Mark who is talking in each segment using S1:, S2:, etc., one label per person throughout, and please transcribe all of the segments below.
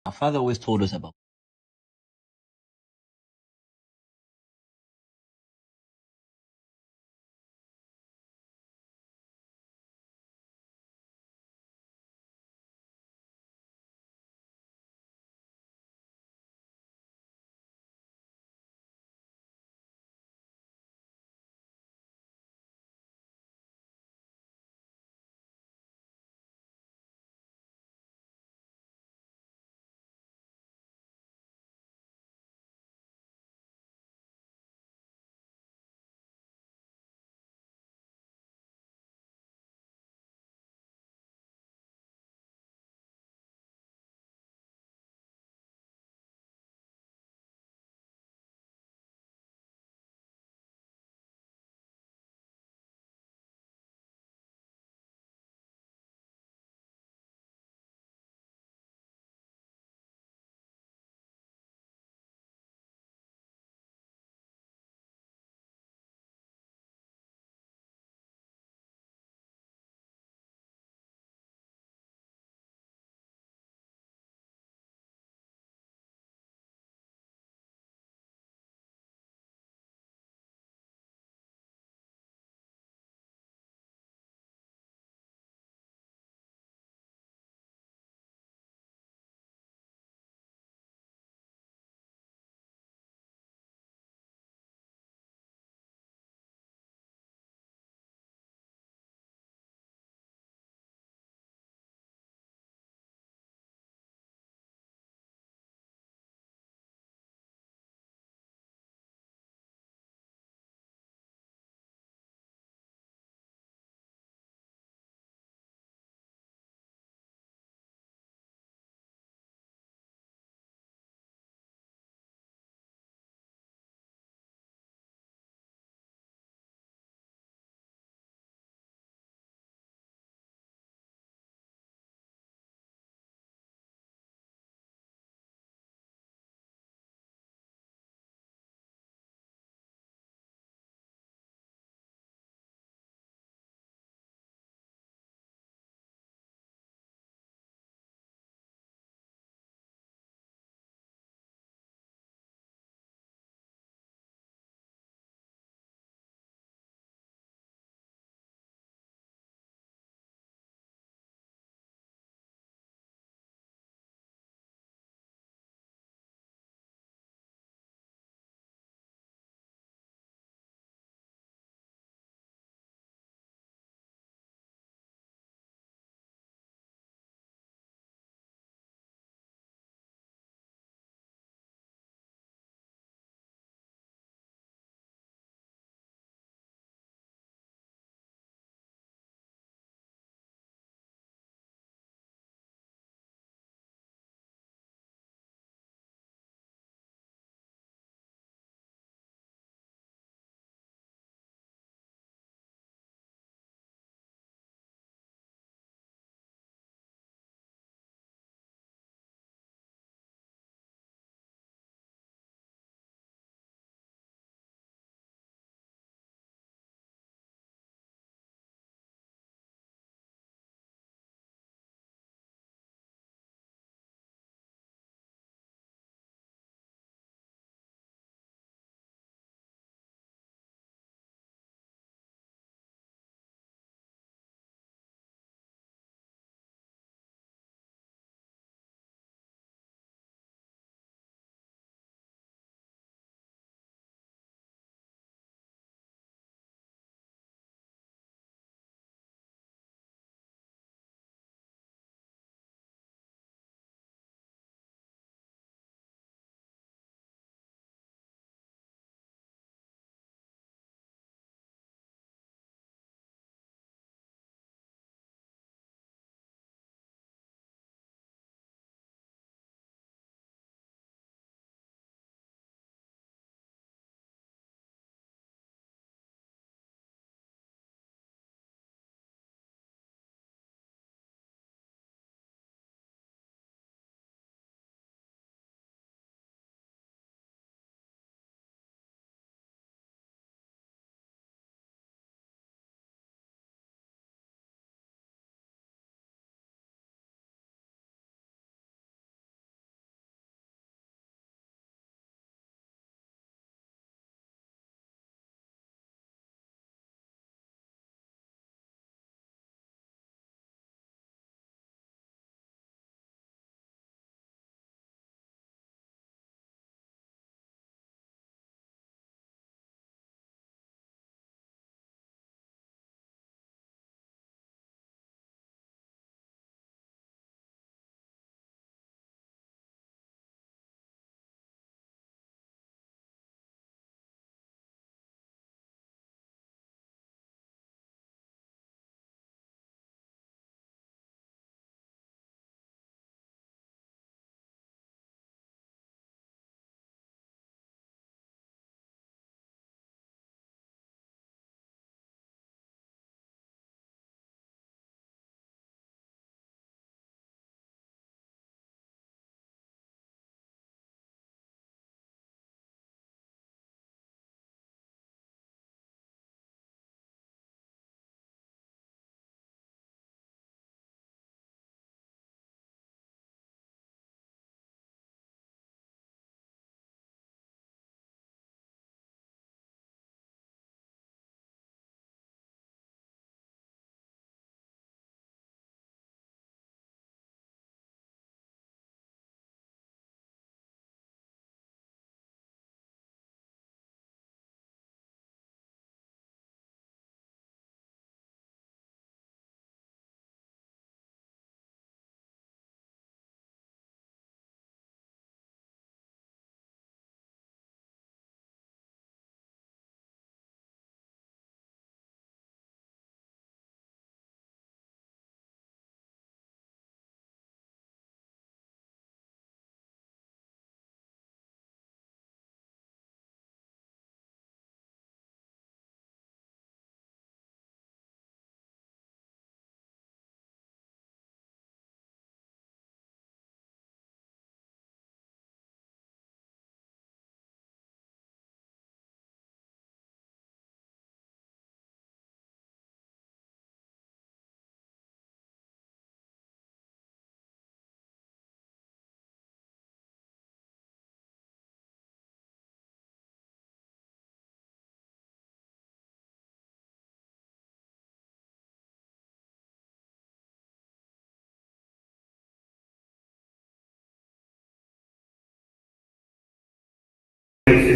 S1: Our father always told us about.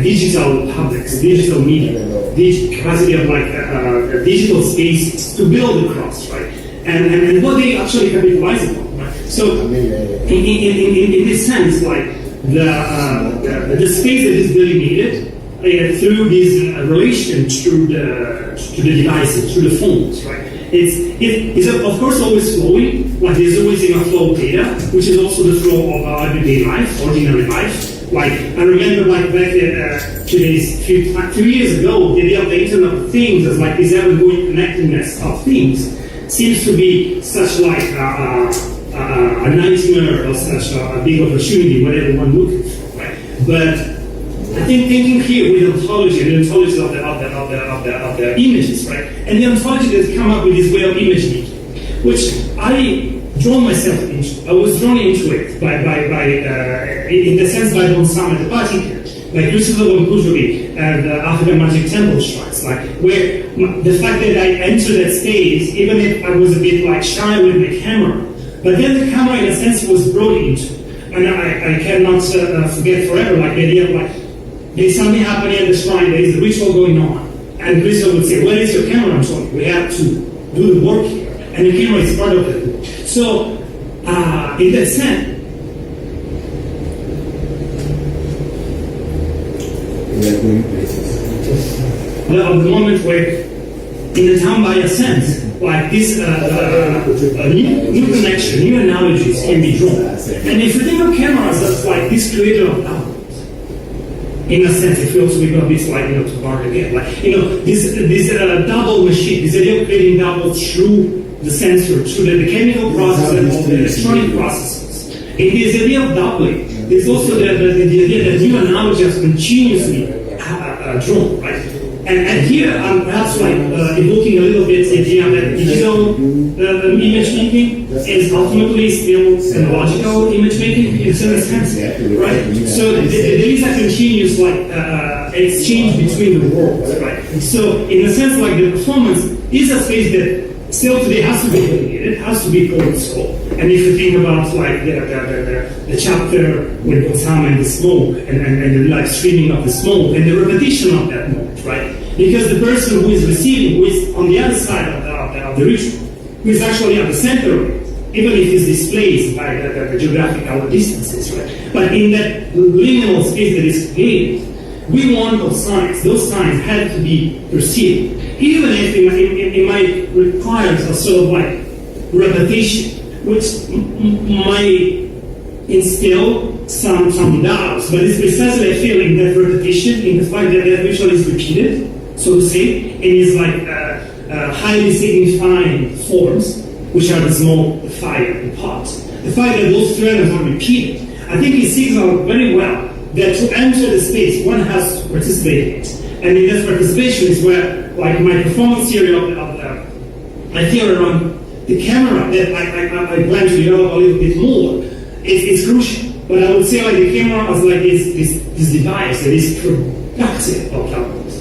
S1: digital publics, digital media, the capacity of digital spaces to build across, right? And what they actually capitalize upon, right? So in this sense, like the space that is delineated through this relation to the devices, to the phones, right? It's of course always flowing, like there's always a flow of data, which is also the flow of our everyday life, ordinary life. Like, I remember like back few years ago, the idea of the Internet of Things as like this ever-going connectedness of things seems to be such like a nightmare or such a big opportunity, whatever one looking for, right? But I think thinking here with ontology, the ontology of the images, right? And the ontology that's come up with this way of image making, which I drawn myself into. I was drawn into it by in the sense by Don Sam at the party here, like Voncujovi and African Magic Temple shrines, like where the fact that I entered that space, even if I was a bit like shy with the camera, but then the camera in a sense was brought into, and I cannot forget forever, like the idea of like, there's something happening at the shrine, there is a ritual going on, and Christo would say, where is your camera? I'm sorry, we have to do the work here, and the camera is part of it. So, in that sense, of the moment where, in the town by a sense, like this new connection, new analogies can be drawn. And if you think of cameras as like this creator of doubles, in a sense, it feels to be a bit like, to bark again, like, this double machine, this idea of creating doubles through the sensor, through the chemical process and all the electronic processes. In this idea of doubling, there's also the idea that new analogies continuously drawn, right? And here I'm perhaps like evoking a little bit the idea that digital image making is ultimately still analogical image making in a certain sense, right? So there is a continuous like exchange between the worlds, right? So in a sense, like the performance is a space that still today has to be delineated, has to be called scope. And if you think about like the chapter with Osama and the smoke and the like streaming of the smoke and the repetition of that moment, right? Because the person who is receiving, who is on the other side of the ritual, who is actually at the center of it, even if it's displaced by the geographical distances, right? But in that liminal space that is created, we want those signs had to be perceived. Even if it might require a sort of like repetition, which might instill some doubts, but it's precisely a feeling that repetition, in the fact that the ritual is repeated, so to say, and is like highly signifying forms, which are the smoke, the fire, the pot. The fact that those threads are repeated, I think it signals very well that to enter the space, one has to participate in it. And in that participation is where, like, my performance theory my theory around the camera, that I plan to develop a little bit more, it's crucial. But I would say, like, the camera as like this device that is productive of doubles.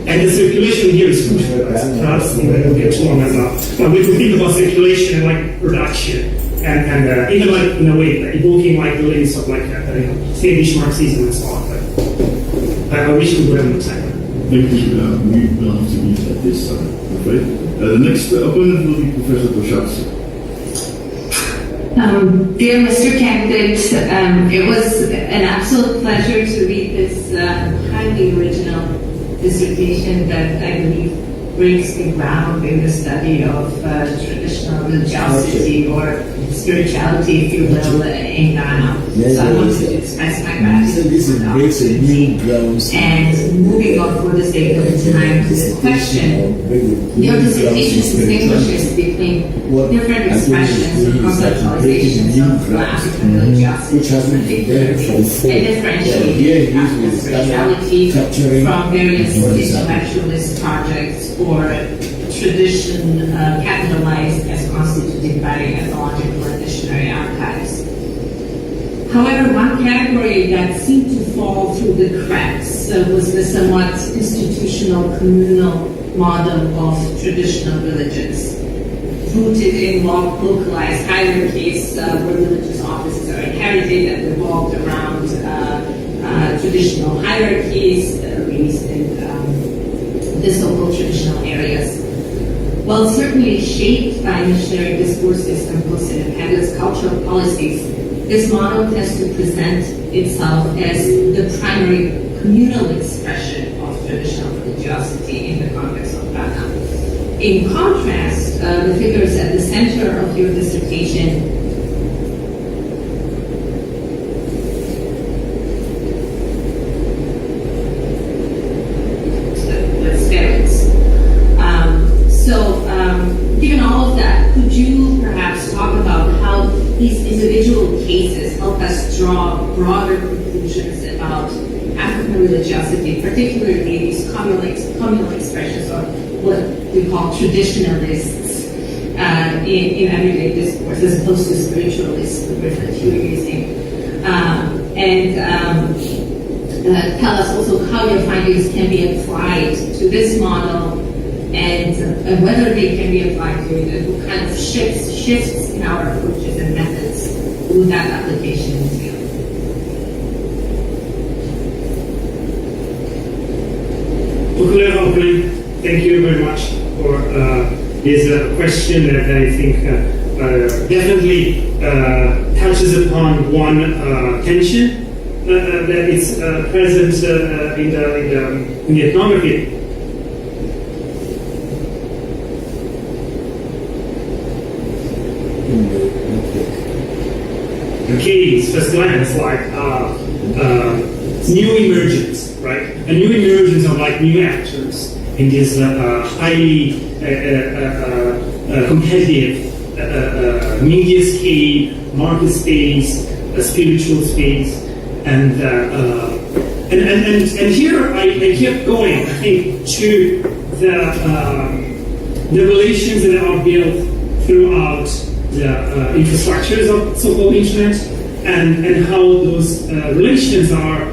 S1: And the circulation here is crucial. Perhaps we will get too long as well. But we could think about circulation and like production. And even like in a way, like, evoking like the links of like Swedish Marxism and so on. But I wish we would have more time.
S2: Thank you. We will have to meet at this time, I'm afraid. The next opponent will be Professor Toshatsu.
S3: Dear Mr. Candidate, it was an absolute pleasure to read this highly original dissertation that I believe breaks the ground in the study of traditional religiosity or spirituality, if you will, in Ghana. So I wanted to express my gratitude. And moving on for the sake of time to the question, your dissertation distinguishes between different expressions or conceptualizations of African religiosity, and differentiating African spirituality from various intellectualist projects or tradition capitalized as constituted by ethnological and dictionary archives. However, one category that seemed to fall through the cracks was the somewhat institutional communal model of traditional religions, rooted in localized hierarchies where religious offices are inherited and revolved around traditional hierarchies raised in the so-called traditional areas. While certainly shaped by missionary discourses composed in Pagans' cultural policies, this model tends to present itself as the primary communal expression of traditional religiosity in the context of Ghana. In contrast, the figures at the center of your dissertation given all of that, could you perhaps talk about how these individual cases help us draw broader conclusions about African religiosity, particularly these communal expressions of what we call traditionalists in everyday discourse, as opposed to spiritualists, the word that you were using. Tell us also how your findings can be applied to this model, and whether they can be applied to it, and what kind of shifts in our approaches and methods would that application entail?
S1: Thank you very much for this question that I think definitely touches upon one tension that is present in the ethnography. Okay, first glance, like new emergence, right? A new emergence of like new actors in this highly competitive media space, market space, spiritual space, and here I kept going. I think to the relations that are built throughout the infrastructures of so-called internet, and how those relations are,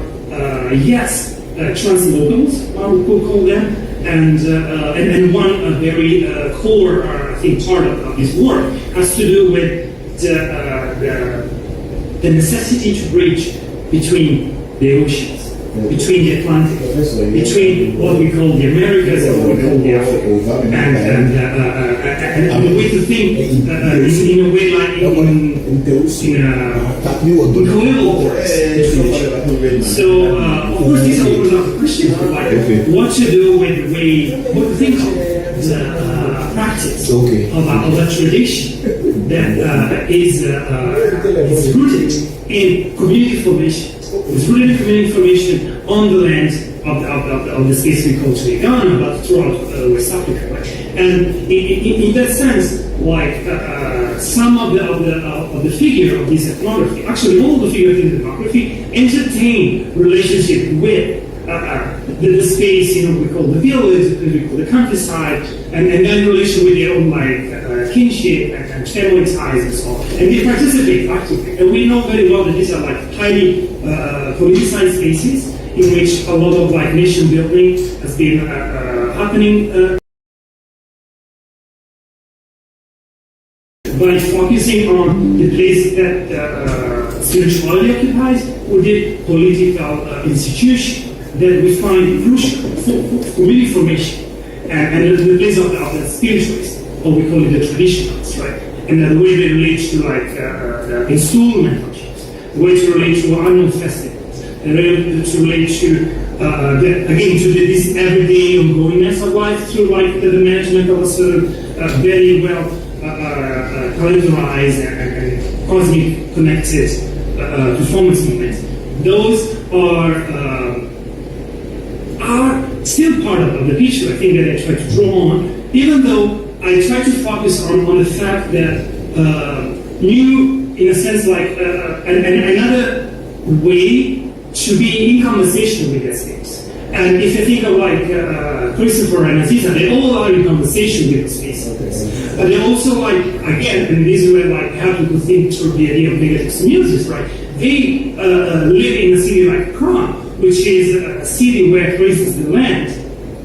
S1: translocals, we could call them, and one very core, I think, part of this work has to do with the necessity to bridge between the oceans, between the Atlantic, between what we call the Americas and what we call the Africa, and the way to think in a way like in colonial wars. So of course these opens up the question for like what to do with the way, what to think of the practice of a tradition that is rooted in community formation. It's rooted in community formation on the land of the space we call today Ghana, but throughout West Africa. Right? And in that sense, like some of the figure of this ethnography, actually all the figures in the ethnography entertain relationship with the space, we call the village, we call the countryside, and then relation with their own like kinship and family ties and so on. And they participate actively. And we know very well that these are like highly politicized spaces in which a lot of like nation building has been happening. By focusing on the place that spirituality occupies, or the political institution that we find crucial for community formation, and the place of the spiritualists, or we call it the traditionalists, right? And the way they relate to like installment functions, the way to relate to annual festivals, the way to relate to this everyday ongoingness of life through like the management of a certain very well calendarized and cosmic connected performance movements. Those are still part of the picture, I think, that I try to draw on, even though I try to focus on the fact that new, in a sense, like another way to be in conversation with that space. And if you think of like Christopher and Aziza, they all are in conversation with the space. But they also like, again, and this is where like how people think through the idea of negative symbiosis, right? They live in a city like Accra, which is a city where, for instance, the land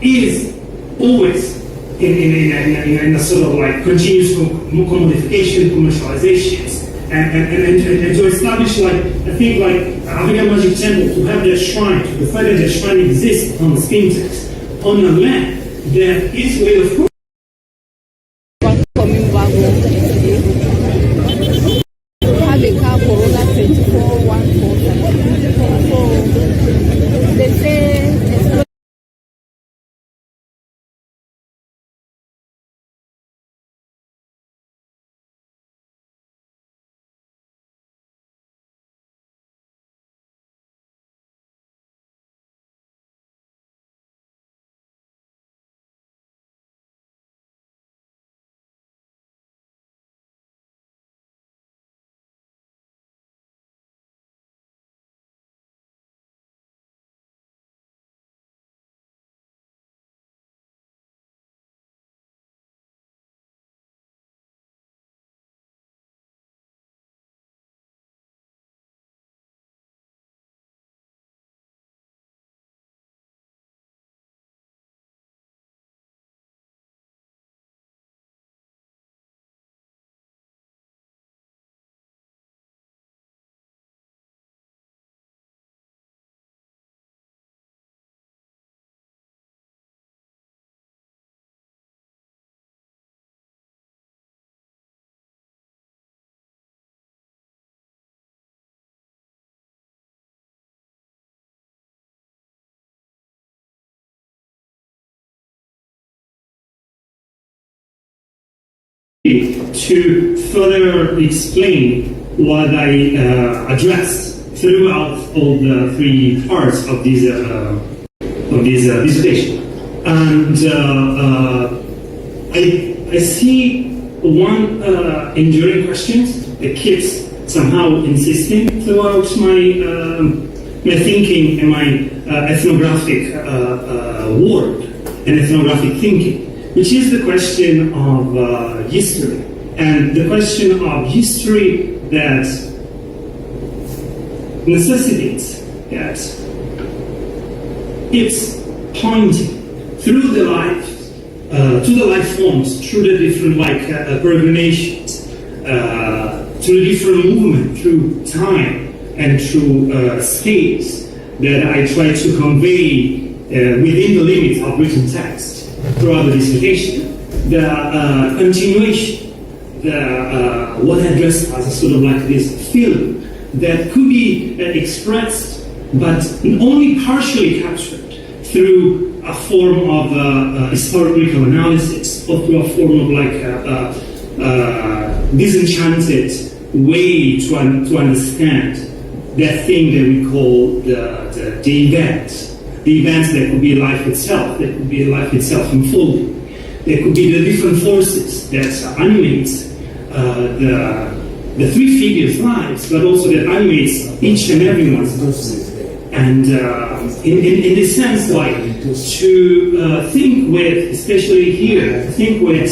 S1: is always in a sort of like continuous commodification, commercializations, and to establish like, I think like African Magic Temple, to have that shrine, to the fact that that shrine exists on the sphinx, on a land that is way of course.
S4: Have a car Corona 2414. So they say
S1: to further explain what I addressed throughout all the three parts of this dissertation, and I see one enduring question that keeps somehow insisting throughout my thinking and my ethnographic work and ethnographic thinking, which is the question of history, and the question of history that necessitates that it's pointing through the life, to the life forms, through the different peregrinations, through the different movement, through time and through space that I try to convey within the limits of written text throughout the dissertation, the continuation, what I addressed as a sort of like this film that could be expressed but only partially captured through a form of historical analysis, or through a form of disenchanted way to understand that thing that we call the event. The events that could be life itself, that could be life itself unfolding. There could be the different forces that animate the three figures' lives, but also that animates each and everyone's lives. And in this sense, to think with, especially here, think with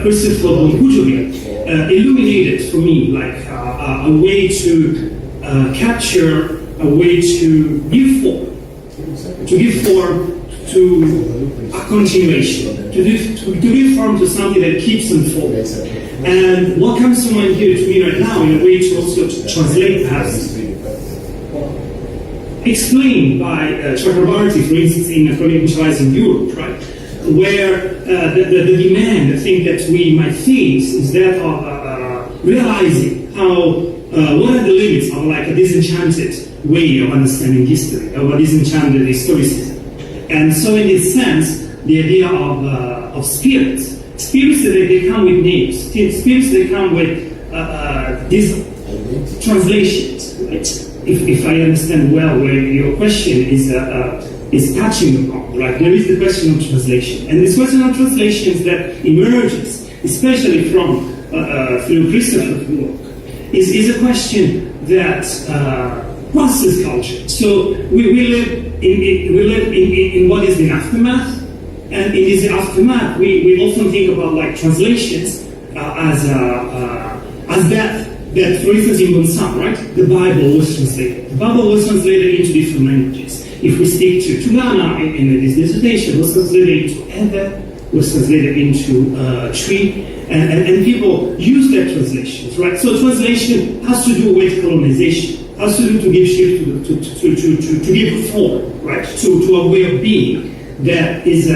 S1: Christopher Voncujovi, illuminated for me a way to capture, a way to give form to a continuation, to give form to something that keeps unfolding. And what comes to mind here to me right now, in a way to also translate perhaps, explained by Chakrabarty, for instance, in Provincializing Europe, right? Where the demand, the thing that we might face is that of realizing how, what are the limits of a disenchanted way of understanding history, of a disenchanted historicism. And so in this sense, the idea of spirits that they come with names, spirits that come with these translations, right? If I understand well where your question is touching upon, right? There is the question of translation, and this question of translations that emerges, especially from through Christopher's work, is a question that crosses culture. So we live in what is the aftermath, and in this aftermath, we often think about translations as that. That, for instance, in Bonsam, right, the Bible was translated. The Bible was translated into different languages. If we stick to Ghana in this dissertation, was translated into Ewe, was translated into Tree, and people use their translations, right? So translation has to do with colonization, has to do to give shape to give form, right, to a way of being that is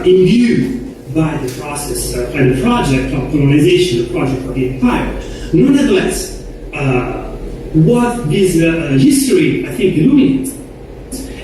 S1: imbued by the process, by the project of colonization, the project of the empire. Nonetheless, what this history, I think, illuminates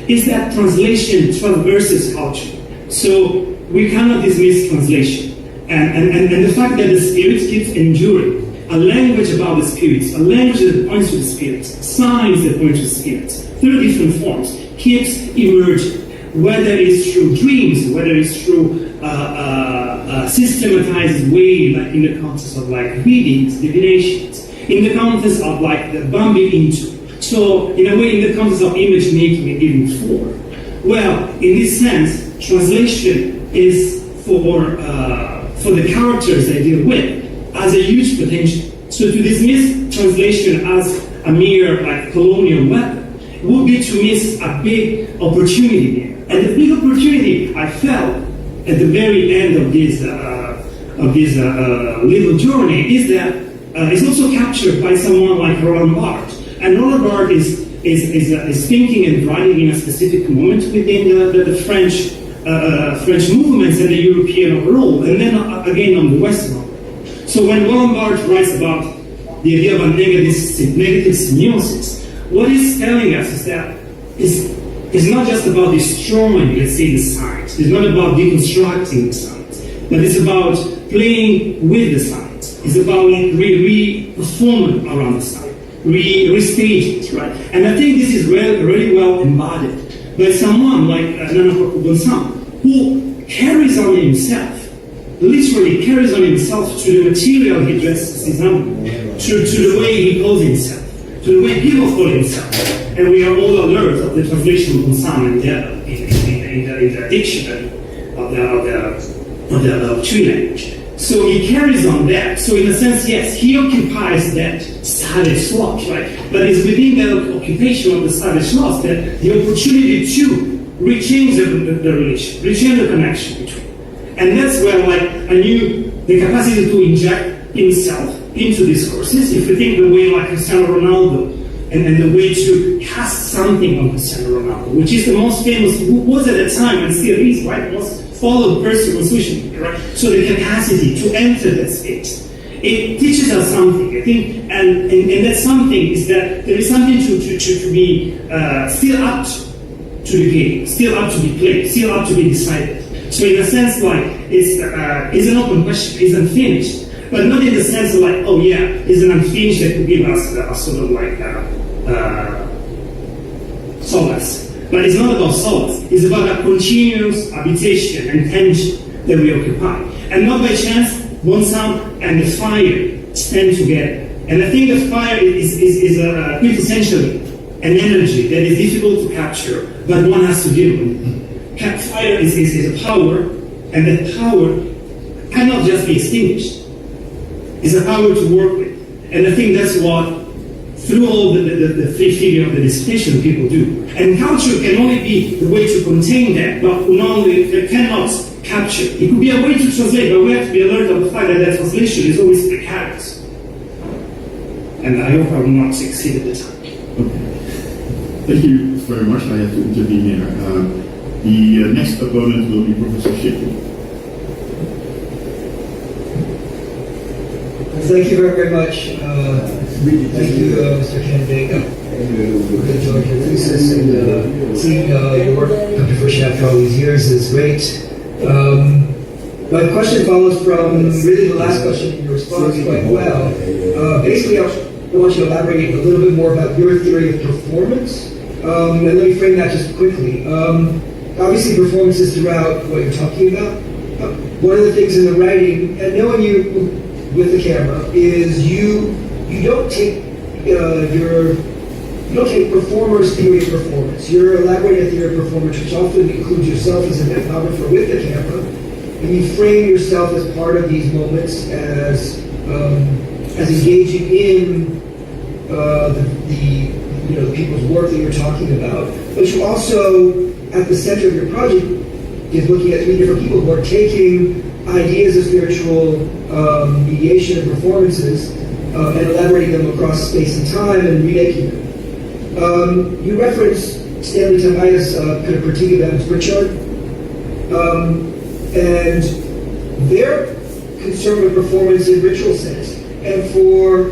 S1: is that translation traverses culture. So we cannot dismiss translation. And the fact that the spirit keeps enduring, a language about the spirits, a language that points to the spirits, signs that point to the spirits, through different forms, keeps emerging. Whether it's through dreams, whether it's through a systematized way, like in the context of like readings, divinations, in the context of like the bumping into. So in a way, in the context of image making and giving form. Well, in this sense, translation is for the characters they deal with as a huge potential. So to dismiss translation as a mere like colonial weapon would be to miss a big opportunity there. And the big opportunity I felt at the very end of this little journey is that it's also captured by someone like Roland Barthes. And Roland Barthes is thinking and writing in a specific moment within the French movements and the European overall, and then again on the Western world. So when Roland Barthes writes about the idea of a negative semiosis, what he's telling us is that it's not just about destroying, let's say, the science. It's not about deconstructing the science, but it's about playing with the science. It's about re-performing around the science, re-stage it, right? And I think this is really well embodied by someone like Nana Bonsan, who carries on himself, literally carries on himself to the material he dresses his own, to the way he calls himself, to the way people call himself. And we are all alert of the translation of Bonsan in the dictionary of the Twi language. So he carries on that. So in a sense, yes, he occupies that savage slot, right? But it's within the occupation of the savage slot that the opportunity to rechange the relation, rechange the connection between. And that's where like the capacity to inject himself into discourses. If you think the way like Cristiano Ronaldo and the way to cast something on Cristiano Ronaldo, which is the most famous, who was at the time and still is, right? Most followed person on social media, right? So the capacity to enter that space, it teaches us something, I think, and that something is that there is something to be still up to the game, still up to be played, still up to be decided. So in a sense, like, it's an open question, it's unfinished, but not in the sense of like, oh yeah, it's an unfinished that could give us a sort of like solace. But it's not about solace, it's about a continuous habitation and tension that we occupy. And not by chance, Bonsan and the fire stand together. And I think the fire is quintessentially an energy that is difficult to capture, but one has to deal with. Fire is a power, and that power cannot just be extinguished. It's a power to work with. And I think that's what, through all the three figure of the dissertation people do. And culture can only be the way to contain that, but it cannot capture. It could be a way to translate, but we have to be alert of the fact that that translation is always precarious. And I hope I will not succeed at the time.
S2: Okay. Thank you very much. I have to intervene here. The next opponent will be Professor Shipley.
S5: Thank you very much. Thank you, Mr. Candidate. We've enjoyed your thesis and seeing your work come to fruition after all these years is great. My question follows from really the last question in your response quite well. Basically, I want you to elaborate a little bit more about your theory of performance. And let me frame that just quickly. Obviously, performance is throughout what you're talking about. One of the things in the writing, and knowing you with the camera, is you don't take performer's theory of performance. You're elaborating a theory of performance, which often includes yourself as an ethnographer with the camera, and you frame yourself as part of these moments as engaging in the people's work that you're talking about. But you also, at the center of your project, is looking at three different people who are taking ideas of spiritual mediation and performances and elaborating them across space and time and remaking them. You referenced Stanley Tamaya's kind of critique of Adam's Pritchard, and their concern with performance in ritual sense. And for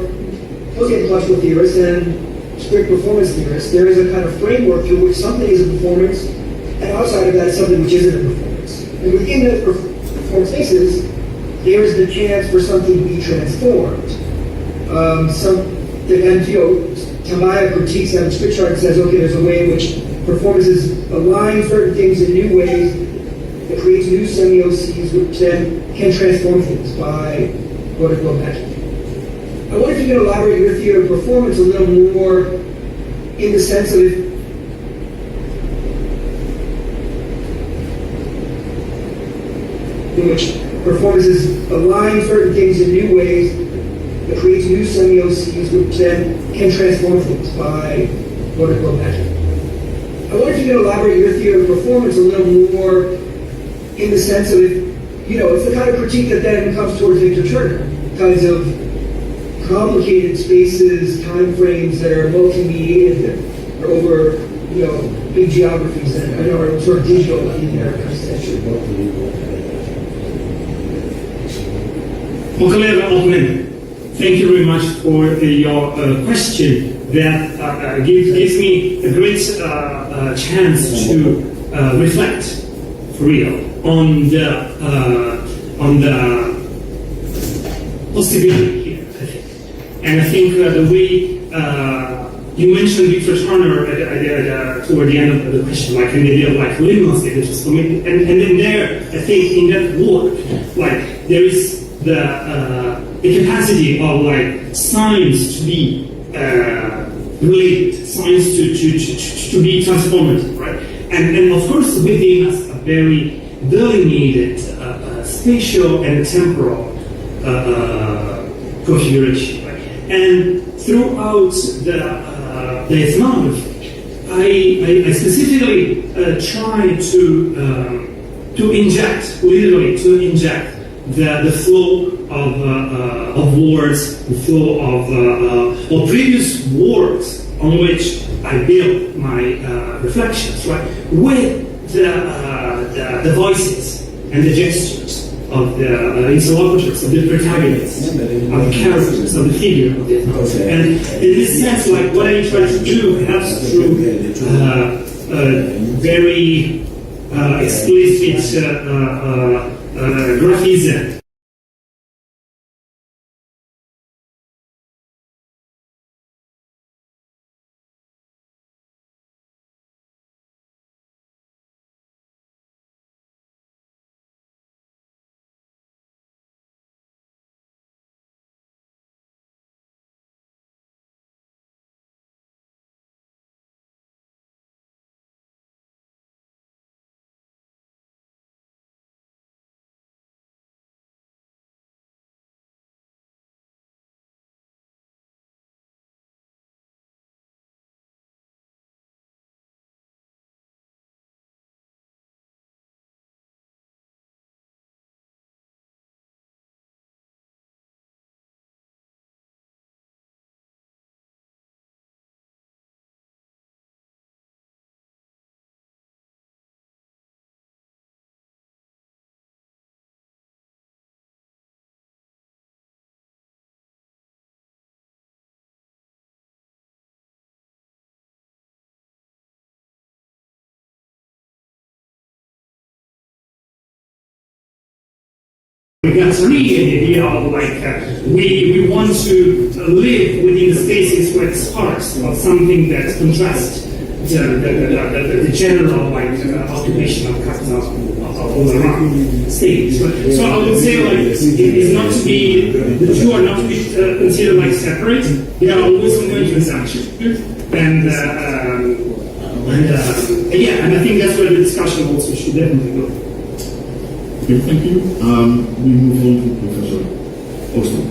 S5: post-anthropological theorists and strict performance theorists, there is a kind of framework through which something is a performance, and outside of that, something which isn't a performance. And within the performance spaces, there is the chance for something to be transformed. Tamaya critiques Adam's Pritchard and says, okay, there's a way in which performances align certain things in new ways that creates new semioses, which then can transform things by quote-unquote magic. I wonder if you can elaborate your theory of performance a little more in the sense of in which performances align certain things in new ways that creates new semioses, which then can transform things by quote-unquote magic. I wonder if you can elaborate your theory of performance a little more in the sense of, it's the kind of critique that then comes towards Victor Turner, kinds of complicated spaces, time frames that are multi-mediated, that are over, big geographies that are sort of digital in their conception.
S1: Thank you very much for your question. That gives me a great chance to reflect, for real, on the possibility here, I think. And I think the way you mentioned Victor Turner toward the end of the question, like an idea of like liminal stages, and then there, I think in that work, like there is the capacity of like science to be related, science to be transformative, right? And of course within us a very delineated spatial and temporal configuration, right? And throughout the ethnography, I specifically try to inject, literally to inject the flow of words, the flow of previous words on which I build my reflections, right? With the voices and the gestures of the interlocutors, of the protagonists, of the characters, of the figure of the ethnography. And in this sense, like what I try to do helps through very explicit graphism. We got to read the idea of like we want to live within the spaces where it's sparse of something that contrasts the general like occupation of capital all around states. So I would say like it is not to be the two are not to be considered like separate. They are always ongoing transactions, and I think that's where the discussion also should definitely go.
S2: Okay, thank you. We move on to Professor Austin.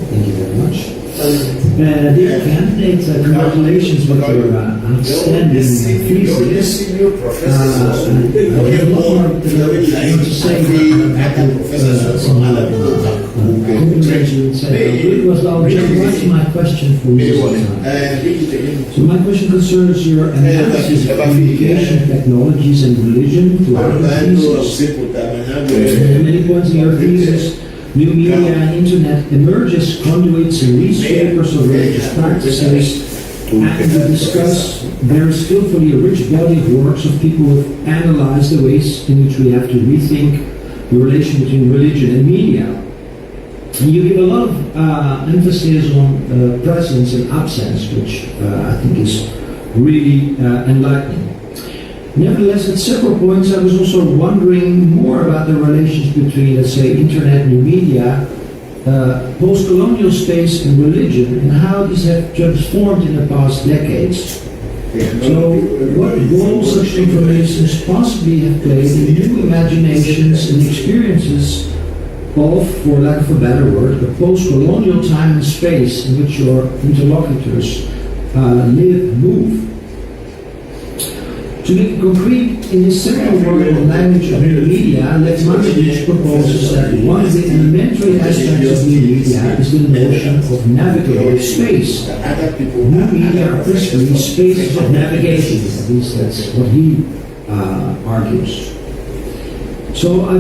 S6: Thank you very much. Dear candidate, congratulations with your outstanding thesis. I have a lot more to say it was just my question for you. So my question concerns your analysis of communication technologies and religion throughout the thesis. There are many points in your thesis. New media and internet emerge as conduits and reshapers of religious practices, and we discuss very skillfully a rich body of works of people who have analyzed the ways in which we have to rethink the relation between religion and media. And you give a lot of emphasis on presence and absence, which I think is really enlightening. Nevertheless, at several points I was also wondering more about the relations between, let's say, internet, new media, post-colonial space and religion, and how these have transformed in the past decades. So, what role such informations possibly have played in new imaginations and experiences of, for lack of a better word, the post-colonial time and space in which your interlocutors live, move. To make it concrete, in this seminal work on language of new media, Vodu proposes that one of the elementary aspects of new media is the notion of navigable space. New media are principally spaces of navigation, at least that's what he argues. So I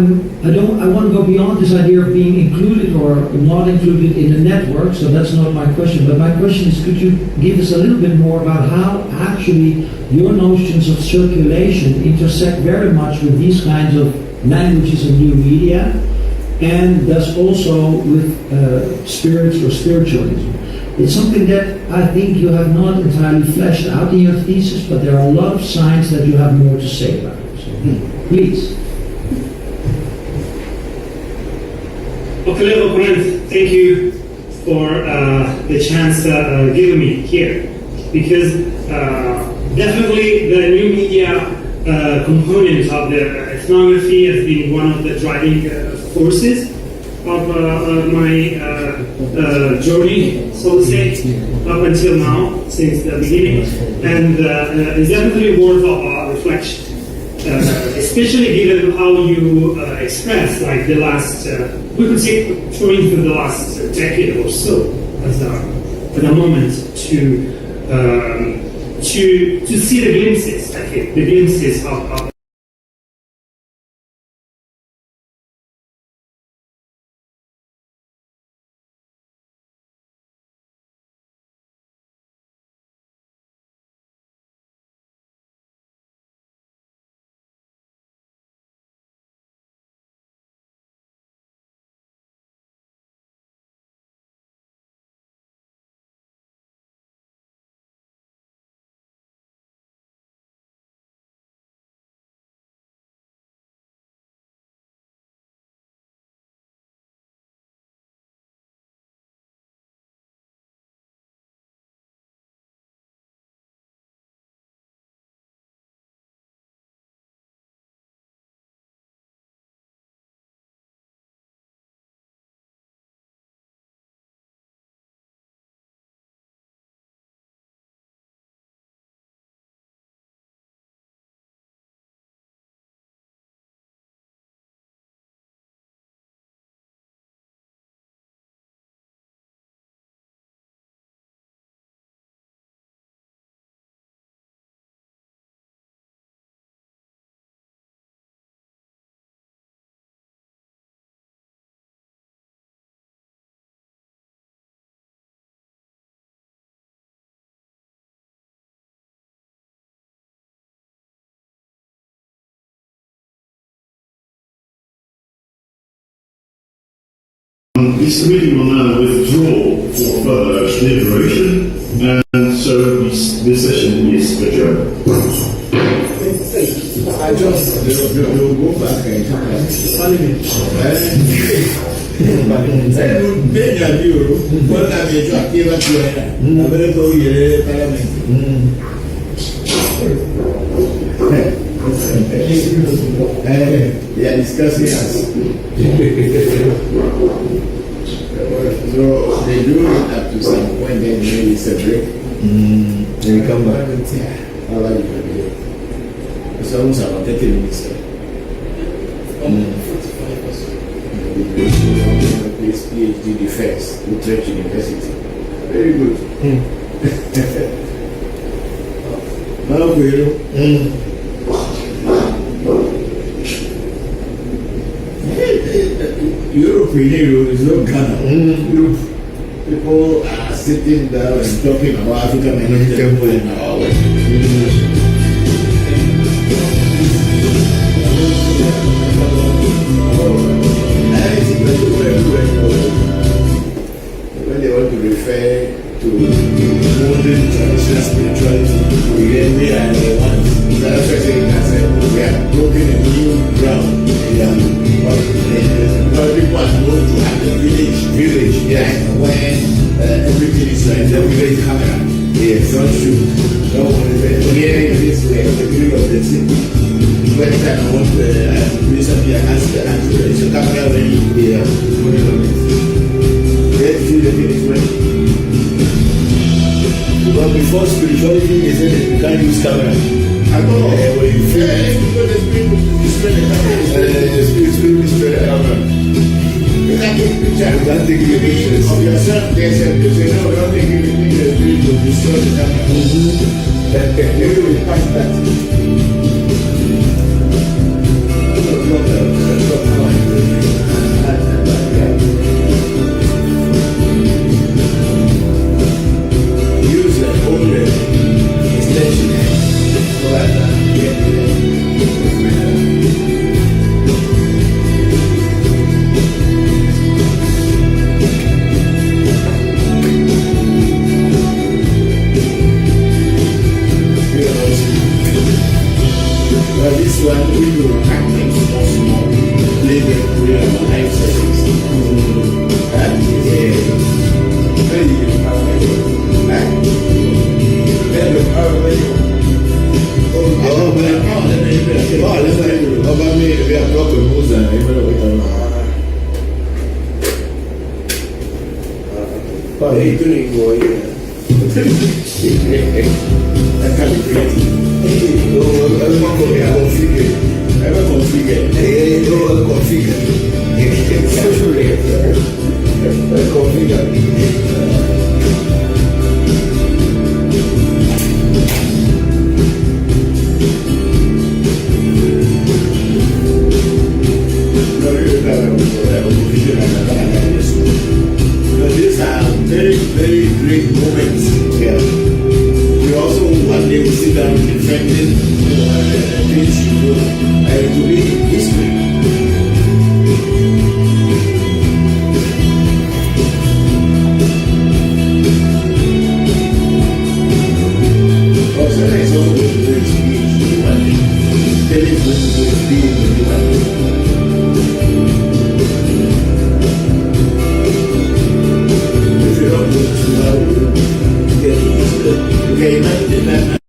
S6: want to go beyond this idea of being included or not included in a network, so that's not my question. But my question is, could you give us a little bit more about how actually your notions of circulation intersect very much with these kinds of languages and new media, and thus also with spirits or spiritualism? It's something that I think you have not entirely fleshed out in your thesis, but there are a lot of signs that you have more to say about it. So, please.
S1: Okay, Bokor, thank you for the chance given me here, because definitely the new media component of the ethnography has been one of the driving forces of my journey, so to say, up until now, since the beginning, and it's definitely worth of reflection. Especially given how you express, like the last, we could say, for instance, the last decade or so, as a moment to see the glimpses, I think, the glimpses of
S2: This committee will now withdraw for further deliberation, and so this session is adjourned.
S7: I just will go back and we are discussing us. So they do it up to some point, then maybe it's a break.
S6: Then you come back.
S7: Yeah. How about you? It's almost about 30 minutes. Place PhD defense, Utrecht University. Very good. Now, Europe is not Ghana. Europe, people are sitting down and talking about African American and all that. When they want to refer to modern traditional spirituality, they are the ones. That's why I say we are broken a new ground. People are going to have the village, when everything is like the village camera. Yes, not true. No one is hearing this way, the beginning of the city. When I want to recently ask the answer, it's a camera ready here. Let's see the thing is ready. But before spirituality, they said that you can't use camera. I know. When you feel display the camera. Spirit display the camera. You can't take pictures. You can't take the pictures. Of yourself, they say, no, don't take the pictures. You will destroy the camera. You will pass that. Use an older extension so that this one we do acting small, living real life settings. And these are very, very great moments here. We also one day will sit down defending things you know, and to be history. Also, it's also going to do his PhD one day. Then it's going to do his PhD one day. If you don't go to school, how will you get it? Okay, imagine that.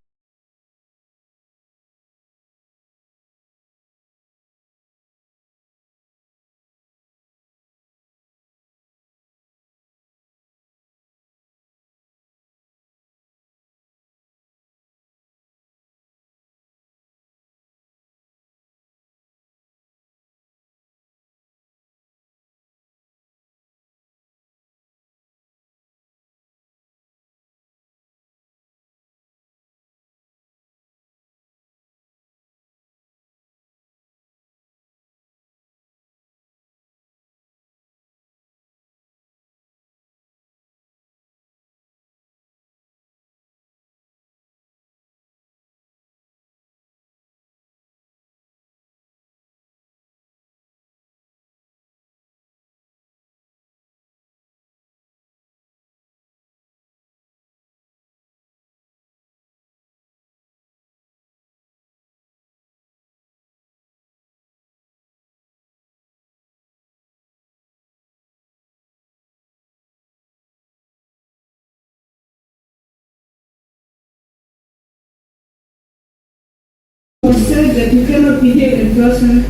S8: was said that you cannot be here in person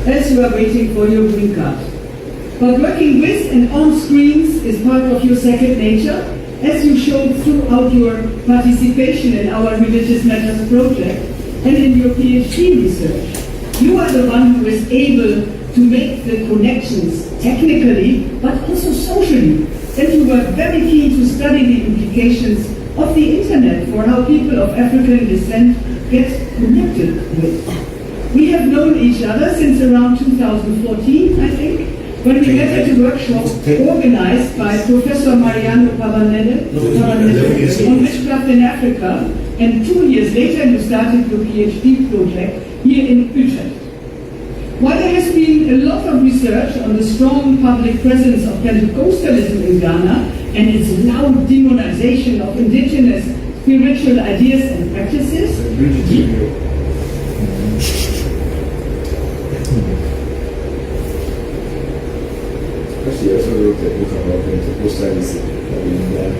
S8: as you are waiting for your green card. But working with and on screens is part of your second nature, as you showed throughout your participation in our Religious Matters project and in your PhD research. You are the one who is able to make the connections technically, but also socially. And you were very keen to study the implications of the internet for how people of African descent get connected with. We have known each other since around 2014, I think, when we met at a workshop organized by Professor Mariano Pavanelli on witchcraft in Africa, and 2 years later you started your PhD project here in Utrecht. While there has been a lot of research on the strong public presence of Pentecostalism in Ghana and its loud demonization of indigenous spiritual ideas and practices,
S7: She also wrote a book about Pentecostalism in Ghana.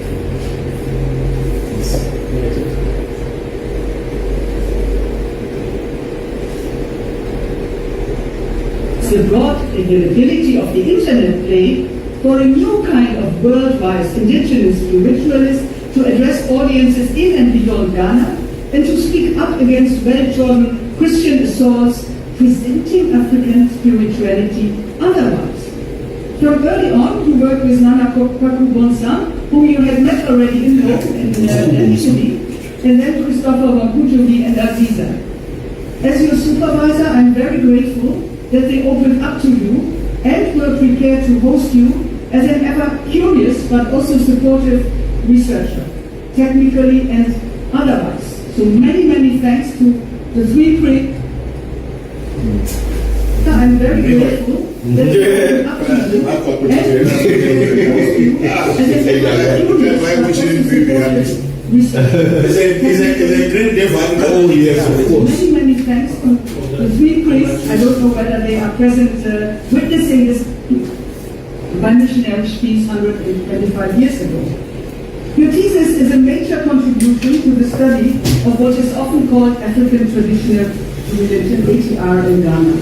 S8: the broad availability of the internet played for a new kind of worldwide indigenous spiritualists to address audiences in and beyond Ghana and to speak up against well-trodden Christian assaults presenting African spirituality otherwise. From early on, you worked with Nana Kwaku Bonsam, whom you had met already in Rome and Italy, and then Christopher Voncujovi and Aziza. As your supervisor, I'm very grateful that they opened up to you and were prepared to host you as an ever curious but also supportive researcher, technically and otherwise. So many, many thanks to the three I'm very grateful that they opened up to you and were prepared to host you as an ever curious but also supportive researcher.
S7: It's a great day for all years, of course.
S8: Many, many thanks to the three priests. I don't know whether they are present witnessing this by missionary speech 125 years ago. Your thesis is a major contribution to the study of what is often called African traditional religion, ATR, in Ghana.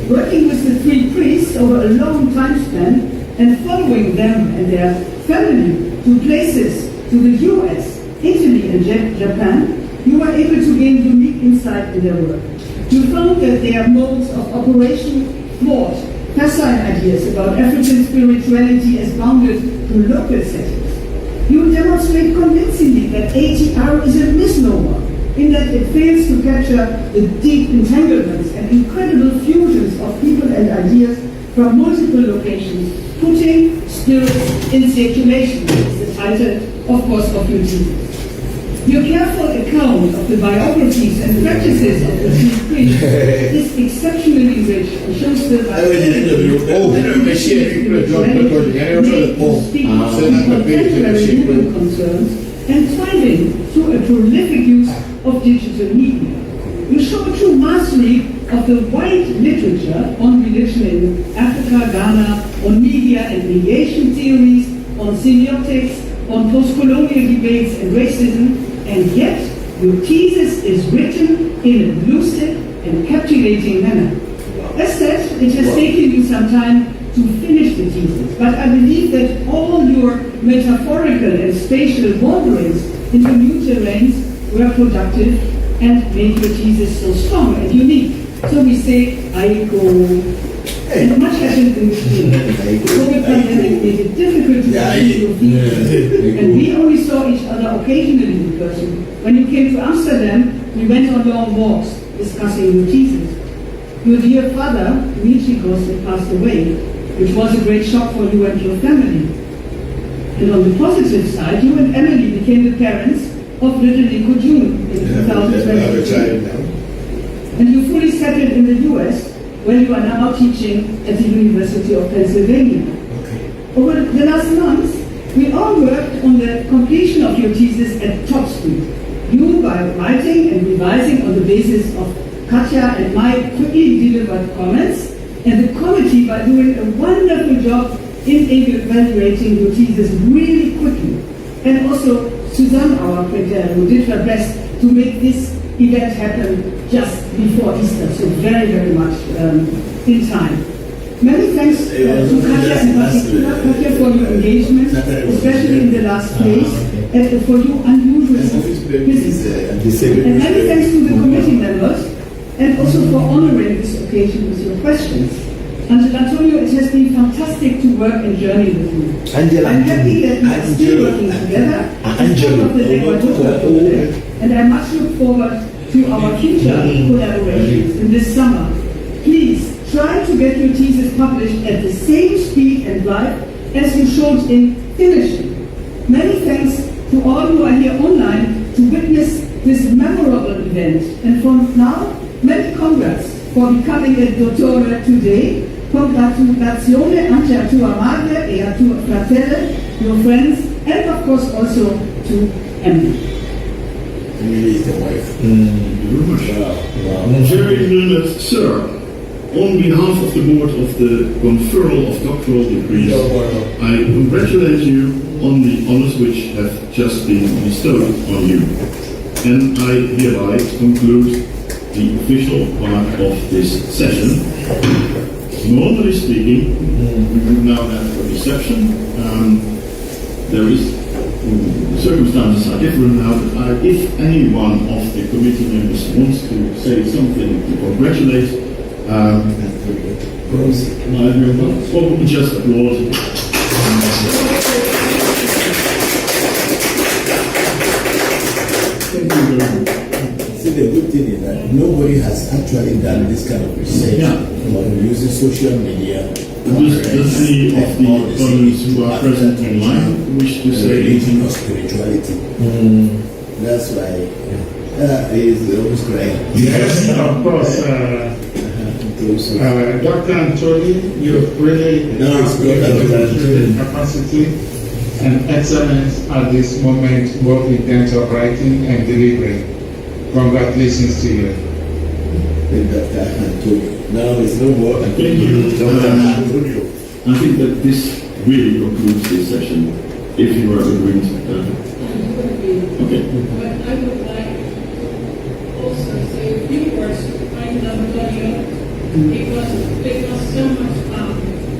S8: Working with the three priests over a long time span and following them and their family to places, to the US, Italy and Japan, you were able to gain unique insight in their work. You found that their modes of operation thwart facile ideas about African spirituality as bounded to local settings. You demonstrate convincingly that ATR is a misnomer, in that it fails to capture the deep entanglements and incredible fusions of people and ideas from multiple locations, putting spirits in circulation, is the title, of course, of your thesis. Your careful account of the biographies and practices of the three priests is exceptionally rich and shows the vitality of contemporary human concerns and thriving through a prolific use of digital media. You show a true mastery of the wide literature on religion in Africa, Ghana, on media and mediation theories, on semiotics, on post-colonial debates and racism, and yet your thesis is written in a lucid and captivating manner. As said, it has taken you some time to finish the thesis, but I believe that all your metaphorical and spatial wanderings into new terrains were productive and made your thesis so strong and unique. So we say, Aiko. And much happened in between. The COVID pandemic made it difficult to see your thesis, and we only saw each other occasionally in person. When you came to Amsterdam, we went on long walks discussing your thesis. Your dear father, Michikos, had passed away, which was a great shock for you and your family. And on the positive side, you and Emily became the parents of little Nico June in 2022. And you fully settled in the US, where you are now teaching at the University of Pennsylvania. Over the last months, we all worked on the completion of your thesis at top speed. You by writing and revising on the basis of Katja and my quickly delivered comments, and the committee by doing a wonderful job in evaluating your thesis really quickly. And also Suzanne, our preparer, who did her best to make this event happen just before Easter, so very, very much in time. Many thanks to Katja in particular, Katja, for your engagement, especially in the last phase, and for your unusual business. And many thanks to the committee members, and also for honoring this occasion with your questions. Angela Antonio, it has been fantastic to work and journey with you. I'm happy that we are still working together as part of the ReVodution project, and I much look forward to our future collaborations in this summer. Please try to get your thesis published at the same speed and drive as you showed in finishing. Many thanks to all who are here online to witness this memorable event. And from now, many congrats for becoming a dottore today. Congratulazione anche a tua madre e a tuo fratello, your friends, and of course also to Emily.
S7: Emily is the wife.
S2: Very learned sir, on behalf of the board of the conferral of doctoral degrees, I congratulate you on the honors which have just been bestowed on you. And I hereby conclude the official part of this session. Normally speaking, we would now have a reception. The circumstances are different now, but if any one of the committee members wants to say something to congratulate, or we just applaud. Thank you very much.
S7: See, the good thing is that nobody has actually done this kind of research about using social media.
S2: Does any of the audience who are present online wish to say
S7: religion or spirituality? That's why he's always crying.
S9: Yes, of course. Dr. Antonio, you've really demonstrated capacity and excellence at this moment, both in terms of writing and delivery. Congratulations to you.
S7: Dr. Antonio. Now it's no more.
S2: Thank you. I think that this really concludes this session. If you are agreeing to okay.
S10: But I would like also say a few words to find Antonio. It was so much fun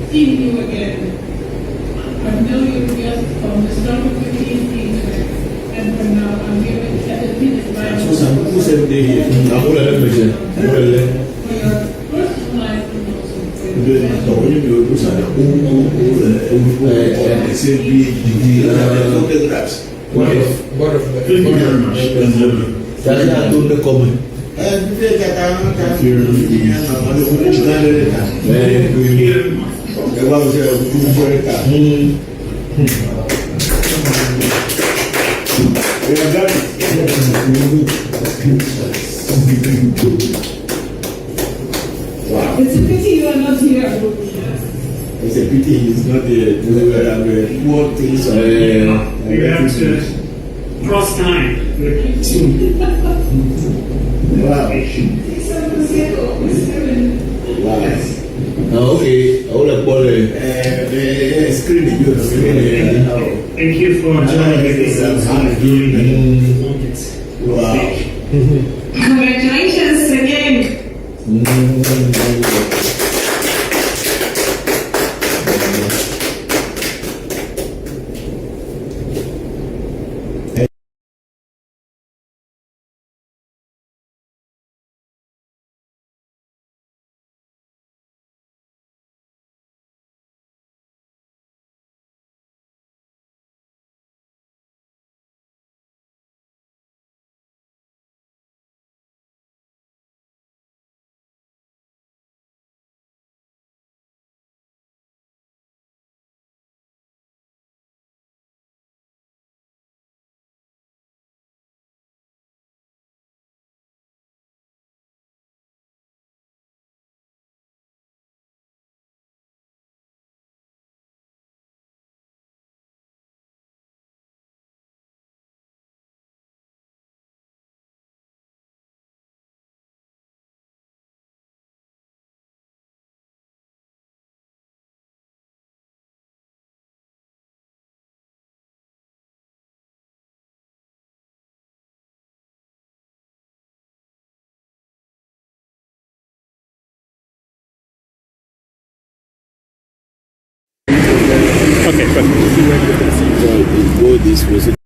S10: seeing you again. I've known you just from the start of the meeting, and from now I'm here at the finish line.
S7: Who said they here?
S10: For your personal life and also
S2: Thank you very much.
S8: It's a pity you are not here.
S7: It's a pity he's not there. Poor things.
S1: You have to cross time.
S7: Wow. Wow. Okay. I will call the screen.
S1: Thank you for joining us.
S7: Wow.
S3: Congratulations again.
S11: Okay,
S7: Go this was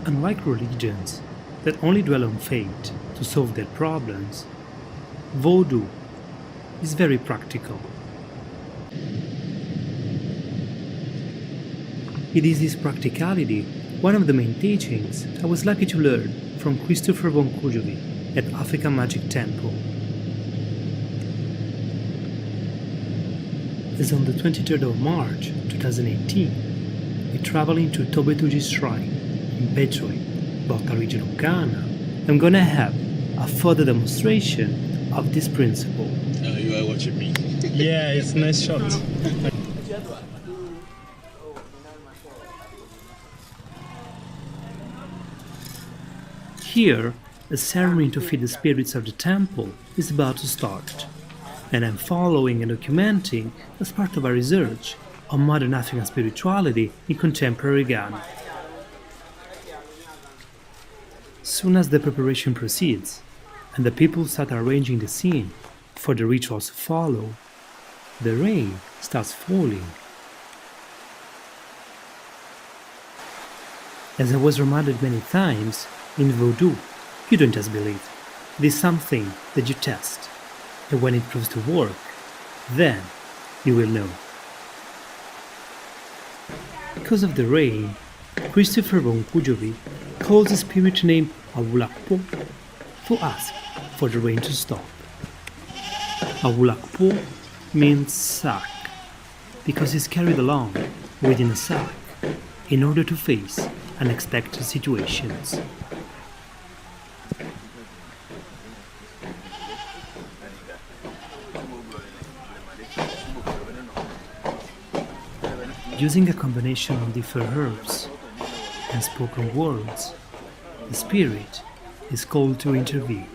S11: unlike religions that only dwell on fate to solve their problems, Voodoo is very practical. It is this practicality, one of the main teachings I was lucky to learn from Christopher Voncujovi at African Magic Temple. As on the 23rd of March 2018, we traveling to Tobetuji's shrine in Petoi, Bokor region of Ghana, I'm gonna have a further demonstration of this principle.
S7: You are watching me.
S11: Yeah, it's a nice shot. Here, a ceremony to feed the spirits of the temple is about to start, and I'm following and documenting as part of our research on modern African spirituality in contemporary Ghana. Soon as the preparation proceeds, and the people start arranging the scene for the rituals to follow, the rain starts falling. As I was reminded many times, in Voodoo, you don't just believe. It is something that you test, and when it proves to work, then you will know. Because of the rain, Christopher Voncujovi calls the spirit named Awulakpo to ask for the rain to stop. Awulakpo means sack, because it's carried along within a sack in order to face unexpected situations. Using a combination of different herbs and spoken words, the spirit is called to intervene.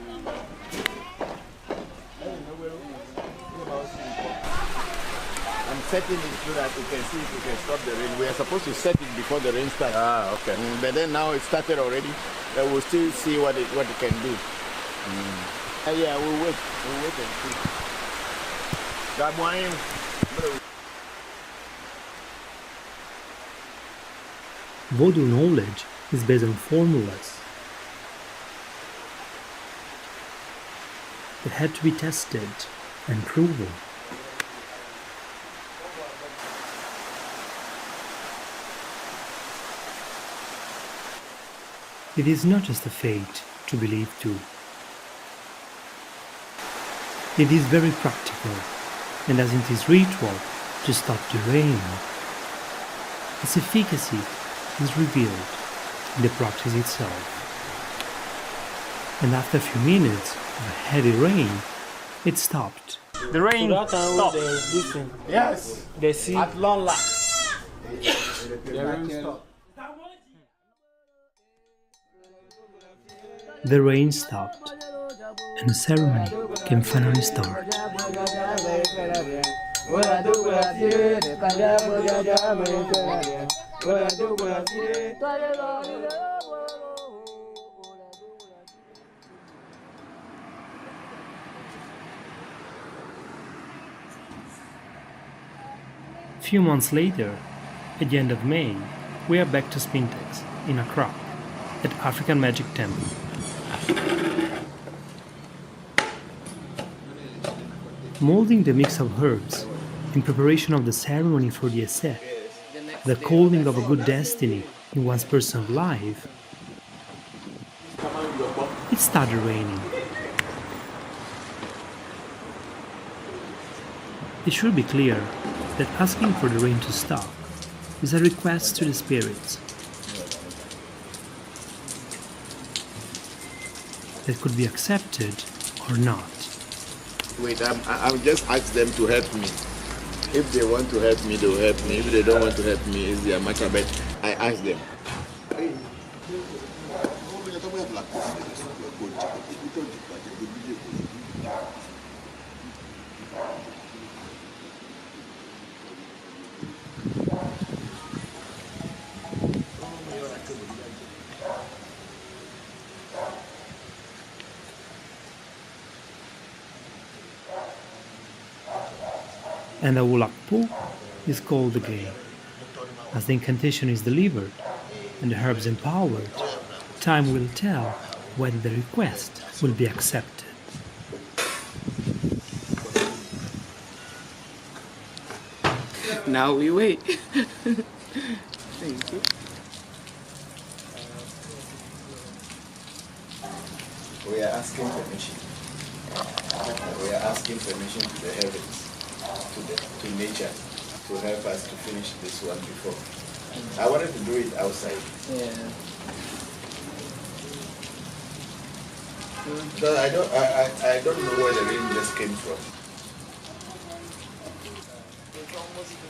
S7: I'm setting it so that you can see if you can stop the rain. We are supposed to set it before the rain starts. Ah, okay. But then now it started already. We'll still see what it can do. Yeah, we'll wait. We'll wait and see. That one.
S11: Voodoo knowledge is based on formulas that had to be tested and proven. It is not just a fate to believe too. It is very practical, and as in this ritual to stop the rain, its efficacy is revealed in the practice itself. And after a few minutes of heavy rain, it stopped.
S12: The rain stopped.
S7: Yes.
S12: The sea.
S7: At long last.
S12: The rain stopped.
S11: The rain stopped, and the ceremony can finally start. Few months later, at the end of May, we are back to Spintex in Accra at African Magic Temple. Molding the mix of herbs in preparation of the ceremony for the essay, the calling of a good destiny in one's personal life, it started raining. It should be clear that asking for the rain to stop is a request to the spirits that could be accepted or not.
S7: Wait, I'm just ask them to help me. If they want to help me, they'll help me. If they don't want to help me, it's their matter. But I ask them.
S11: And the Awulakpo is called again. As the incantation is delivered and the herbs empowered, time will tell whether the request will be accepted.
S12: Now we wait.
S7: We are asking permission. We are asking permission to the heavens, to nature, to help us to finish this one before. I wanted to do it outside.
S12: Yeah.
S7: So I don't know where the rain just came from.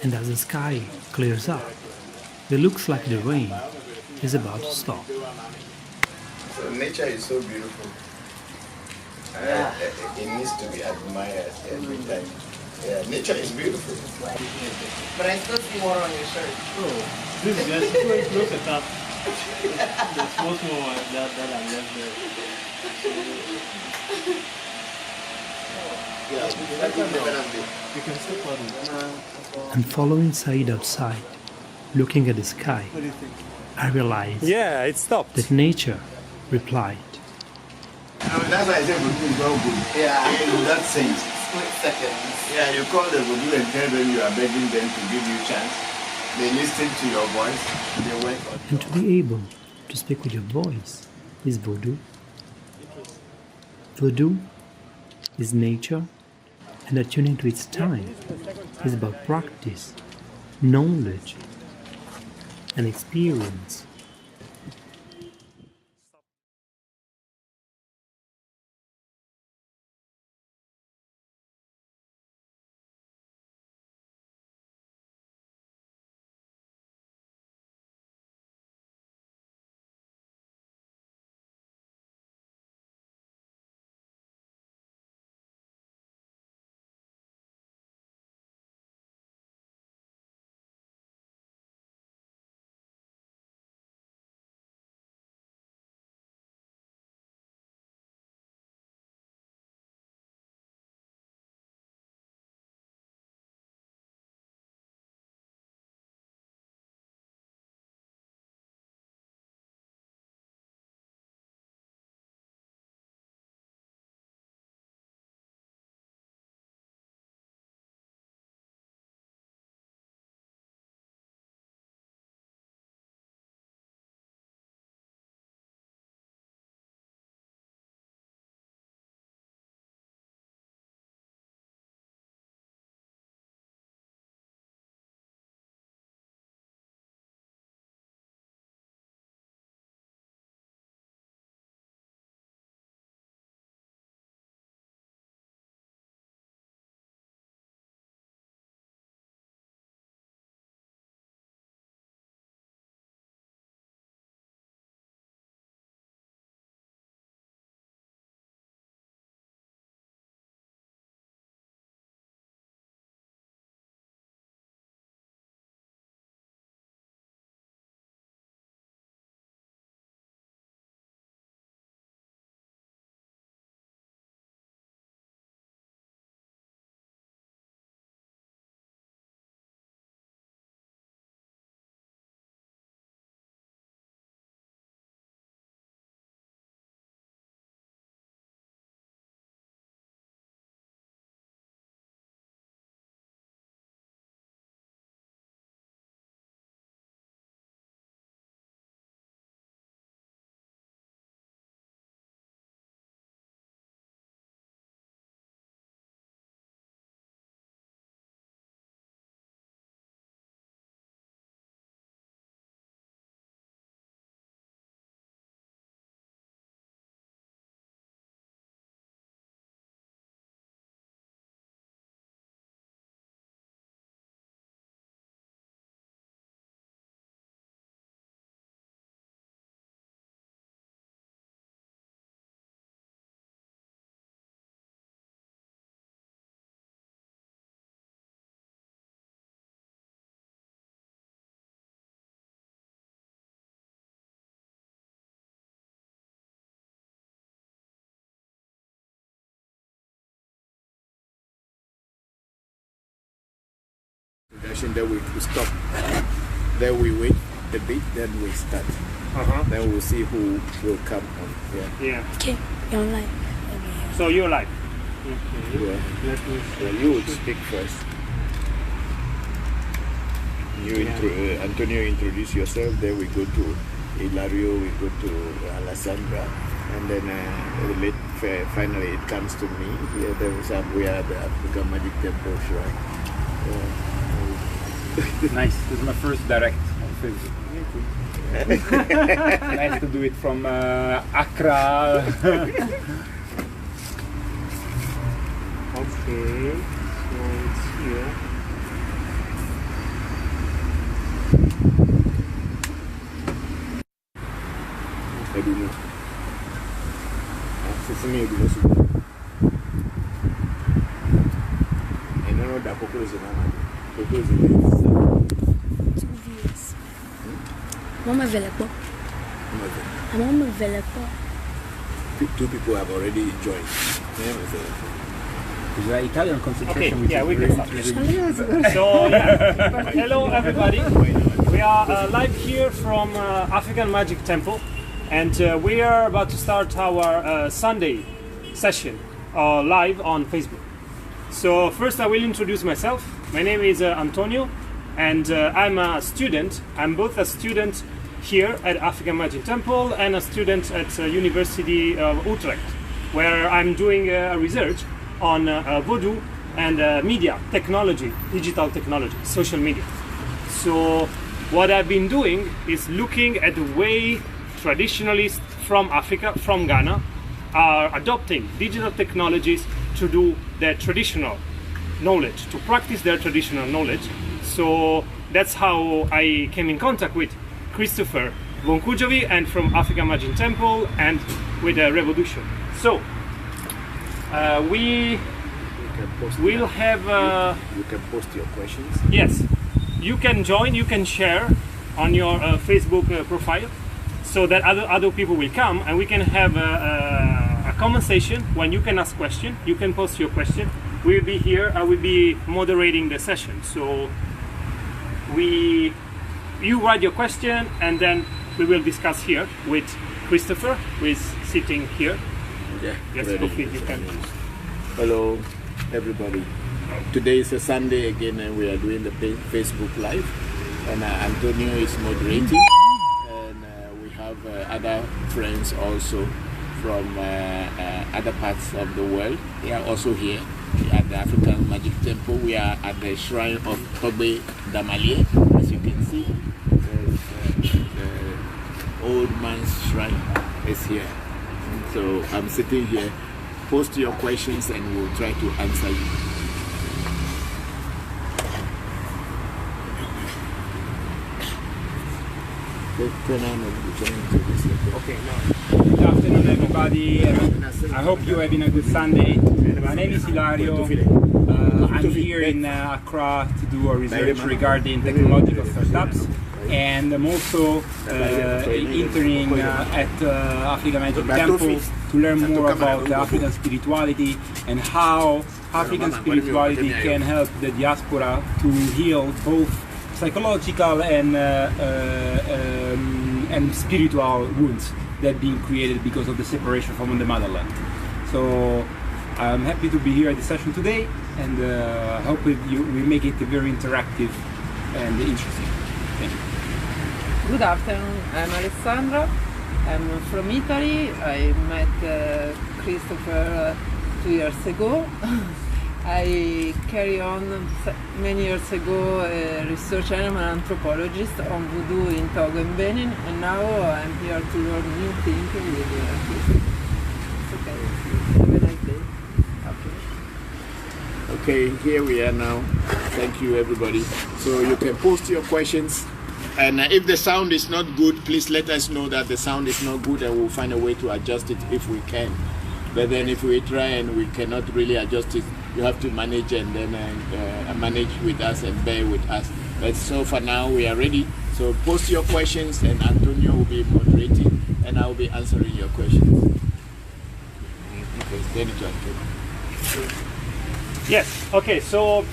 S11: And as the sky clears up, it looks like the rain is about to stop.
S7: So nature is so beautiful. It needs to be admired every time. Yeah, nature is beautiful.
S12: But I still see water on your shirt.
S13: Oh, this is just look at that. The small one that I left there. You can still put
S11: And following Said outside, looking at the sky,
S13: What do you think?
S11: I realized
S13: It stopped.
S11: that nature replied.
S7: That's why I say Voodoo is not good.
S12: Yeah.
S7: In that sense.
S12: Split seconds.
S7: Yeah, you call the Voodoo and tell them you are begging them to give you a chance. They listen to your voice. They work on
S11: And to be able to speak with your voice is Voodoo. Voodoo is nature, and attuning to its time is about practice, knowledge, and experience.
S7: Then we stop. Then we wait a bit. Then we start. Then we'll see who will come on.
S11: Yeah.
S4: Okay, you're live.
S11: So you're live.
S7: Yeah. You would speak first. Antonio, introduce yourself. Then we go to Hilario. We go to Alessandra. and then finally it comes to me. Here we are at the African Magic Temple Shrine.
S14: Nice. This is my first direct on Facebook. Nice to do it from Accra. Okay, so it's here.
S7: I don't know. Sesame I don't know that Bokor is in Amman. Bokor is in the
S15: 2 views. Mama Velepo. Mama Velepo.
S7: 2 people have already joined.
S14: The Italian concentration.
S11: Okay, yeah, we can start. So, hello everybody. We are live here from African Magic Temple, and we are about to start our Sunday session live on Facebook. So first I will introduce myself. My name is Antonio, and I'm a student. I'm both a student here at African Magic Temple and a student at University of Utrecht, where I'm doing research on Voodoo and media, technology, digital technology, social media. So what I've been doing is looking at the way traditionalists from Africa, from Ghana, are adopting digital technologies to do their traditional knowledge, to practice their traditional knowledge. So that's how I came in contact with Christopher Voncujovi and from African Magic Temple and with ReVodution. So we will have
S7: you can post your questions.
S11: Yes, you can join, you can share on your Facebook profile, so that other people will come and we can have a conversation when you can ask question, you can post your question. We will be here, I will be moderating the session. So you write your question and then we will discuss here with Christopher, who is sitting here.
S7: Yeah,
S11: yes, you can.
S7: Hello everybody. Today is a Sunday again and we are doing the Facebook Live, and Antonio is moderating, and we have other friends also from other parts of the world. They are also here at the African Magic Temple. We are at the shrine of Tobe Damalie. As you can see, the old man's shrine is here. So I'm sitting here. Post your questions and we'll try to answer you.
S14: Okay, good afternoon everybody. I hope you're having a good Sunday. My name is Hilario. I'm here in Accra to do a research regarding technological startups, and I'm also interning at African Magic Temple to learn more about African spirituality and how African spirituality can help the diaspora to heal both psychological and spiritual wounds that being created because of the separation from the motherland. So I'm happy to be here at the session today, and I hope we make it very interactive and interesting. Thank you.
S16: Good afternoon, I'm Alessandra. I'm from Italy. I met Christopher 2 years ago. I carry on many years ago research. I'm an anthropologist on Voodoo in Togo and Benin, and now I'm here to learn new things with Christopher. It's okay. Have a nice day.
S7: Okay, here we are now. Thank you everybody. So you can post your questions. And if the sound is not good, please let us know that the sound is not good, and we'll find a way to adjust it if we can. But then if we try and we cannot really adjust it, you have to manage and then manage with us and bear with us. But so for now, we are ready. So post your questions and Antonio will be moderating and I will be answering your questions.
S11: Yes, okay, so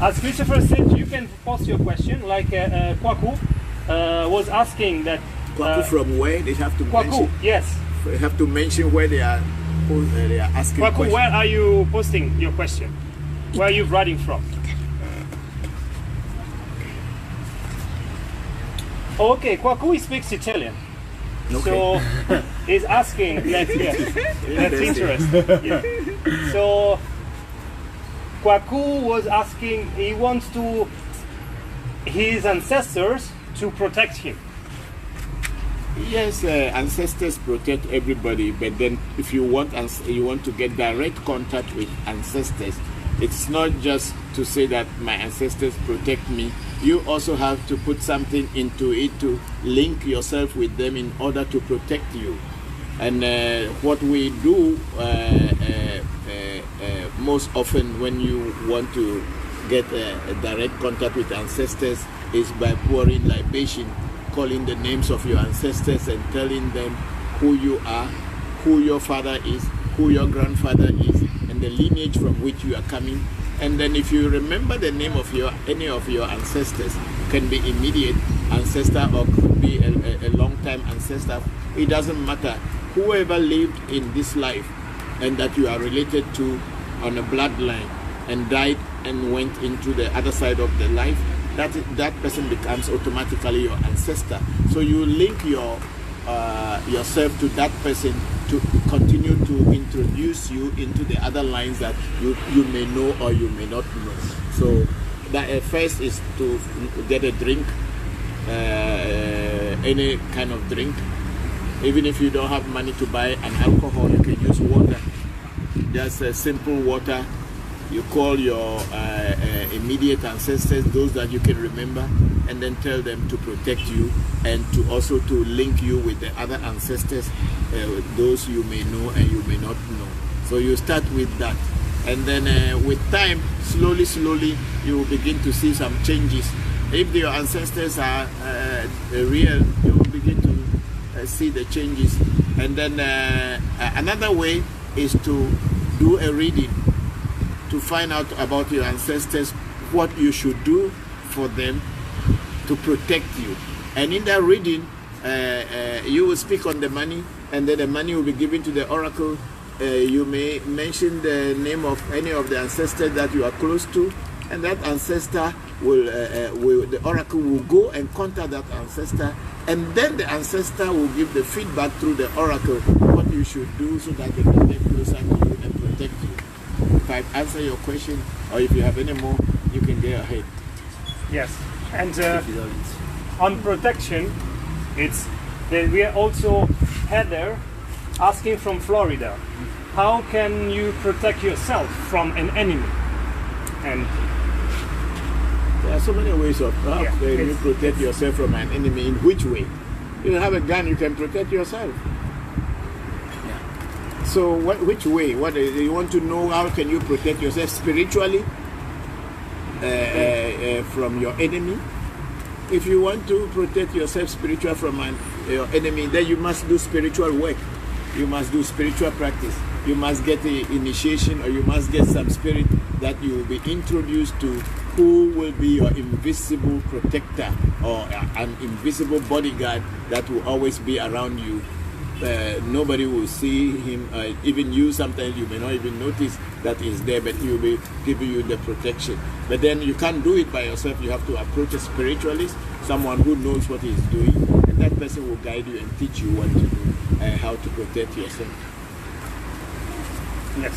S11: as Christopher said, you can post your question, like Kwaku was asking that...
S7: Kwaku from where? They have to
S11: Kwaku,
S7: mention?
S11: yes.
S7: They have to mention where they are asking
S11: Kwaku,
S7: questions.
S11: where are you posting your question? Where are you writing from? Okay, Kwaku speaks Italian. So he's asking, that's interesting. Yeah. So Kwaku was asking, he wants to his ancestors to protect him.
S7: Yes, ancestors protect everybody, but then if you want to get direct contact with ancestors, it's not just to say that my ancestors protect me. You also have to put something into it to link yourself with them in order to protect you. And what we do most often when you want to get a direct contact with ancestors is by pouring libation, calling the names of your ancestors and telling them who you are, who your father is, who your grandfather is, and the lineage from which you are coming. And then if you remember the name of any of your ancestors, can be immediate ancestor or could be a long time ancestor, it doesn't matter. Whoever lived in this life and that you are related to on a bloodline and died and went into the other side of the life, that person becomes automatically your ancestor. So you link yourself to that person to continue to introduce you into the other lines that you may know or you may not know. So that first is to get a drink, any kind of drink. Even if you don't have money to buy an alcohol, you can use water. Just a simple water. You call your immediate ancestors, those that you can remember, and then tell them to protect you and to also to link you with the other ancestors, those you may know and you may not know. So you start with that. And then with time, slowly, you will begin to see some changes. If your ancestors are real, you will begin to see the changes. And then another way is to do a reading, to find out about your ancestors, what you should do for them to protect you. And in that reading, you will speak on the money, and then the money will be given to the oracle. You may mention the name of any of the ancestors that you are close to, and that ancestor the oracle will go and contact that ancestor, and then the ancestor will give the feedback through the oracle what you should do so that they can get closer to you and protect you. If I answer your question, or if you have any more, you can go ahead.
S11: Yes, and on protection, we are also Heather asking from Florida, how can you protect yourself from an enemy? And
S7: there are so many ways of how you protect yourself from an enemy. In which way? You have a gun, you can protect yourself. So which way? What you want to know? How can you protect yourself spiritually from your enemy? If you want to protect yourself spiritually from your enemy, then you must do spiritual work. You must do spiritual practice. You must get the initiation, or you must get some spirit that you will be introduced to, who will be your invisible protector or an invisible bodyguard that will always be around you. Nobody will see him, even you sometimes you may not even notice that he's there, but he will be giving you the protection. But then you can't do it by yourself. You have to approach a spiritualist, someone who knows what he's doing, and that person will guide you and teach you what to do, how to protect yourself.
S11: Yes.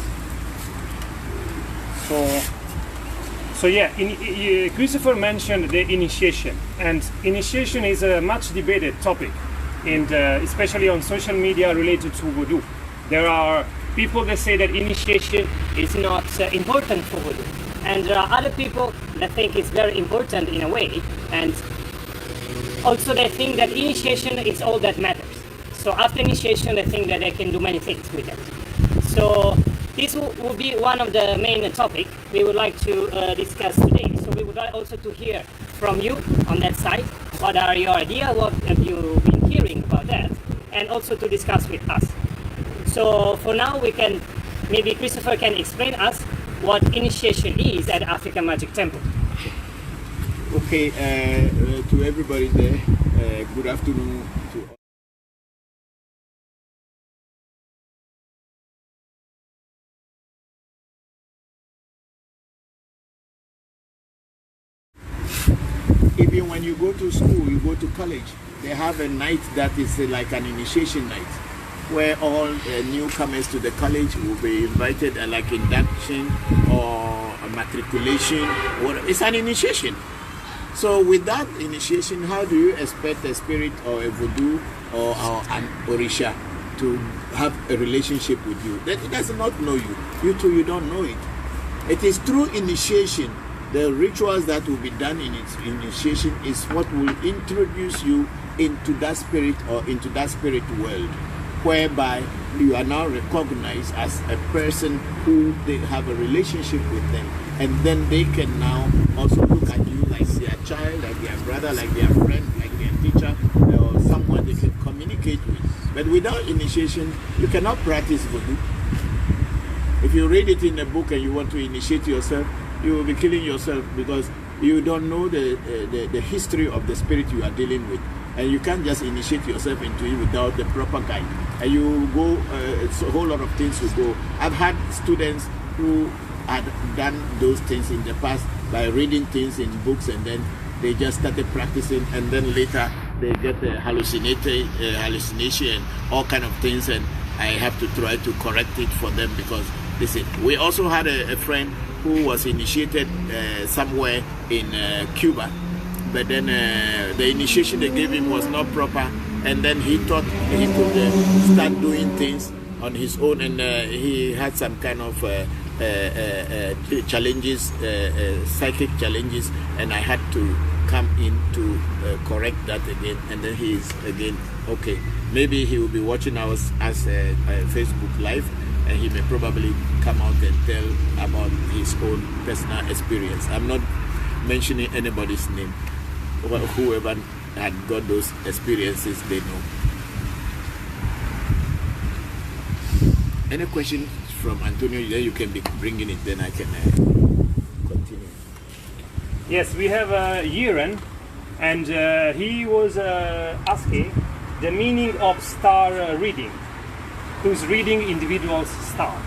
S11: So yeah, Christopher mentioned the initiation, and initiation is a much debated topic, and especially on social media related to Voodoo. There are people that say that initiation is not important for Voodoo, and there are other people that think it's very important in a way, and also they think that initiation is all that matters. So after initiation, they think that they can do many things with it. So this will be one of the main topics we would like to discuss today. So we would like also to hear from you on that side. What are your ideas? What have you been hearing about that? And also to discuss with us. So for now, maybe Christopher can explain us what initiation is at African Magic Temple.
S7: Okay, to everybody there, good afternoon to even when you go to school, you go to college, they have a night that is like an initiation night, where all newcomers to the college will be invited, like induction or a matriculation. It's an initiation. So with that initiation, how do you expect a spirit or a voodoo or an orisha to have a relationship with you? It does not know you. You too, you don't know it. It is through initiation. The rituals that will be done in its initiation is what will introduce you into that spirit or into that spirit world, whereby you are now recognized as a person who they have a relationship with them, and then they can now also look at you like their child, like their brother, like their friend, like their teacher, or someone they can communicate with. But without initiation, you cannot practice voodoo. If you read it in a book and you want to initiate yourself, you will be killing yourself, because you don't know the history of the spirit you are dealing with. And you can't just initiate yourself into it without the proper guide. And you go, it's a whole lot of things to go. I've had students who had done those things in the past by reading things in books, and then they just started practicing, and then later they get a hallucination, all kind of things, and I have to try to correct it for them, because listen, we also had a friend who was initiated somewhere in Cuba, but then the initiation they gave him was not proper, and then he thought he could start doing things on his own, and he had some kind of challenges, psychic challenges, and I had to come in to correct that again, and then he is again okay. Maybe he will be watching us as a Facebook Live, and he may probably come out and tell about his own personal experience. I'm not mentioning anybody's name. Whoever had got those experiences, they know. Any questions from Antonio? Then you can be bringing it, then I can continue.
S11: Yes, we have Yiren, and he was asking the meaning of star reading. Who's reading individual's star?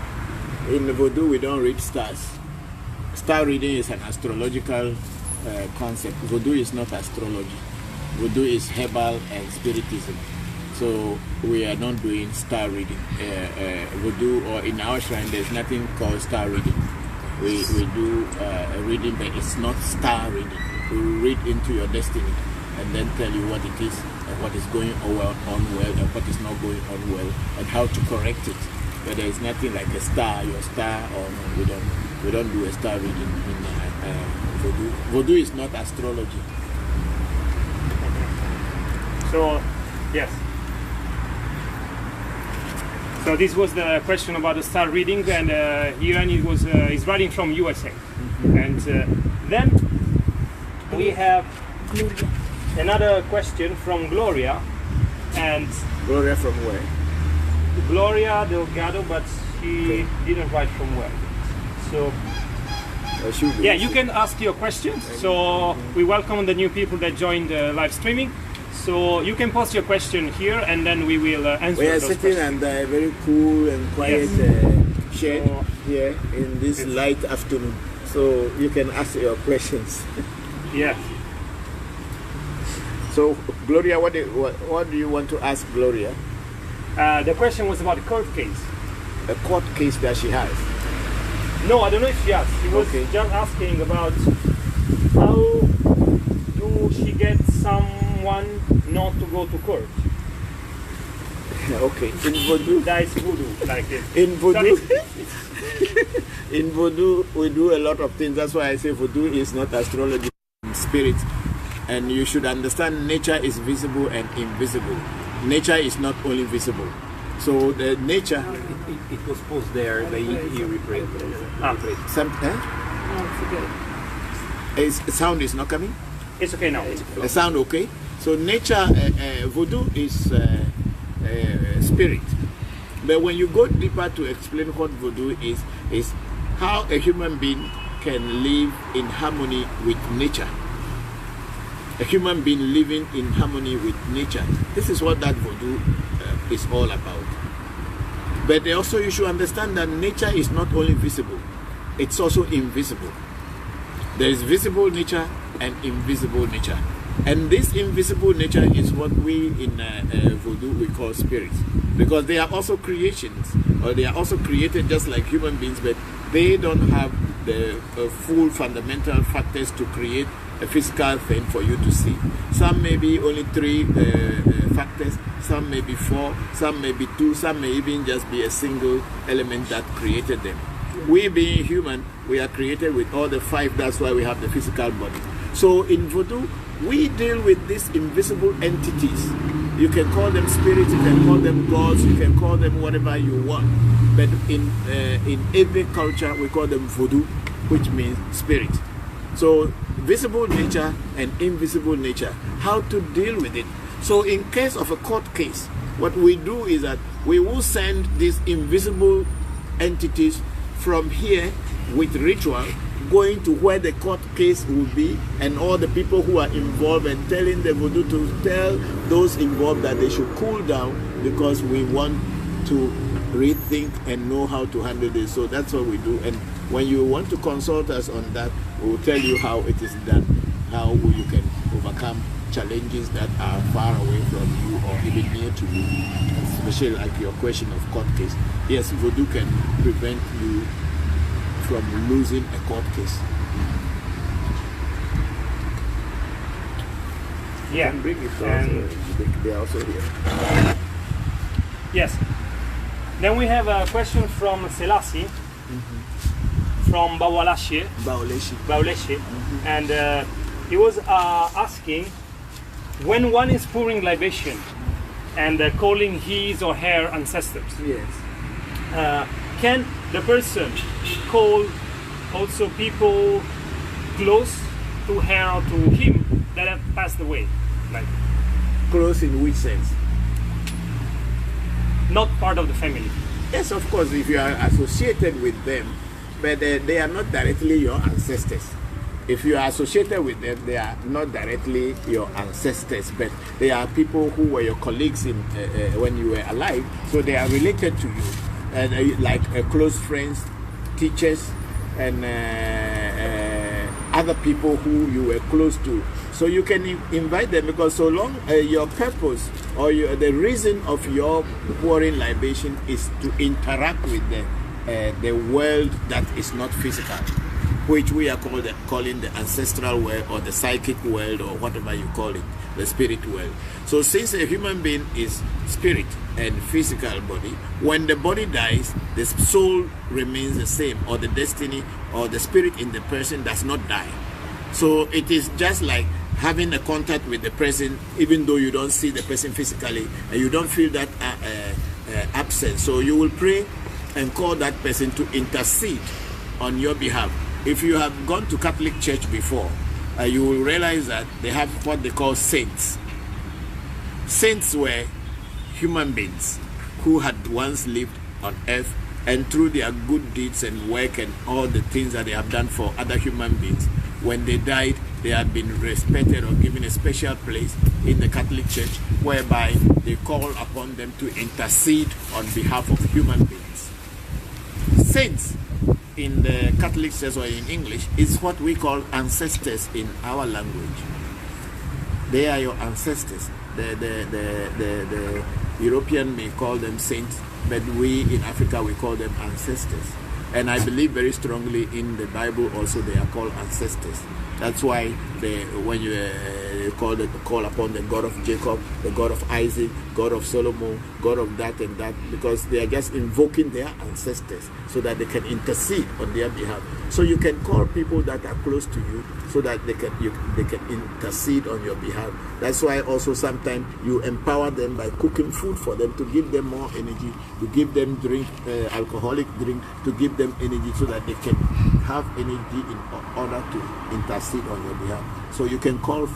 S7: In Voodoo, we don't read stars. Star reading is an astrological concept. Voodoo is not astrology. Voodoo is herbal and spiritism. So we are not doing star reading. Voodoo, or in our shrine, there's nothing called star reading. We do a reading, but it's not star reading. We read into your destiny and then tell you what it is, and what is going on well, and what is not going on well, and how to correct it. But there is nothing like a star, your star, or no, we don't do a star reading in Voodoo. Voodoo is not astrology.
S11: So, yes. So this was the question about the star reading, and Yiren is writing from USA. And then we have another question from Gloria, and
S7: Gloria from where?
S11: Gloria Delgado, but she didn't write from where. So yeah, you can ask your questions. So we welcome the new people that joined live streaming. So you can post your question here, and then we will answer.
S7: We are
S11: those
S7: sitting
S11: questions.
S7: under a very cool and quiet shed here in this light afternoon, so you can ask your questions.
S11: Yeah.
S7: So Gloria, what do you want to ask Gloria?
S11: The question was about a court case.
S7: A court case that she has?
S11: No, I don't know if she has. She was just asking about how do she get someone not to go to court.
S7: Okay, in Voodoo.
S11: That is Voodoo, like this.
S7: In Voodoo, in Voodoo, we do a lot of things. That's why I say Voodoo is not astrology, spirit. And you should understand nature is visible and invisible. Nature is not only visible. So the nature...
S13: It was paused there, but you repeat.
S7: Sound is not coming?
S11: It's okay now.
S7: The sound okay? So nature, Voodoo is spirit. But when you go deeper to explain what Voodoo is how a human being can live in harmony with nature. A human being living in harmony with nature. This is what that Voodoo is all about. But also you should understand that nature is not only visible, it's also invisible. There is visible nature and invisible nature. And this invisible nature is what we in Voodoo we call spirits, because they are also creations, or they are also created just like human beings, but they don't have the full fundamental factors to create a physical thing for you to see. Some may be only 3 factors, some may be 4, some may be 2, some may even just be a single element that created them. We being human, we are created with all the 5, that's why we have the physical body. So in Voodoo, we deal with these invisible entities. You can call them spirits, you can call them gods, you can call them whatever you want. But in Ewe culture, we call them Voodoo, which means spirit. So visible nature and invisible nature, how to deal with it. So in case of a court case, what we do is that we will send these invisible entities from here with ritual, going to where the court case will be, and all the people who are involved, and telling the Voodoo to tell those involved that they should cool down, because we want to rethink and know how to handle this. So that's what we do. And when you want to consult us on that, we will tell you how it is done, how you can overcome challenges that are far away from you or even near to you, especially like your question of court case. Yes, Voodoo can prevent you from losing a court case.
S11: Yeah,
S7: bring it they are also here.
S11: Yes. Then we have a question from Selassie, from Bawaleshe. And he was asking, when one is pouring libation and calling his or her ancestors,
S7: yes,
S11: can the person call also people close to her or to him that have passed away? Like,
S7: close in which sense?
S11: Not part of the family.
S7: Yes, of course, if you are associated with them, but they are not directly your ancestors. If you are associated with them, they are not directly your ancestors, but they are people who were your colleagues in when you were alive, so they are related to you, and like close friends, teachers, and other people who you were close to. So you can invite them, because so long your purpose or the reason of your pouring libation is to interact with the world that is not physical, which we are calling the ancestral world or the psychic world or whatever you call it, the spirit world. So since a human being is spirit and physical body, when the body dies, the soul remains the same, or the destiny or the spirit in the person does not die. So it is just like having a contact with the person, even though you don't see the person physically, and you don't feel that absence. So you will pray and call that person to intercede on your behalf. If you have gone to Catholic Church before, you will realize that they have what they call saints. Saints were human beings who had once lived on earth, and through their good deeds and work and all the things that they have done for other human beings, when they died, they have been respected or given a special place in the Catholic Church, whereby they call upon them to intercede on behalf of human beings. Saints in the Catholic Church, or in English, is what we call ancestors in our language. They are your ancestors. The European may call them saints, but we in Africa, we call them ancestors. And I believe very strongly in the Bible also they are called ancestors. That's why when you call upon the God of Jacob, the God of Isaac, God of Solomon, God of that and that, because they are just invoking their ancestors so that they can intercede on their behalf. So you can call people that are close to you so that they can intercede on your behalf. That's why also sometimes you empower them by cooking food for them, to give them more energy, to give them drink, alcoholic drink, to give them energy so that they can have energy in order to intercede on your behalf. So you can call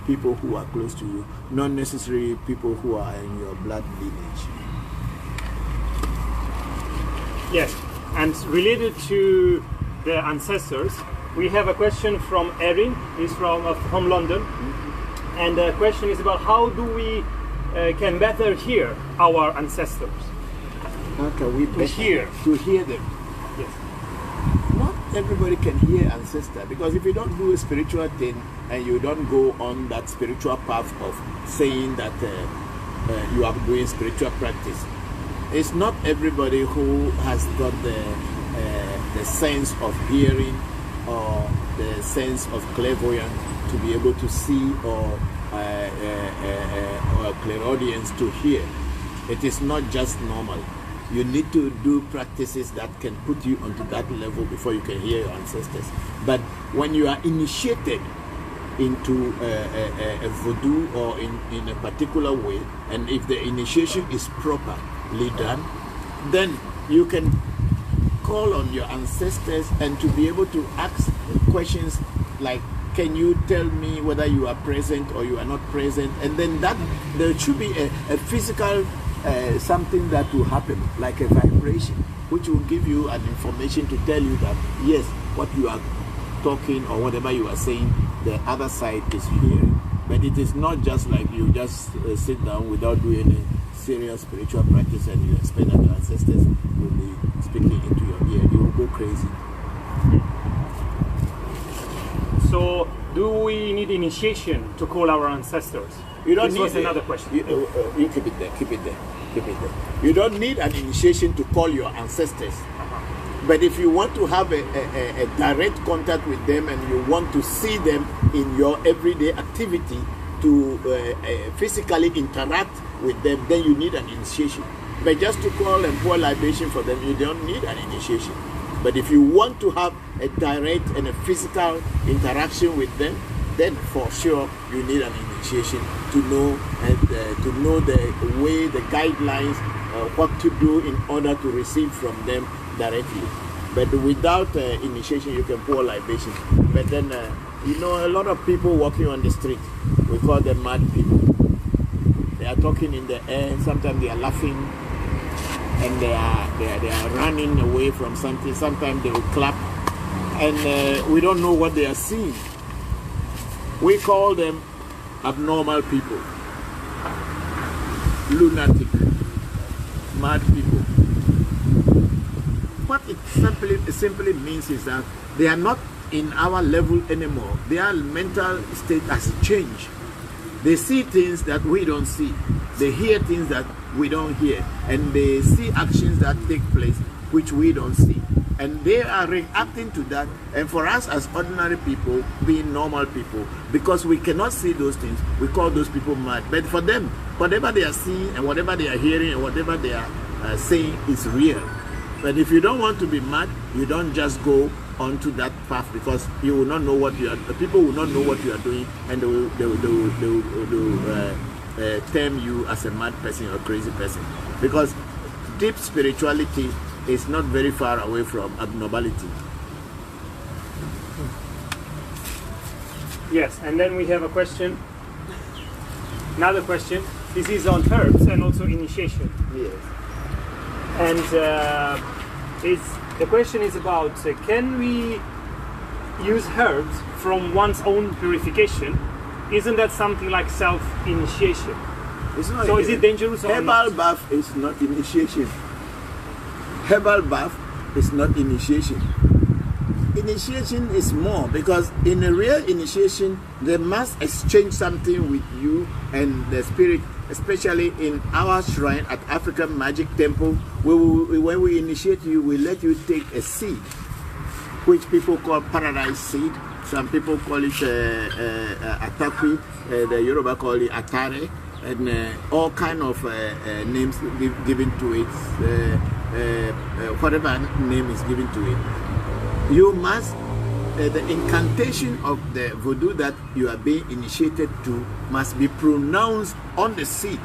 S7: people who are close to you, not necessarily people who are in your blood lineage.
S11: Yes, and related to the ancestors, we have a question from Erin. He's from London, and the question is about how do we can better hear our ancestors?
S7: How can we
S11: hear
S7: them?
S11: Yes.
S7: everybody can hear ancestor, because if you don't do a spiritual thing and you don't go on that spiritual path of saying that you are doing spiritual practice, it's not everybody who has got the sense of hearing or the sense of clairvoyance to be able to see, or clairaudience to hear. It is not just normal. You need to do practices that can put you onto that level before you can hear your ancestors. But when you are initiated into a voodoo or in a particular way, and if the initiation is properly done, then you can call on your ancestors and to be able to ask questions like, can you tell me whether you are present or you are not present? And then that there should be a physical something that will happen, like a vibration, which will give you an information to tell you that yes, what you are talking or whatever you are saying, the other side is hearing. But it is not just like you just sit down without doing any serious spiritual practice and you expect that your ancestors will be speaking into your ear. You will go crazy.
S11: So, do we need initiation to call our ancestors?
S7: You don't
S11: this
S7: need
S11: was another question.
S7: You keep it there, keep it there, keep it there. You don't need an initiation to call your ancestors. But if you want to have a direct contact with them and you want to see them in your everyday activity, to physically interact with them, then you need an initiation. But just to call and pour libation for them, you don't need an initiation. But if you want to have a direct and a physical interaction with them, then for sure you need an initiation to know the way, the guidelines, what to do in order to receive from them directly. But without initiation, you can pour libation. But then, you know, a lot of people walking on the street, we call them mad people. They are talking in the air, sometimes they are laughing, and they are running away from something. Sometimes they will clap, and we don't know what they are seeing. We call them abnormal people, lunatic, mad people. What it simply means is that they are not in our level anymore. Their mental state has changed. They see things that we don't see. They hear things that we don't hear. And they see actions that take place which we don't see. And they are reacting to that. And for us as ordinary people, being normal people, because we cannot see those things, we call those people mad. But for them, whatever they are seeing and whatever they are hearing and whatever they are saying is real. But if you don't want to be mad, you don't just go onto that path, because you will not know what you are. People will not know what you are doing, and they will term you as a mad person or crazy person. Because deep spirituality is not very far away from abnormality.
S11: Yes, and then we have a question. Another question. This is on herbs and also initiation.
S7: Yes.
S11: And the question is about can we use herbs from one's own purification? Isn't that something like self-initiation? So is it dangerous or not?
S7: Herbal bath is not initiation. Herbal bath is not initiation. Initiation is more, because in a real initiation, they must exchange something with you and the spirit. Especially in our shrine at African Magic Temple, when we initiate you, we let you take a seed, which people call paradise seed. Some people call it atakwi, the Yoruba call it atare, and all kind of names given to it, whatever name is given to it. You must, the incantation of the voodoo that you are being initiated to must be pronounced on the seed.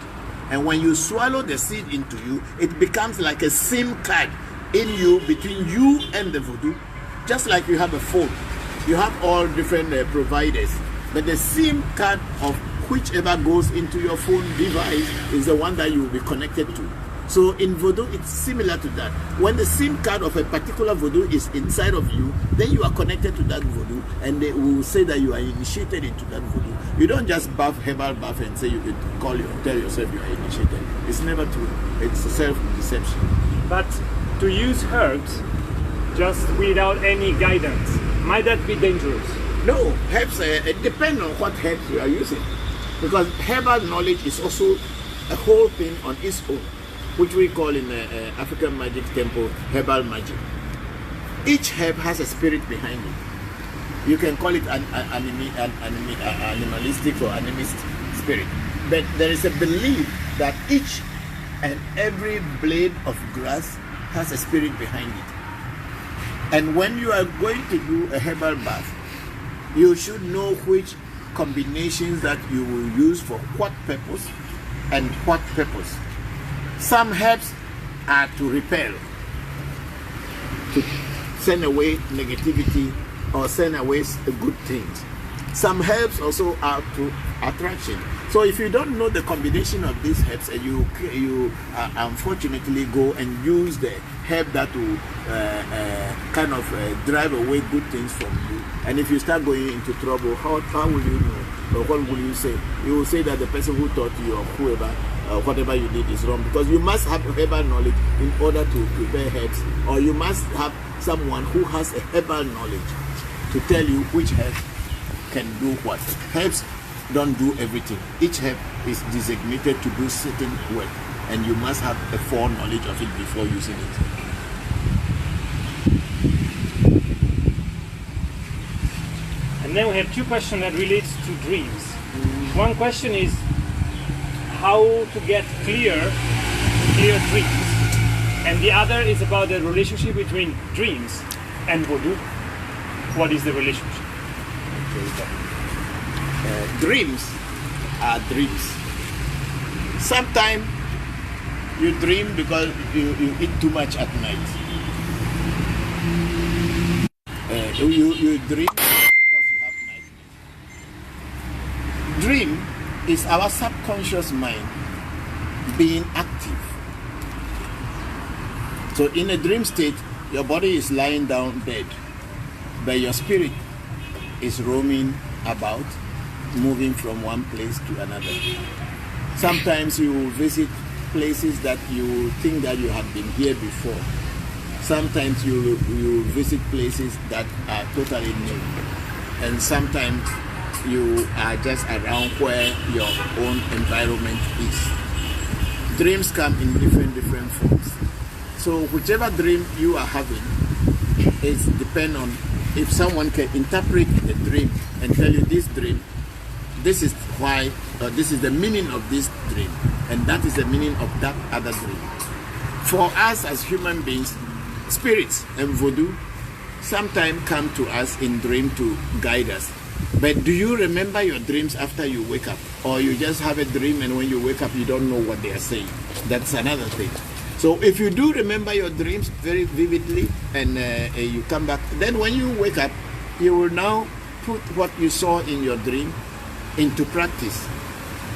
S7: And when you swallow the seed into you, it becomes like a SIM card in you, between you and the voodoo. Just like you have a phone. You have all different providers. But the SIM card of whichever goes into your phone device is the one that you will be connected to. So in voodoo, it's similar to that. When the SIM card of a particular voodoo is inside of you, then you are connected to that voodoo, and they will say that you are initiated into that voodoo. You don't just herbal bath and say you can tell yourself you are initiated. It's never true. It's self-deception.
S11: But to use herbs
S14: just without any guidance. Might that be dangerous?
S7: No, herbs, it depends on what herbs you are using. Because herbal knowledge is also a whole thing on its own, which we call in the African Magic Temple herbal magic. Each herb has a spirit behind it. You can call it an animalistic or animist spirit. But there is a belief that each and every blade of grass has a spirit behind it. And when you are going to do a herbal bath, you should know which combinations that you will use for what purpose and what purpose. Some herbs are to repel, to send away negativity or send away good things. Some herbs also are to attraction. So if you don't know the combination of these herbs, and you unfortunately go and use the herb that will kind of drive away good things from you, and if you start going into trouble, how will you know? Or what will you say? You will say that the person who taught you or whoever, whatever you did is wrong, because you must have herbal knowledge in order to prepare herbs, or you must have someone who has a herbal knowledge to tell you which herb can do what. Herbs don't do everything. Each herb is designated to do certain work, and you must have a foreknowledge of it before using it.
S14: And then we have two questions that relates to dreams. One question is how to get clear dreams, and the other is about the relationship between dreams and Voodoo. What is the relationship?
S7: Dreams are dreams. Sometimes you dream because you eat too much at night. You dream because you have nightmares. Dream is our subconscious mind being active. So in a dream state, your body is lying down dead, but your spirit is roaming about, moving from one place to another. Sometimes you will visit places that you think that you have been here before. Sometimes you will visit places that are totally new. And sometimes you are just around where your own environment is. Dreams come in different forms. So whichever dream you are having, it depends on if someone can interpret the dream and tell you this dream, this is why, or this is the meaning of this dream, and that is the meaning of that other dream. For us as human beings, spirits and voodoo sometimes come to us in dream to guide us. But do you remember your dreams after you wake up? Or you just have a dream and when you wake up you don't know what they are saying? That's another thing. So if you do remember your dreams very vividly and you come back, then when you wake up, you will now put what you saw in your dream into practice,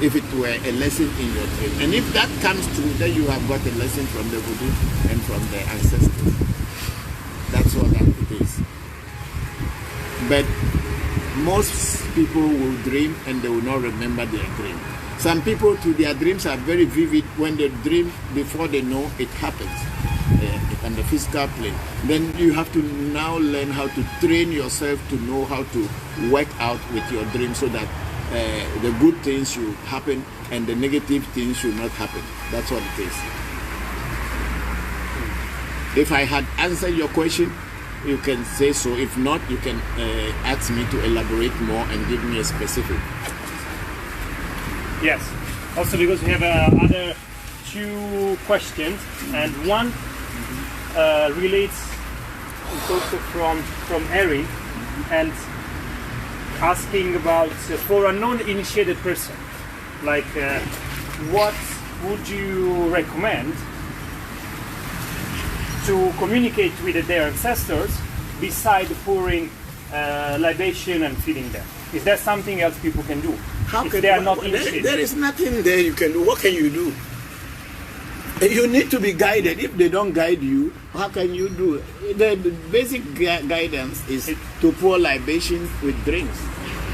S7: if it were a lesson in your dream. And if that comes true, then you have got a lesson from the Voodoo and from the ancestors. That's what that it is. But most people will dream and they will not remember their dream. Some people, too, their dreams are very vivid. When they dream, before they know it happens on the physical plane. Then you have to now learn how to train yourself to know how to work out with your dream so that the good things should happen and the negative things should not happen. That's what it is. If I had answered your question, you can say so. If not, you can ask me to elaborate more and give me a specific.
S14: Yes. Also because we have other two questions, and one relates, it's also from Eric, and asking about for a non-initiated person, like what would you recommend to communicate with their ancestors beside pouring libation and feeding them? Is there something else people can do?
S7: How
S14: if
S7: can
S14: they are not initiated?
S7: There is nothing there you can do. What can you do? You need to be guided. If they don't guide you, how can you do? The basic guidance is to pour libation with drinks.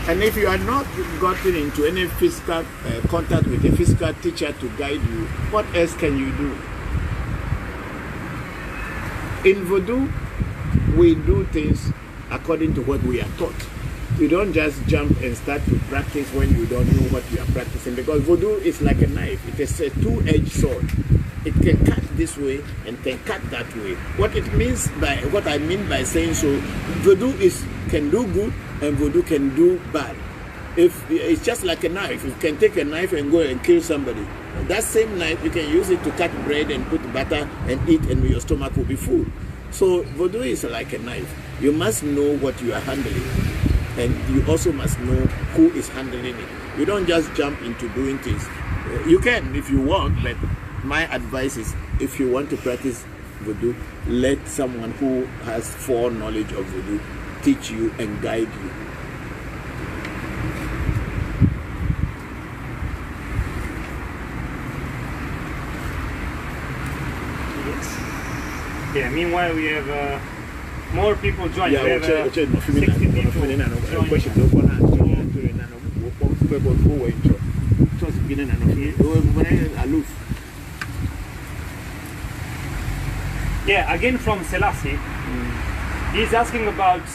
S7: And if you are not gotten into any physical contact with a physical teacher to guide you, what else can you do? In Voodoo, we do things according to what we are taught. You don't just jump and start to practice when you don't know what you are practicing, because voodoo is like a knife. It is a two-edged sword. It can cut this way and can cut that way. What I mean by saying so, voodoo can do good and voodoo can do bad. If it's just like a knife, you can take a knife and go and kill somebody. That same knife, you can use it to cut bread and put butter and eat, and your stomach will be full. So voodoo is like a knife. You must know what you are handling, and you also must know who is handling it. You don't just jump into doing things. You can if you want, but my advice is, if you want to practice voodoo, let someone who has foreknowledge of voodoo teach you and guide you.
S11: Yeah, meanwhile we have more people joining.
S7: Yeah,
S11: we have 60 people joining. Yeah, again from Selassie. He's asking about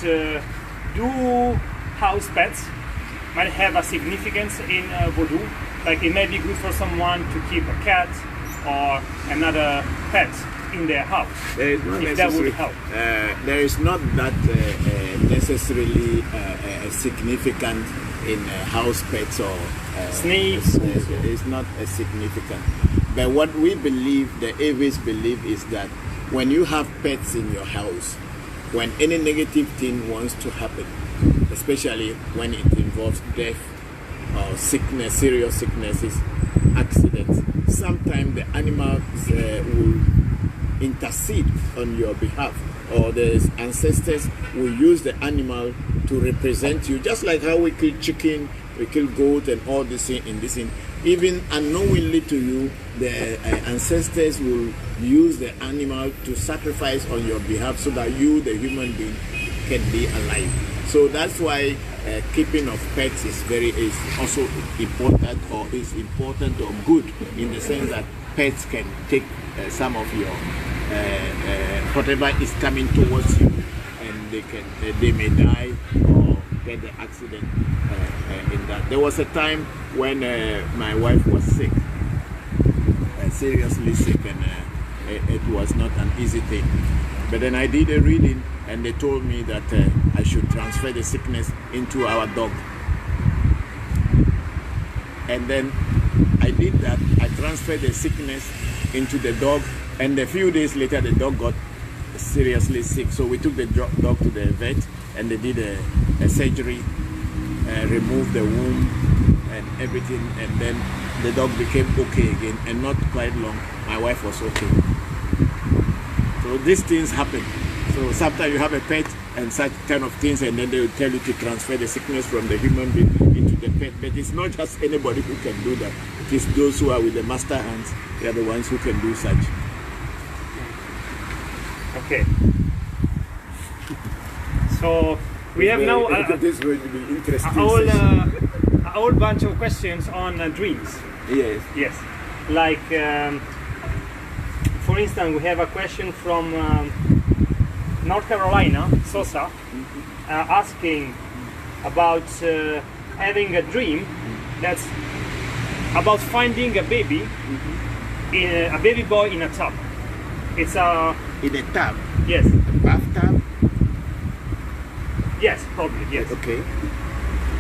S11: do house pets might have a significance in voodoo? Like it may be good for someone to keep a cat or another pet in their house, if that would help.
S7: There is not that necessarily significant in house pets or
S11: snakes.
S7: It's not significant. But what we believe, the Ewes believe, is that when you have pets in your house, when any negative thing wants to happen, especially when it involves death or sickness, serious sicknesses, accidents, sometimes the animals will intercede on your behalf, or the ancestors will use the animal to represent you, just like how we kill chicken, we kill goat and all this in this thing. Even unknowingly to you, the ancestors will use the animal to sacrifice on your behalf so that you, the human being, can be alive. So that's why keeping of pets is also important, or is important or good, in the sense that pets can take some of your whatever is coming towards you, and they may die or get the accident in that. There was a time when my wife was sick, seriously sick, and it was not an easy thing. But then I did a reading, and they told me that I should transfer the sickness into our dog. And then I did that. I transferred the sickness into the dog, and a few days later the dog got seriously sick. So we took the dog to the vet, and they did a surgery, removed the wound and everything, and then the dog became okay again, and not quite long my wife was okay. So these things happen. So sometimes you have a pet and such kind of things, and then they will tell you to transfer the sickness from the human being into the pet. But it's not just anybody who can do that. It is those who are with the master hands. They are the ones who can do such.
S11: Okay. So we have now
S7: this is going to be interesting.
S11: a whole bunch of questions on dreams.
S7: Yes.
S11: Yes. Like, for instance, we have a question from North Carolina, Sosa, asking about having a dream that's about finding a baby, a baby boy in a tub. It's
S7: in a tub.
S11: Yes.
S7: A bathtub.
S11: Yes, probably yes.
S7: Okay.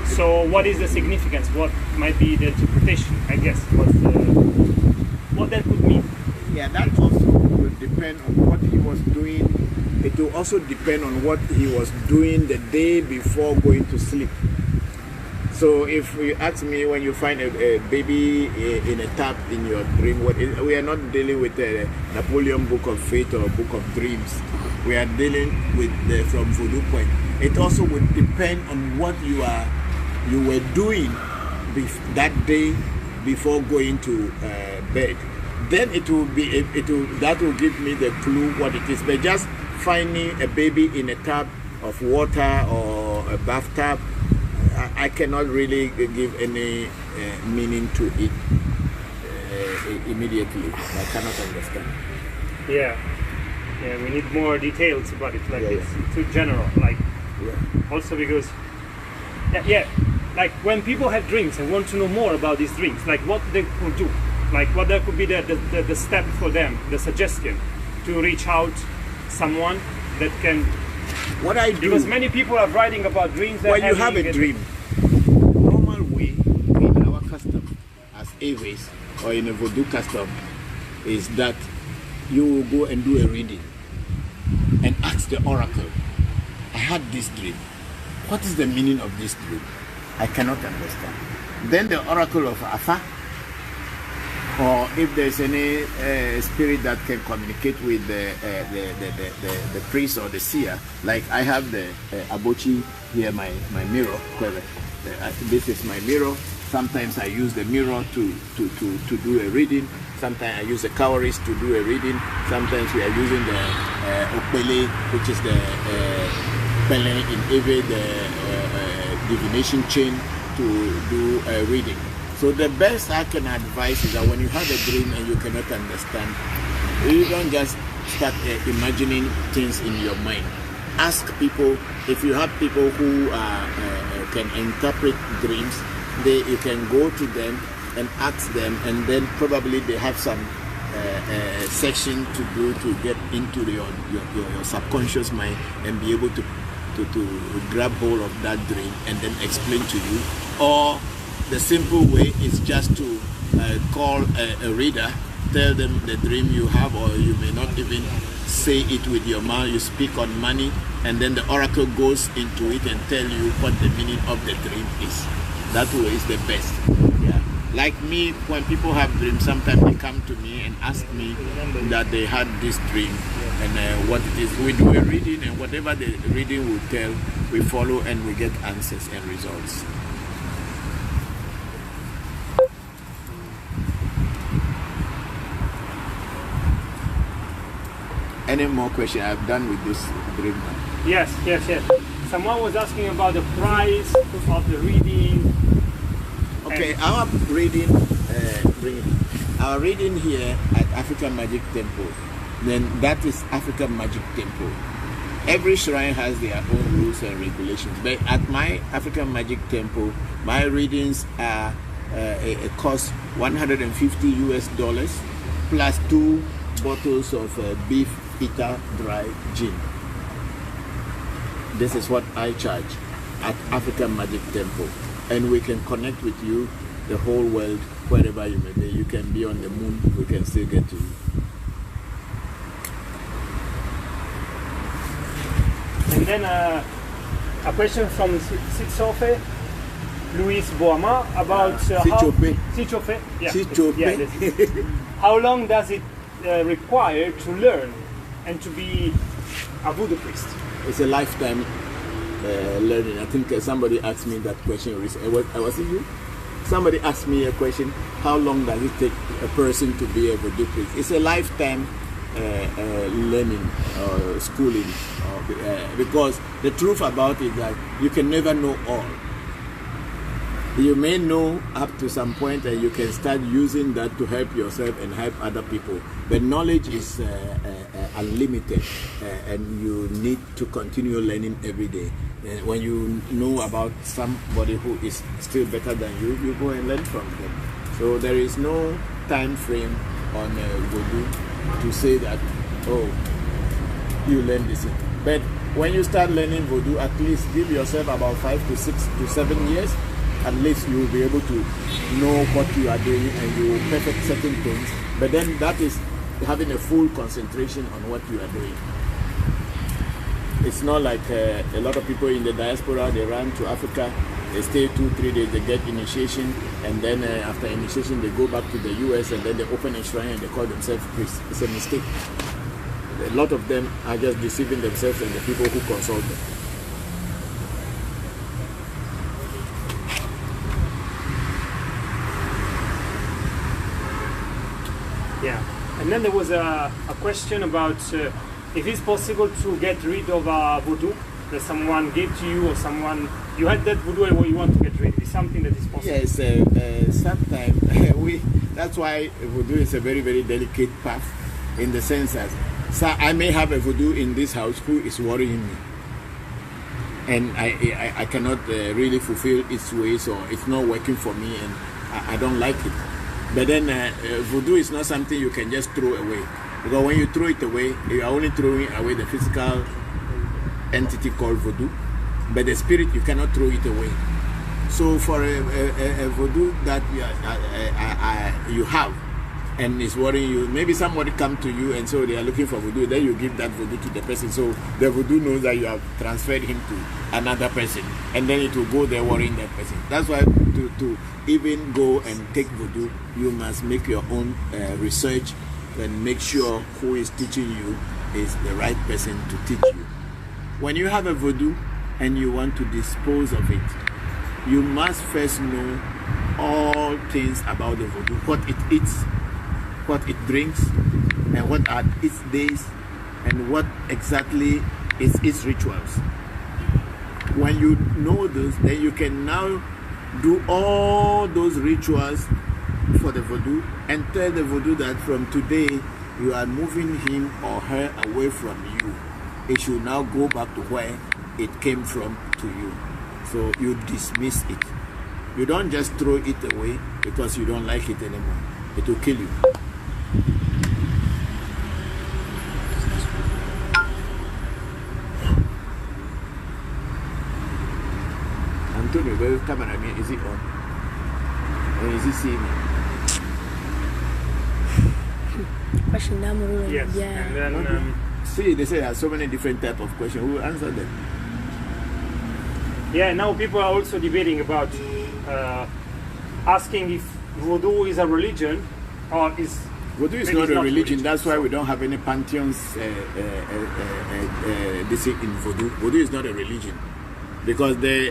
S11: So, what is the significance? What might be the interpretation? I guess what that could mean.
S7: Yeah, that also will depend on what he was doing. It will also depend on what he was doing the day before going to sleep. So if you ask me, when you find a baby in a tub in your dream, we are not dealing with the Napoleon Book of Fate or Book of Dreams. We are dealing with from Voodoo point. It also would depend on what you were doing that day before going to bed. Then that will give me the clue what it is. But just finding a baby in a tub of water or a bathtub, I cannot really give any meaning to it immediately. I cannot understand.
S11: Yeah. Yeah, we need more details about it. Like it's too general. Like also because like when people have dreams and want to know more about these dreams, like what they could do, like what that could be the step for them, the suggestion to reach out someone that can.
S7: What I do,
S11: because many people are writing about dreams.
S7: When you have a dream, normal way in our custom as Ewe's or in a Voodoo custom is that you will go and do a reading and ask the oracle, I had this dream. What is the meaning of this dream? I cannot understand. Then the oracle of Afa, or if there's any spirit that can communicate with the priest or the seer, like I have the Abochi here, my mirror. This is my mirror. Sometimes I use the mirror to do a reading. Sometimes I use the cowries to do a reading. Sometimes we are using the Opele, which is the Pele in Ewe, the divination chain, to do a reading. So the best I can advise is that when you have a dream and you cannot understand, you don't just start imagining things in your mind. Ask people. If you have people who can interpret dreams, you can go to them and ask them, and then probably they have some section to do to get into your subconscious mind and be able to grab hold of that dream and then explain to you. Or the simple way is just to call a reader, tell them the dream you have, or you may not even say it with your mouth. You speak on money, and then the oracle goes into it and tell you what the meaning of the dream is. That way is the best. Yeah. Like me, when people have dreams, sometimes they come to me and ask me that they had this dream and what it is. We do a reading, and whatever the reading will tell, we follow and we get answers and results. Any more questions? I've done with this dream now.
S11: Yes. Someone was asking about the price of the reading.
S7: Okay, our reading here at African Magic Temple, then that is African Magic Temple. Every shrine has their own rules and regulations, but at my African Magic Temple, my readings are cost $150 plus 2 bottles of beef Peter dry gin. This is what I charge at African Magic Temple, and we can connect with you the whole world, wherever you may be. You can be on the moon, we can still get to you.
S11: And then a question from Sitsofe, Luis Boama, about how long does it require to learn and to be a voodoo priest?
S7: It's a lifetime learning. I think somebody asked me that question recently. Was it you? Somebody asked me a question, how long does it take a person to be a voodoo priest? It's a lifetime learning or schooling, because the truth about it is that you can never know all. You may know up to some point, and you can start using that to help yourself and help other people. But knowledge is unlimited, and you need to continue learning every day. And when you know about somebody who is still better than you, you go and learn from them. So there is no time frame on Voodoo to say that, oh, you learn this. But when you start learning Voodoo, at least give yourself about 5 to 6 to 7 years. At least you will be able to know what you are doing, and you will perfect certain things. But then that is having a full concentration on what you are doing. It's not like a lot of people in the diaspora, they run to Africa, they stay 2-3 days, they get initiation, and then after initiation they go back to the US, and then they open a shrine and they call themselves priests. It's a mistake. A lot of them are just deceiving themselves and the people who consult them.
S11: Yeah, and then there was a question about if it's possible to get rid of a voodoo that someone gave to you, or someone you had that voodoo and you want to get rid of. It's something that is possible.
S7: Yes, sometimes that's why voodoo is a very, very delicate path, in the sense that So I may have a voodoo in this house who is worrying me, and I cannot really fulfill its ways, or it's not working for me, and I don't like it. But then voodoo is not something you can just throw away, because when you throw it away, you are only throwing away the physical entity called voodoo, but the spirit, you cannot throw it away. So for a voodoo that you have and is worrying you, maybe somebody come to you and so they are looking for voodoo, then you give that voodoo to the person, so the voodoo knows that you have transferred him to another person, and then it will go there worrying that person. That's why to even go and take voodoo, you must make your own research and make sure who is teaching you is the right person to teach you. When you have a voodoo and you want to dispose of it, you must first know all things about the voodoo, what it eats, what it drinks, and what are its days, and what exactly is its rituals. When you know those, then you can now do all those rituals for the voodoo and tell the voodoo that from today you are moving him or her away from you. It should now go back to where it came from to you. So you dismiss it. You don't just throw it away because you don't like it anymore. It will kill you. Antonio, where's the camera? I mean, is it on? Or is it seeing me?
S15: Question down the road.
S14: Yes,
S15: Yeah.
S14: and then
S7: see, they say there are so many different types of questions. Who will answer them?
S14: yeah, now people are also debating about asking if voodoo is a religion or is
S7: Voodoo is
S14: maybe
S7: not
S14: it's
S7: a religion.
S14: religious.
S7: That's why we don't have any pantheons this in voodoo. Voodoo is not a religion, because the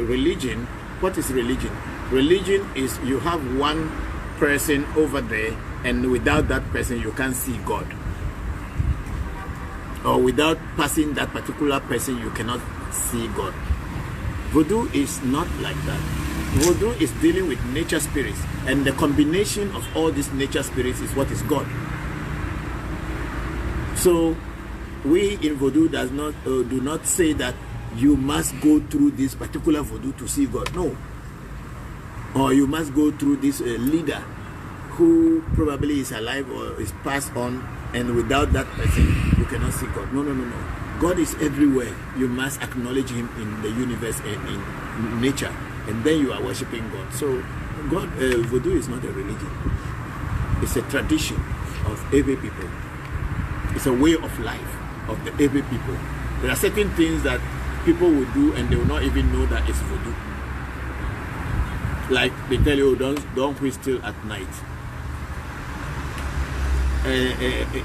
S7: religion. What is religion? Religion is you have one person over there, and without that person you can't see God, or without passing that particular person you cannot see God. Voodoo is not like that. Voodoo is dealing with nature spirits, and the combination of all these nature spirits is what is God. So we in voodoo do not say that you must go through this particular voodoo to see God. No. Or you must go through this leader who probably is alive or is passed on, and without that person you cannot see God. No. God is everywhere. You must acknowledge him in the universe and in nature, and then you are worshiping God. So God, voodoo is not a religion. It's a tradition of Ewe people. It's a way of life of the Ewe people. There are certain things that people will do and they will not even know that it's voodoo. Like they tell you, don't whistle at night.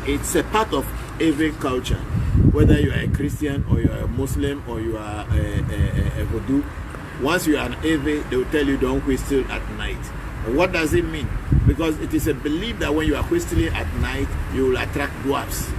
S7: It's a part of every culture, whether you are a Christian or you are a Muslim or you are a voodoo. Once you are an Ewe, they will tell you don't whistle at night. What does it mean? Because it is a belief that when you are whistling at night, you will attract dwarfs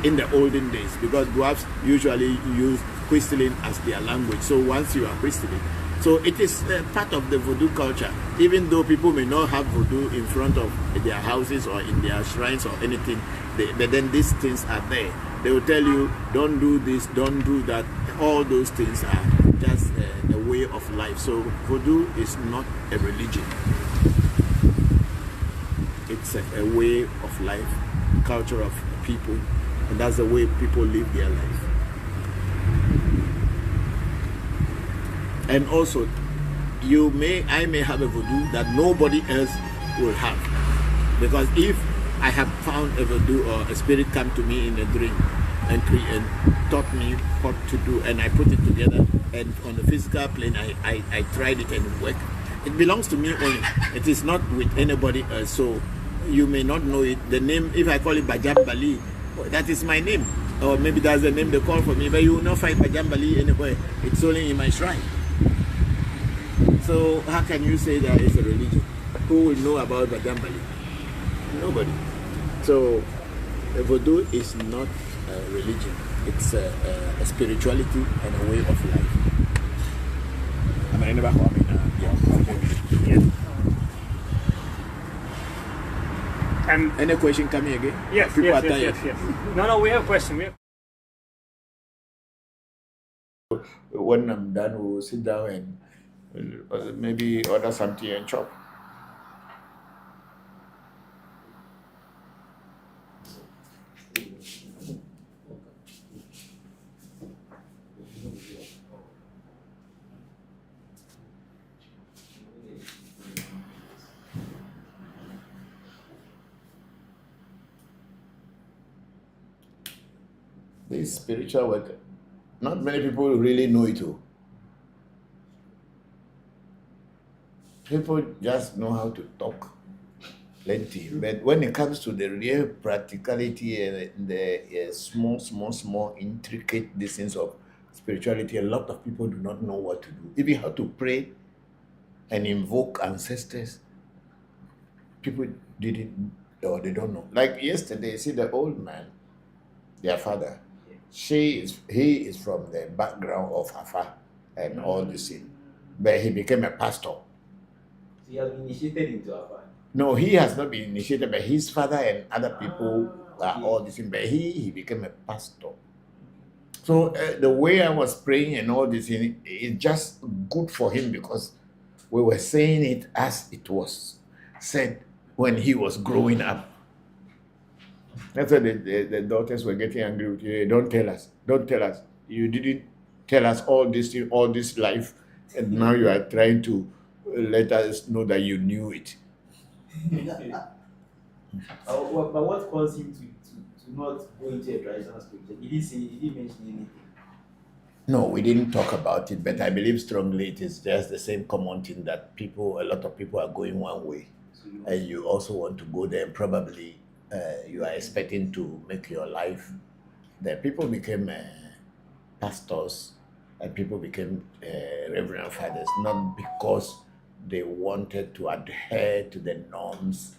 S7: in the olden days, because dwarfs usually use whistling as their language. So once you are whistling, so it is part of the voodoo culture, even though people may not have voodoo in front of their houses or in their shrines or anything, but then these things are there. They will tell you, don't do this, don't do that. All those things are just a way of life. So voodoo is not a religion. It's a way of life, culture of people, and that's the way people live their life. And also, I may have a voodoo that nobody else will have, because if I have found a voodoo or a spirit come to me in a dream and taught me what to do, and I put it together, and on the physical plane I tried it and it worked, it belongs to me only. It is not with anybody else. So you may not know it. The name, if I call it Bajambali, that is my name, or maybe that's the name they call for me, but you will not find Bajambali anywhere. It's only in my shrine. So how can you say that it's a religion? Who will know about Bajambali? Nobody. So voodoo is not a religion. It's a spirituality and a way of life.
S11: And
S7: any question coming again?
S11: Yes,
S7: People
S11: yes,
S7: are
S11: yes,
S7: tired.
S11: yes, yes. No, we have a question.
S7: When I'm done, we'll sit down and maybe order something and chop. This spiritual work, not many people really know it too. People just know how to talk plenty, but when it comes to the real practicality and the small, intricate distance of spirituality, a lot of people do not know what to do. Even how to pray and invoke ancestors, people didn't, or they don't know. Like yesterday, see the old man, their father, he is from the background of Afa and all this thing, but he became a pastor.
S17: He has been initiated into Afa.
S7: No, he has not been initiated, but his father and other people are all this thing, but he became a pastor. So the way I was praying and all this thing is just good for him, because we were saying it as it was said when he was growing up. That's why the daughters were getting angry with you. Don't tell us. You didn't tell us all this life, and now you are trying to let us know that you knew it.
S17: But what caused him to not go into a traditional scripture? Did he mention anything?
S7: No, we didn't talk about it, but I believe strongly it is just the same common thing that a lot of people are going one way, and you also want to go there, and probably you are expecting to make your life. The people became pastors, and people became reverend fathers, not because they wanted to adhere to the norms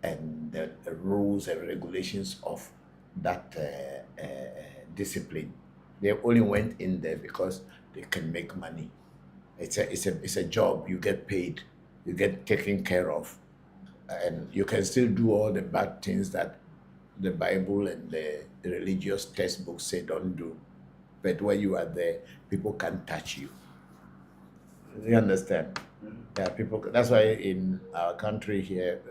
S7: and the rules and regulations of that discipline. They only went in there because they can make money. It's a job. You get paid, you get taken care of, and you can still do all the bad things that the Bible and the religious textbooks say don't do. But when you are there, people can't touch you. You understand? Yeah, people. That's why in our country here,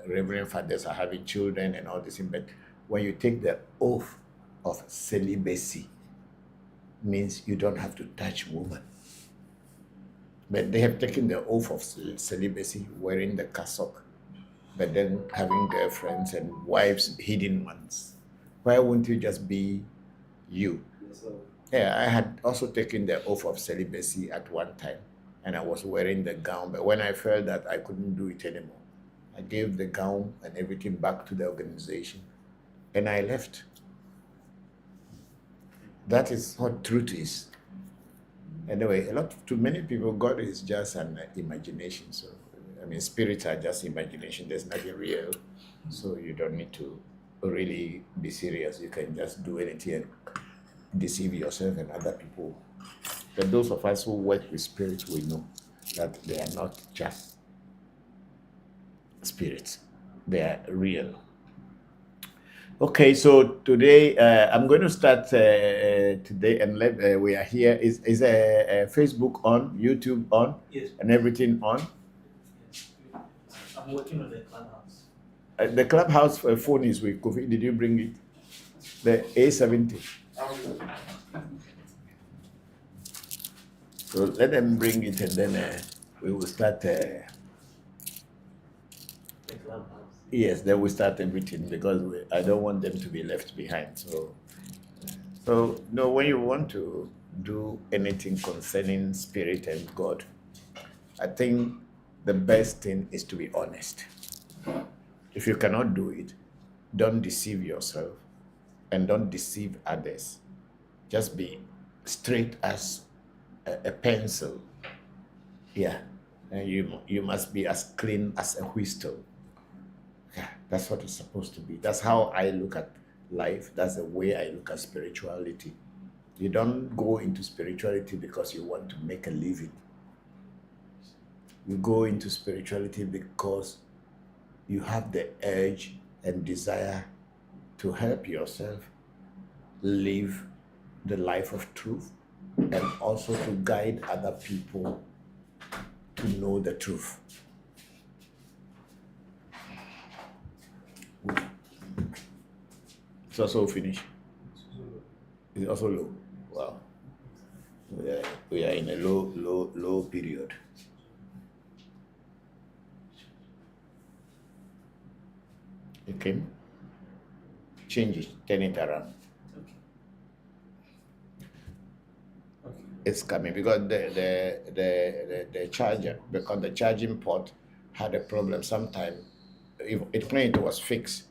S7: reverend fathers are having children and all this. But when you take the oath of celibacy, means you don't have to touch women. But they have taken the oath of celibacy, wearing the cassock, but then having girlfriends and wives, hidden ones. Why wouldn't you just be you? Yeah, I had also taken the oath of celibacy at one time, and I was wearing the gown, but when I felt that I couldn't do it anymore, I gave the gown and everything back to the organization, and I left. That is what truth is. Anyway, to many people, God is just an imagination. So, I mean, spirits are just imagination. There's nothing real. So you don't need to really be serious. You can just do anything and deceive yourself and other people. But those of us who work with spirits, we know that they are not just spirits. They are real. Okay, so today I'm going to start today, and we are here. Is Facebook on, YouTube on,
S17: yes,
S7: and everything on?
S17: I'm working on the Clubhouse.
S7: The Clubhouse phone is with Kofi. Did you bring it? The A70. So let them bring it, and then we will start.
S17: The Clubhouse.
S7: Yes, then we start everything, because I don't want them to be left behind. So no, when you want to do anything concerning spirit and God, I think the best thing is to be honest. If you cannot do it, don't deceive yourself and don't deceive others. Just be straight as a pencil. Yeah, and you must be as clean as a whistle. Yeah, that's what it's supposed to be. That's how I look at life. That's the way I look at spirituality. You don't go into spirituality because you want to make a living. You go into spirituality because you have the urge and desire to help yourself live the life of truth and also to guide other people to know the truth. It's also finished. It's also low. Wow. We are in a low period. You can change it, turn it around. It's coming because the charger, because the charging port had a problem. Sometime if it claimed it was fixed.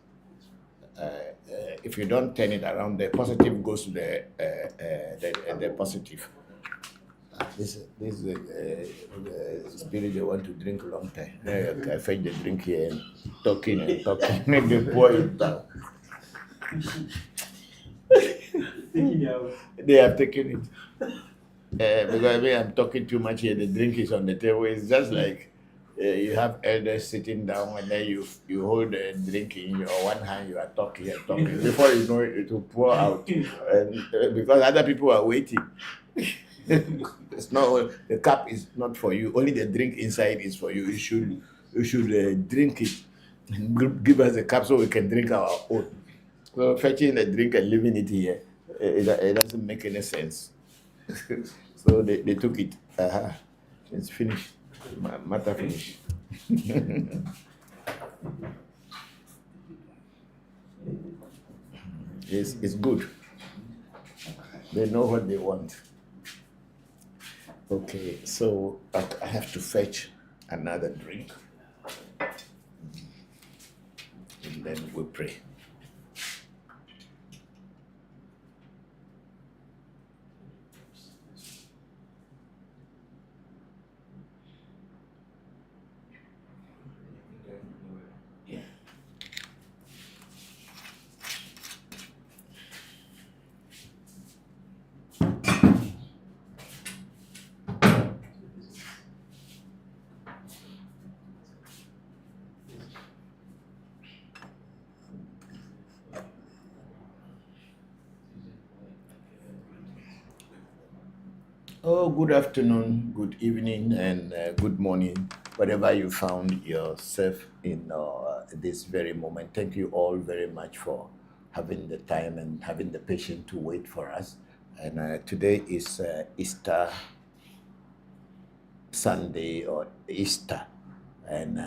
S7: If you don't turn it around, the positive goes to the positive. This spirit they want to drink a long time. I fetch the drink here and talking, make the pour it down. They have taken it. Because I'm talking too much here, the drink is on the table. It's just like you have elders sitting down and then you hold the drink in your one hand, you are talking. Before you know it, it will pour out. And, because other people are waiting. It's not, the cup is not for you, only the drink inside is for you. You should drink it and give us a cup so we can drink our own. So fetching the drink and leaving it here, it doesn't make any sense. So they took it. It's finished. Matter finished. It's good. They know what they want. Okay, so I have to fetch another drink. And then we pray. Oh, good afternoon, good evening, and good morning, wherever you found yourself in this very moment. Thank you all very much for having the time and having the patience to wait for us. And today is Easter Sunday or Easter. And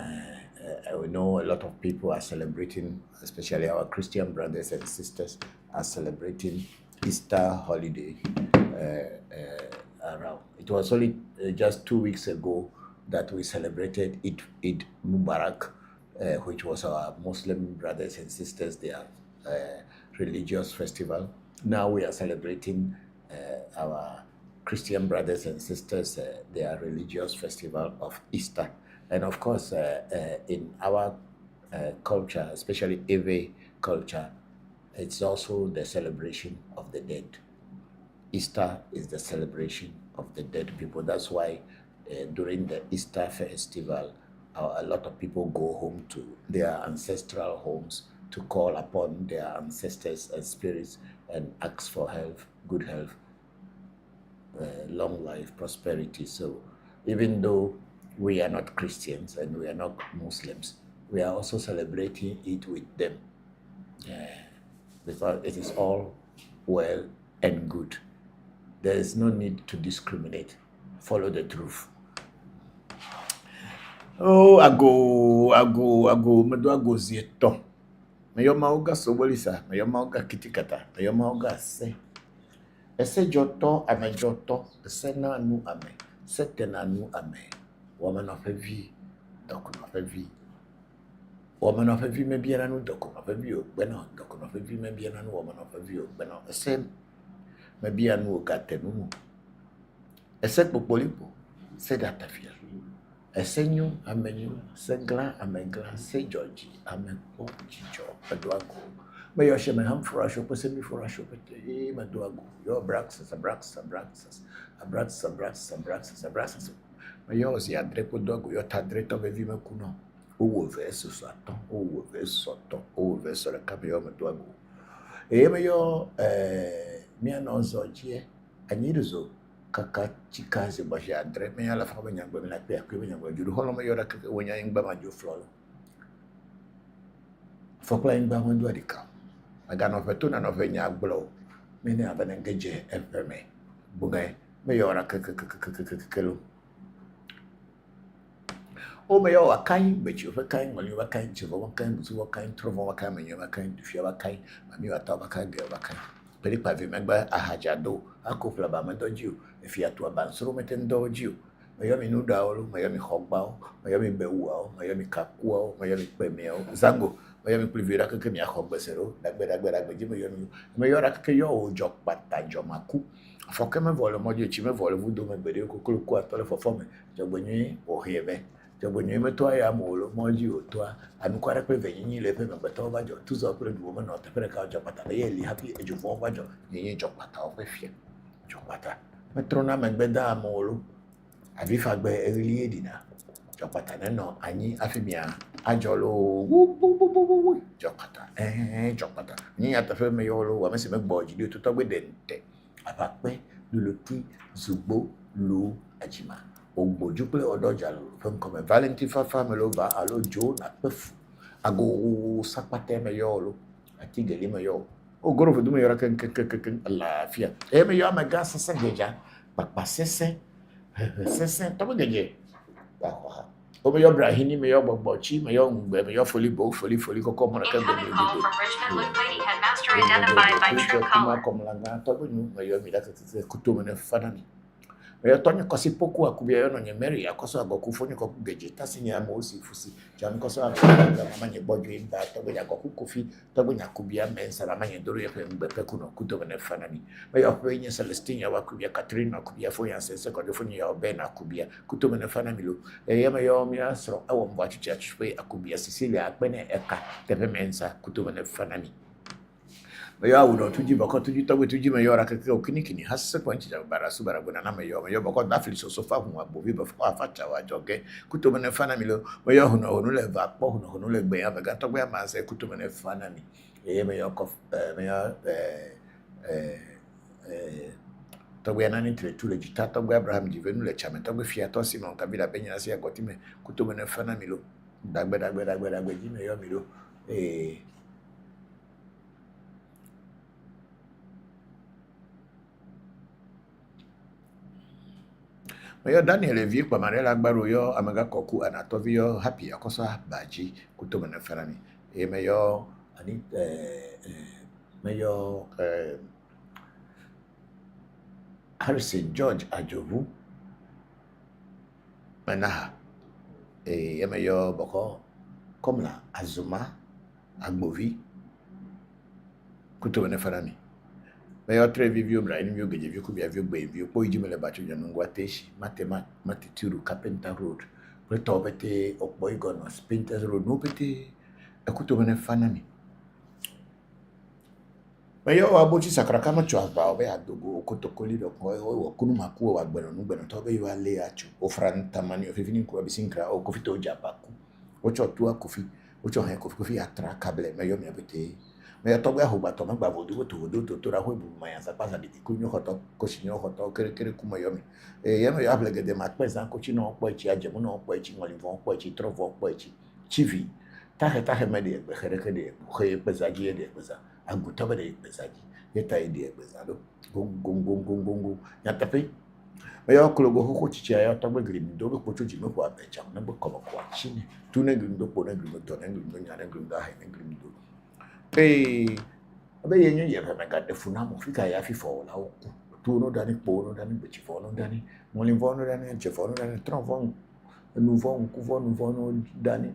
S7: we know a lot of people are celebrating, especially our Christian brothers and sisters are celebrating Easter holiday around. It was only just 2 weeks ago that we celebrated Eid Mubarak, which was our Muslim brothers and sisters, their religious festival. Now we are celebrating our Christian brothers and sisters, their religious festival of Easter. And of course, in our culture, especially Ewe culture, it's also the celebration of the dead. Easter is the celebration of the dead people. That's why during the Easter festival, a lot of people go home to their ancestral homes to call upon their ancestors and spirits and ask for health, good health, long life, prosperity. So even though we are not Christians and we are not Muslims, we are also celebrating it with them. Because it is all well and good. There is no need to discriminate. Follow the truth. Oh, ago, medo zieto. Mayo mauga sobolisa, mayo mauga kitikata, mayo mauga se. Ese joto ame joto, ese na anu ame, sete na anu ame. Woman of a vie, dokun of a vie. Woman of a vie me bien anu dokun of a vie, bueno, dokun of a vie me bien anu woman of a vie, bueno, ese maybe I know Gatenu. A set Popolipo, said Atafia. A senior, a menu, Segla, a megla, say Georgie, a menpo, chicho, a duago. May your shaman hum for a shop, send me for a shop at him, a duago. Your braxes, a braxes, a braxes, a braxes, a braxes, a braxes, a braxes. May yours, ya drepo dog, your tadret of a vimacuno. Ou verso satan, ou verso satan, ou verso la capion me doago. E me yo mi anonzo die anyirizo kaka chikaze baje adre me ala fa banya gbe me la pe akwe banya gbe juru holo me yo ra kaka wonya ngba ma jo flolo. Fokla ngba mo ndo adika. Aga no fetu na no venya agbo. Me ne abana ngeje empeme. Bugay me yo ra kaka o me yo wakai bechi o wakai ngoli wakai chivo wakai buzu wakai trovo wakai menyo wakai dufia wakai mami wata wakai ge wakai peli pa vi megba ahajado akofla ba mendojiu efia to abansoro metendojiu mayo mi nuda olu mayo mi hogbao mayo mi bewuao mayo mi kakuao mayo mi pemeo zango mayo mi plivira ke mi ahogbesero dagbe ji mayo ra ke yo o jok pata jomaku foke me vole mojo chi me vole vudo me gbede kokolo ko atole fofome jogbonyi o hebe jabonye meto ya molo moji otwa anukwara pe venyi le pe mbeto bajo tuzo pre du mo no te pre ka jopata le li happy ejuvo bajo nyi jopata o pe fie jopata metro na megbeda molo abi fagbe elie dina jopata ne no anyi afimia ajolo jopata jopata nyi atafe me yolo wa mesi megboji di to gbe dente apape luloti zugbo lu ajima ogboju pe odoja lo fun come Valentine family over alo jo na pefu ago sapate me yolo ati gele me yo ogoro fu du me yora ken alafia e me yo ma gasa sangeja papa sese to me geje o me yo brahini me yo bobochi me yo ngbe me yo foli koko mo na ken go me
S18: Call from Richmond look lady headmaster identified by true color.
S7: Como la ngata bu me yo mi da ke kutume ne fanani me tonyo kosi poku akubia yo no nyemeri akoso agoku fonyo ko geje tasinya mo si fusi jan koso abia manye bojo imba to be agoku kofi to be akubia mensa la manye doro yepe mbepe kuno kuto bene fanani me yo penye Celestina wakubia Catherine akubia fo ya sense ko fonyo ya obena akubia kuto bene fanani lo yema yo mi asro awo mbo church fe akubia Cecilia akpene eka tepe mensa kuto bene fanani ya uno tuji bako tuji tobe tuji me yora keke okinikini hasse kwanchi ja barasu barabuna na me yo bako dafili sofa hu abobi ba fa facha wa joge kuto mene fana mi lo me yo hunu le va po hunu le gbe ya ga to gbe ma se kuto mene fana mi me yo ko me yo to gbe na ni tre tu le jita to gbe Abraham jivenu le chame to gbe fia to Simon kabila benya se agoti me kuto mene fana mi lo dagbe ji me yo mi lo Mayo Daniel vie kwa manela gbaro yo amaga koku anatovi yo happy akosa baji kutoba na ferani mayo ani mayo Harrison George Ajovu manaha mayo boko komla azuma agbovi kutoba na ferani mayo trevi view brain view geje view kubia view gbe view po ijimele bacho janungwa teshi matituru Carpenter Road preto bete okboy gono Spinters Road no bete akuto bene fanami mayo abuchi sakraka macho aba obe adogo kotokoli do ko kunu makuo wa gbeno no gbeno to be yo ale acho ofran tamani ofifini ko bisinkra o kofito jabaku ocho tua kofi ocho he kofi atra kable mayo mi abete me to gba hoba to magba vodu to ra hobu maya sa pasa de kunyo hoto koshinyo hoto kere kuma yomi yeme ya blege de matpesa kochino opo echi ajemu no opo echi ngoli von opo echi trovo opo echi chivi tahe me de khere de khoye pesa ji de pesa aguta be de pesa ji yeta ide pesa do gongo ya tape me ya klogo hoko chichi ya to gbe grim do be pocho ji me ko abecha na be ko ko chini tu ne grim do po ne grim do ne grim do nya ne grim da he ne grim do abe yenye yepe mega defuna mo fika ya fifo la oku tu no dani po no dani bechi fo no dani molin fo no dani chefo no dani tron fo nu fo no dani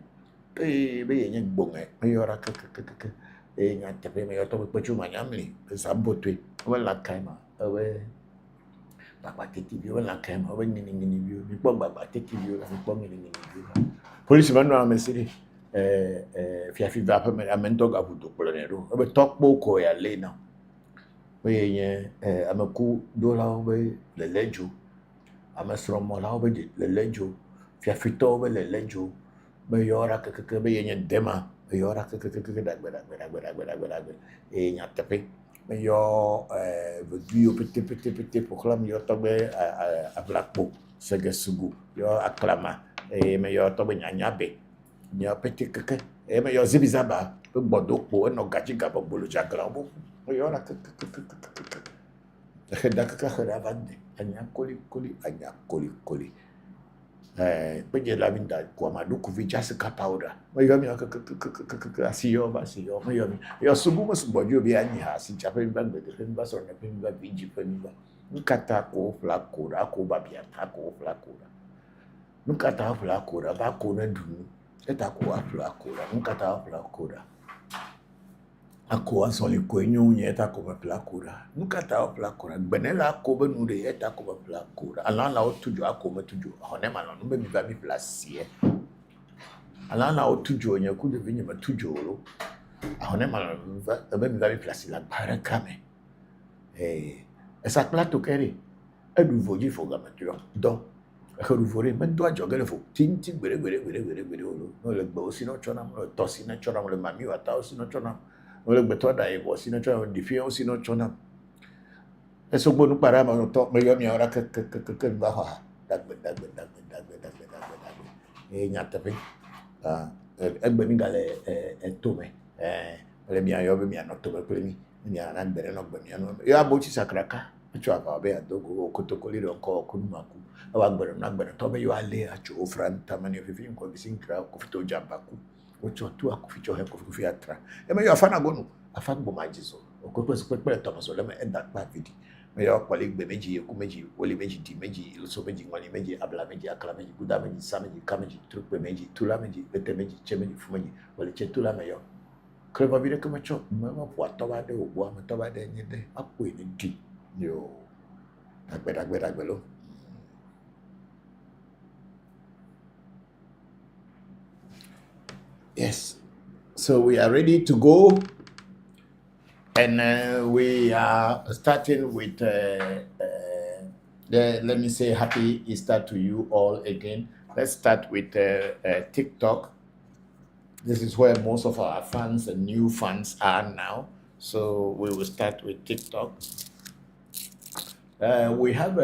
S7: be yenye gbonge me yora ke nya tepe me yoto be pechu manyamli sa botwe wala kaima awe baba teki bi wala kaima awe nini bi mi po baba teki bi wala mi po nini bi police man no amesiri fiafi va pa amendo ga vudo polonero be tokpo ko ya lena we ye amaku dola we le lejo amasro mo la we le lejo fiafi to we le lejo Bayora keke bayenya dema bayora keke dagbe e nya tepe yo Vodu petit proclam yo tobe a blackbo sege sugu yo aklama e me yo tobe nya be nya petit keke e me yo zibizaba gbodokpo no gaji gabo bolu jaglabo yo ra keke dakaka kharavande anya koli penye la vinda kwa maduku vijasi kapauda mayomi asiyo mayomi yo subu masumbojo bi anyi ha si chape mbangbe de mba so na mba viji mba nkata ko flakura ko babia ta ko flakura nkata flakura ba ko na dunu eta ko flakura nkata flakura ako asoli ko nyunye eta ko flakura nkata flakura benela ko benure eta ko flakura alala otujo ako metujo honema no mbe mi ba mi placie alala otujo nya ku de vinye metujo lo honema no mbe mi ba mi placie la barakame esa plato keri edu voji foga metujo donc ruvore men do ajogele fo tinti gbere olo no le gbo sino chona mo tosi na chona mo le mami wa ta sino chona ole gbeto da e bo sino chona di fi o sino chona eso gbonu para ma no to me yo mi ora ke ba ha dagbe e nyata pe egbe mi gale to me ole mi ayo be mi no to me pe mi ana gbere no gbe mi no yo abochi sakraka cho aba be adogo okotokoli ro ko kunumaku awa gbere na gbere to be yo ale acho ofranta mani fifi ko bisinkra ko fito jambaku ocho tu akuficho he ko fifi atra e me yo afana gonu afagbo majizo okopese pepe to so le me enda pa vidi me yo kwali gbe meji eku meji oli meji di meji so meji ngwali meji abla meji akala meji guda meji sa meji kameji trupe meji tula meji bete meji che meji fu meji wali che tula me yo kreba vire ko macho me ma po to ba de ogbo am to ba de nyede apo ni di yo dagbe lo. Yes, so we are ready to go, and we are starting with let me say happy Easter to you all again. Let's start with TikTok. This is where most of our fans and new fans are now, so we will start with TikTok. We have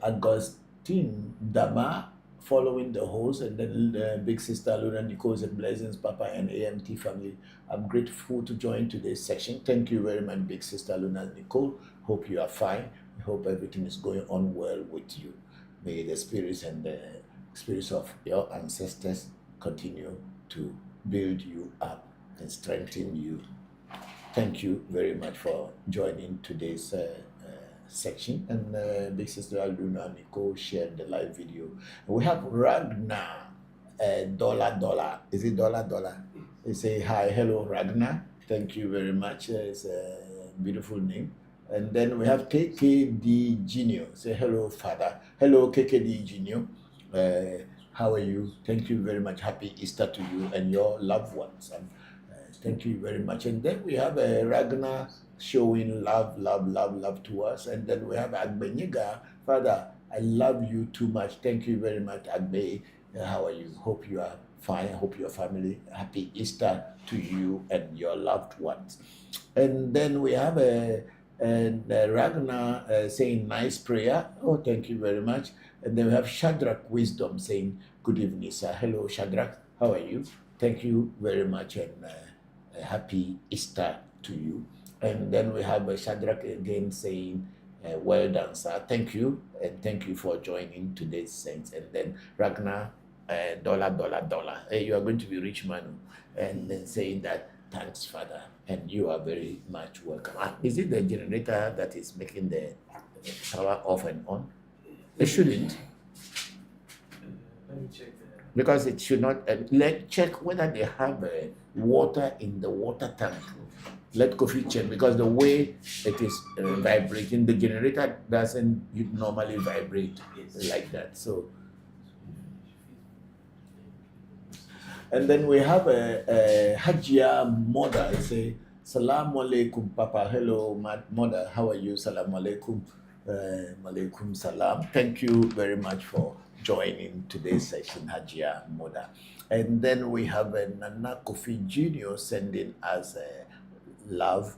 S7: Augustine Dama following the host, and then Big Sister Luna Nicole's and Blessings Papa and AMT family. I'm grateful to join today's session. Thank you very much, Big Sister Luna Nicole. Hope you are fine. I hope everything is going on well with you. May the spirits and the spirits of your ancestors continue to build you up and strengthen you. Thank you very much for joining today's section, and Big Sister Luna Nicole shared the live video. We have Ragnar $. Is it $? They say hi, hello Ragnar. Thank you very much. It's a beautiful name. And then we have KKD Junior. Say hello, Father. Hello, KKD Junior. How are you? Thank you very much. Happy Easter to you and your loved ones. And thank you very much. And then we have Ragnar showing love to us. And then we have Agbenyiga. Father, I love you too much. Thank you very much, Agbe. How are you? Hope you are fine. Hope your family. Happy Easter to you and your loved ones. And then we have Ragnar saying nice prayer. Oh, thank you very much. And then we have Shadrach Wisdom saying good evening, sir. Hello, Shadrach. How are you? Thank you very much, and happy Easter to you. And then we have Shadrach again saying, well done, sir. Thank you, and thank you for joining today's Saints. And then Ragnar, $. Hey, you are going to be rich man. And then saying that, thanks, Father, and you are very much welcome. Is it the generator that is making the power off and on? It shouldn't.
S17: Let me check that.
S7: Because it should not. Let check whether they have water in the water tank. Let Coffee check, because the way it is vibrating, the generator doesn't normally vibrate like that. So, and then we have a Hajia mother say, Salaam alaikum, Papa. Hello, mother. How are you? Salaam alaikum. Malaikum salam. Thank you very much for joining today's session, Hajia Moda. And then we have Nana Kofi Jr. sending us love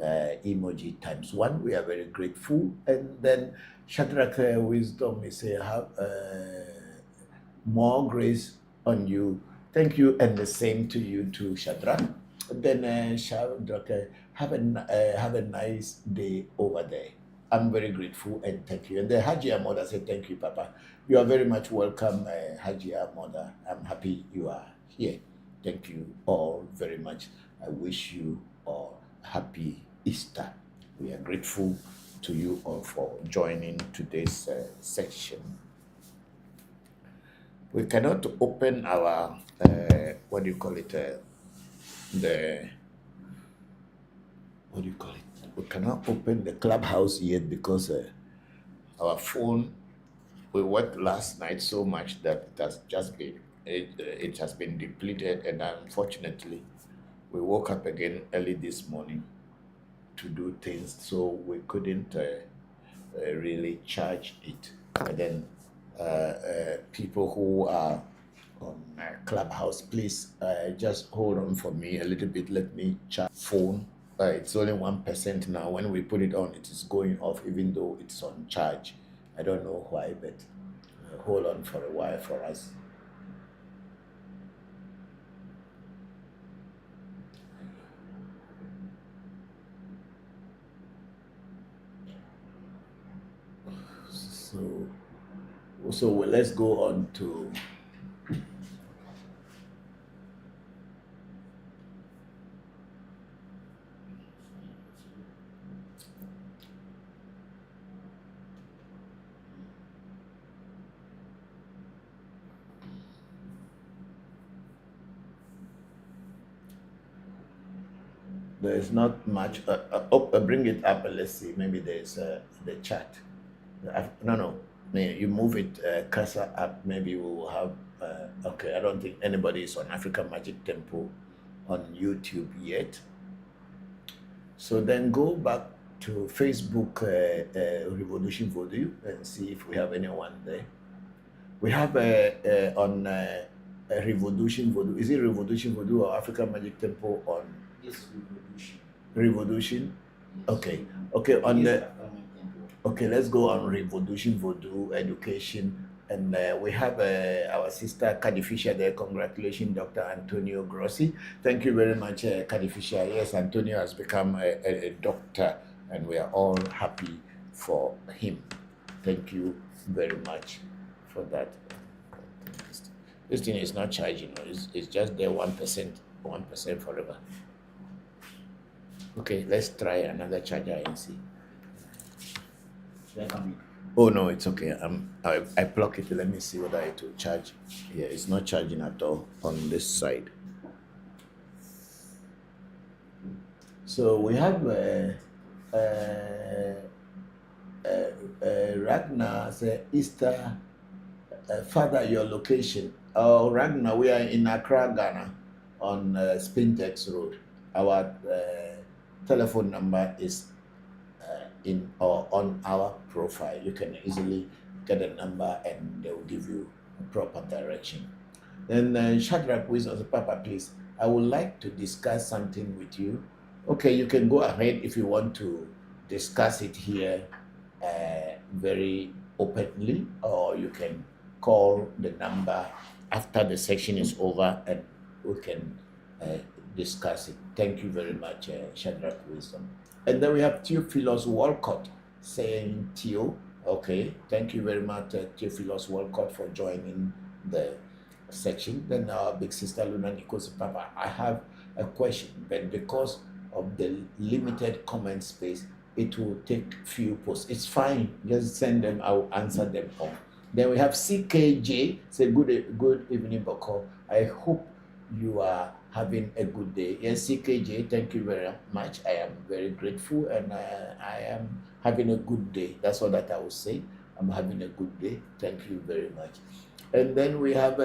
S7: emoji ×1. We are very grateful. And then Shadrach Wisdom is say, have more grace on you. Thank you, and the same to you too, Shadrach. Then Shadrach, have a nice day over there. I'm very grateful and thank you. And the Hajia Mother said, thank you, Papa. You are very much welcome, Hajia Mother. I'm happy you are here. Thank you all very much. I wish you all happy Easter. We are grateful to you all for joining today's session. We cannot open our, what do you call it, we cannot open the Clubhouse yet because our phone, we worked last night so much that it has just been, it has been depleted, and unfortunately, we woke up again early this morning to do things, so we couldn't really charge it. And then people who are on Clubhouse, please just hold on for me a little bit. Let me charge phone. It's only 1% now. When we put it on, it is going off even though it's on charge. I don't know why, but hold on for a while for us. So let's go on to there's not much. Bring it up. Let's see. Maybe there's the chat. No. You move it cursor up. Maybe we will have. Okay, I don't think anybody is on African Magic Temple on YouTube yet. So then go back to Facebook, ReVodution Voodoo, and see if we have anyone there. We have on ReVodution Voodoo. Is it ReVodution Voodoo or African Magic Temple on?
S17: Yes, ReVodution.
S7: ReVodution? Okay. Okay, on the... Okay, let's go on ReVodution Voodoo Education. And we have our sister Cadi Fisher there. Congratulations, Dr. Antonio Grossi. Thank you very much, Cadi Fisher. Yes, Antonio has become a doctor, and we are all happy for him. Thank you very much for that. This thing is not charging, it's just there 1% forever. Okay, let's try another charger and see. Oh no, it's okay. I plug it. Let me see whether it will charge. Yeah, it's not charging at all on this side. So we have Ragnar say Easter. Father, your location. Ragnar, we are in Accra, Ghana, on Spintex Road. Our telephone number is in or on our profile. You can easily get a number and they will give you a proper direction. Then Shadrach Wisdom, Papa, please, I would like to discuss something with you. Okay, you can go ahead if you want to discuss it here very openly, or you can call the number after the section is over and we can discuss it. Thank you very much, Shadrach Wisdom. And then we have Theophilus Walcott saying Theo. Okay, thank you very much, Theophilus Walcott, for joining the section. Then our big sister Luna Nichols, Papa, I have a question, but because of the limited comment space, it will take few posts. It's fine, just send them, I'll answer them all. Then we have CKJ, say good evening, Bokor. I hope you are having a good day. Yes, CKJ, thank you very much. I am very grateful, and I am having a good day. That's all that I will say. I'm having a good day. Thank you very much. And then we have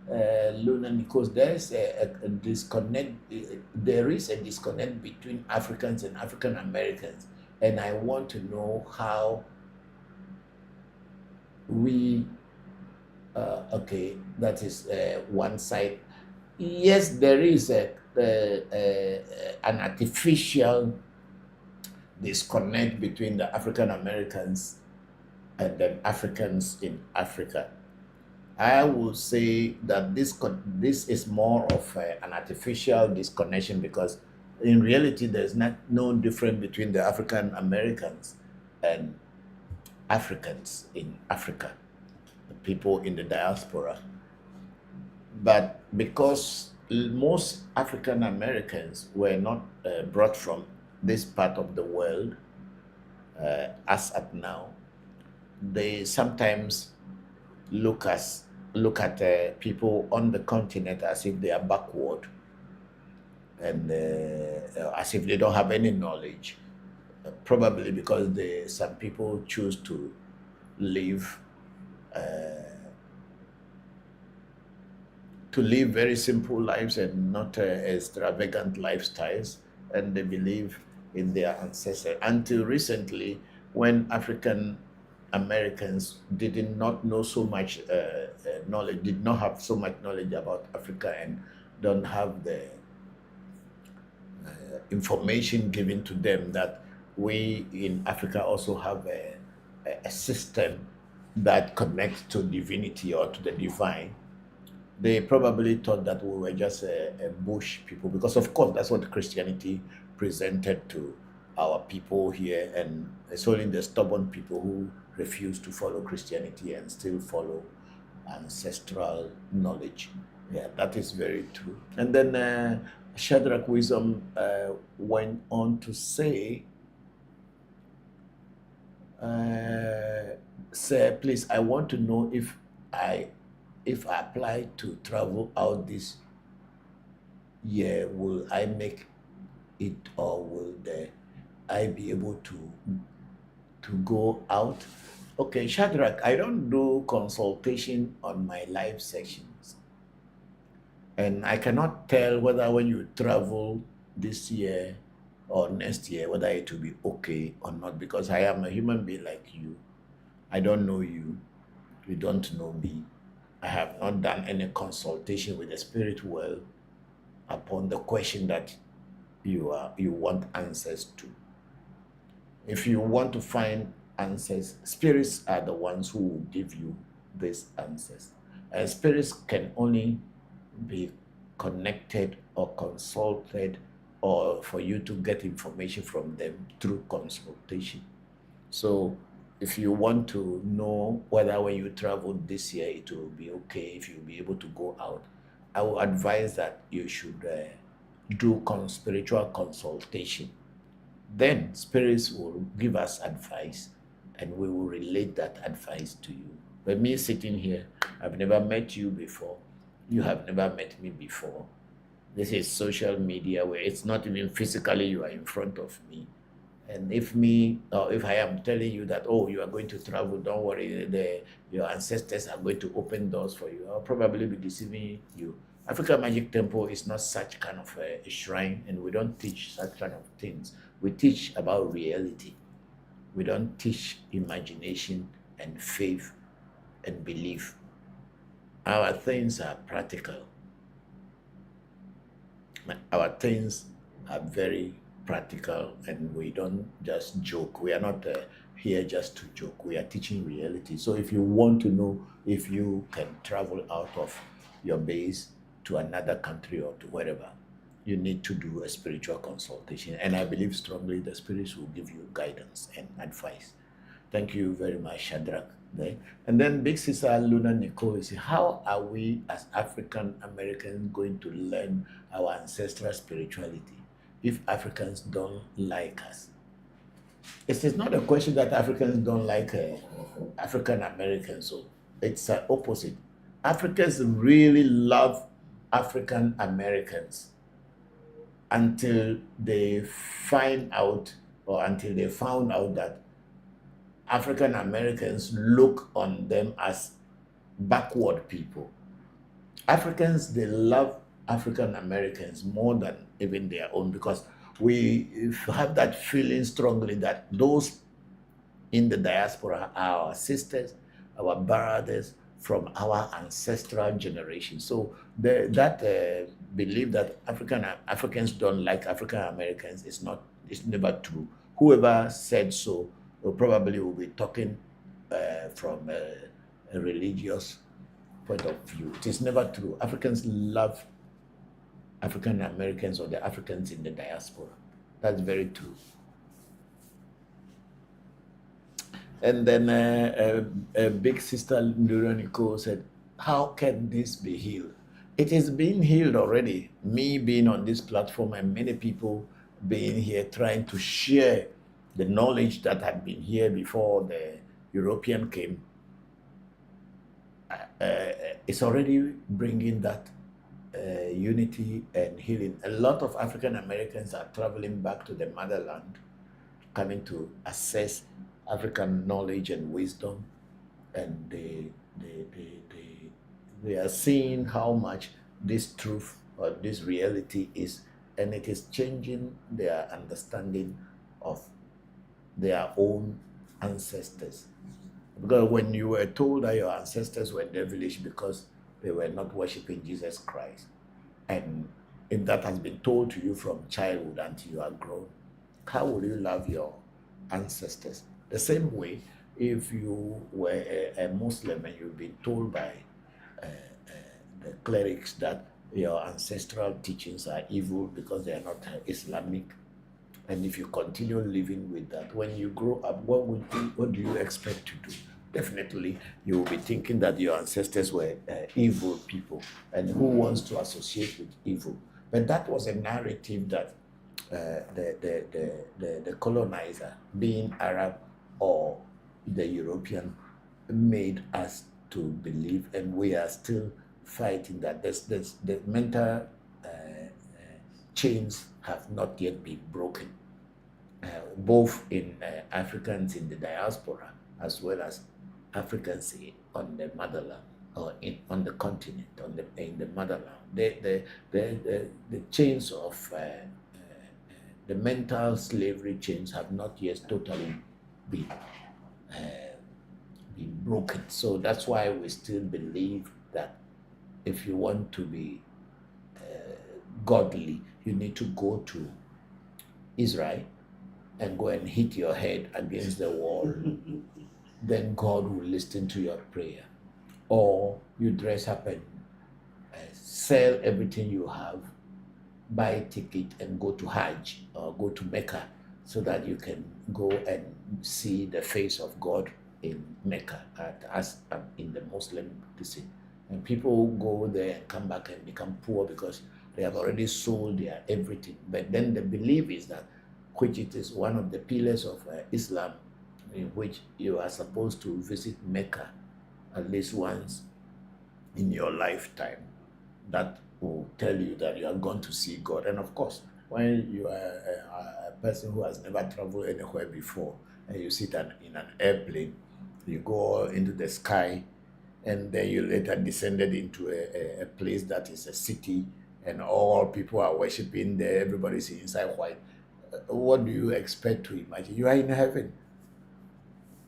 S7: Luna Nichols. There's a disconnect. There is a disconnect between Africans and African Americans.
S19: and I want to know how we, okay, that is one side. Yes, there is an artificial disconnect between the African Americans and the Africans in Africa. I will say that this is more of an artificial disconnection, because in reality there's no difference between the African Americans and Africans in Africa, the people in the diaspora. But because most African Americans were not brought from this part of the world as at now, they sometimes look at people on the continent as if they are backward, and as if they don't have any knowledge, probably because some people choose to live very simple lives and not extravagant lifestyles, and they believe in their ancestors. Until recently, when African Americans did not know so much knowledge, did not have so much knowledge about Africa, and don't have the information given to them that we in Africa also have a system that connects to divinity or to the divine. They probably thought that we were just a bush people, because of course that's what Christianity presented to our people here, and it's only the stubborn people who refuse to follow Christianity and still follow ancestral knowledge. Yeah, that is very true. And then Shadrach Wisdom went on to say, sir, please, I want to know if I apply to travel out this year, will I make it, or will I be able to go out? Okay, Shadrach, I don't do consultation on my live sessions, and I cannot tell whether when you travel this year or next year whether it will be okay or not, because I am a human being like you. I don't know you, you don't know me. I have not done any consultation with the spirit world upon the question that you want answers to. If you want to find answers, spirits are the ones who will give you these answers. And spirits can only be connected or consulted, or for you to get information from them through consultation. So if you want to know whether when you travel this year it will be okay, if you'll be able to go out, I will advise that you should do spiritual consultation. Then spirits will give us advice, and we will relate that advice to you. But me sitting here, I've never met you before. You have never met me before. This is social media, where it's not even physically you are in front of me. And if I am telling you that, oh, you are going to travel, don't worry, your ancestors are going to open doors for you, I'll probably be deceiving you. African Magic Temple is not such kind of a shrine, and we don't teach such kind of things. We teach about reality. We don't teach imagination and faith and belief. Our things are practical. Our things are very practical, and we don't just joke. We are not here just to joke. We are teaching reality. So if you want to know if you can travel out of your base to another country or to wherever, you need to do a spiritual consultation. And I believe strongly the spirits will give you guidance and advice. Thank you very much, Shadrach. And then Big Sister Luna Nicole is, how are we as African Americans going to learn our ancestral spirituality if Africans don't like us? It is not a question that Africans don't like African Americans. So it's the opposite. Africans really love African Americans until they find out, or until they found out that African Americans look on them as backward people. Africans, they love African Americans more than even their own, because we have that feeling strongly that those in the diaspora are our sisters, our brothers from our ancestral generation. So that belief that Africans don't like African Americans is never true. Whoever said so probably will be talking from a religious point of view. It is never true. Africans love African Americans or the Africans in the diaspora. That's very true. And then a big sister, Nduranico, said, how can this be healed? It is being healed already. Me being on this platform and many people being here trying to share the knowledge that had been here before the European came, it's already bringing that unity and healing. A lot of African Americans are traveling back to the motherland, coming to assess African knowledge and wisdom, and they are seeing how much this truth or this reality is, and it is changing their understanding of their own ancestors. Because when you were told that your ancestors were devilish because they were not worshiping Jesus Christ, and if that has been told to you from childhood until you are grown, how will you love your ancestors? The same way, if you were a Muslim and you've been told by the clerics that your ancestral teachings are evil because they are not Islamic, and if you continue living with that, when you grow up, what do you expect to do? Definitely, you will be thinking that your ancestors were evil people, and who wants to associate with evil? But that was a narrative that the colonizer, being Arab or the European, made us to believe, and we are still fighting that. The mental chains have not yet been broken, both in Africans in the diaspora as well as Africans on the motherland or on the continent, in the motherland. The chains of the mental slavery chains have not yet totally been broken. So that's why we still believe that if you want to be godly, you need to go to Israel and go and hit your head against the wall. Then God will listen to your prayer. Or you dress up and sell everything you have, buy a ticket and go to Hajj or go to Mecca so that you can go and see the face of God in Mecca, as in the Muslim Christian. And people go there and come back and become poor because they have already sold their everything. But then the belief is that, which it is one of the pillars of Islam, in which you are supposed to visit Mecca at least once in your lifetime. That will tell you that you are going to see God. And of course, when you are a person who has never traveled anywhere before, and you sit in an airplane, you go into the sky, and then you later descended into a place that is a city, and all people are worshiping there, everybody's inside white. What do you expect to imagine? You are in heaven.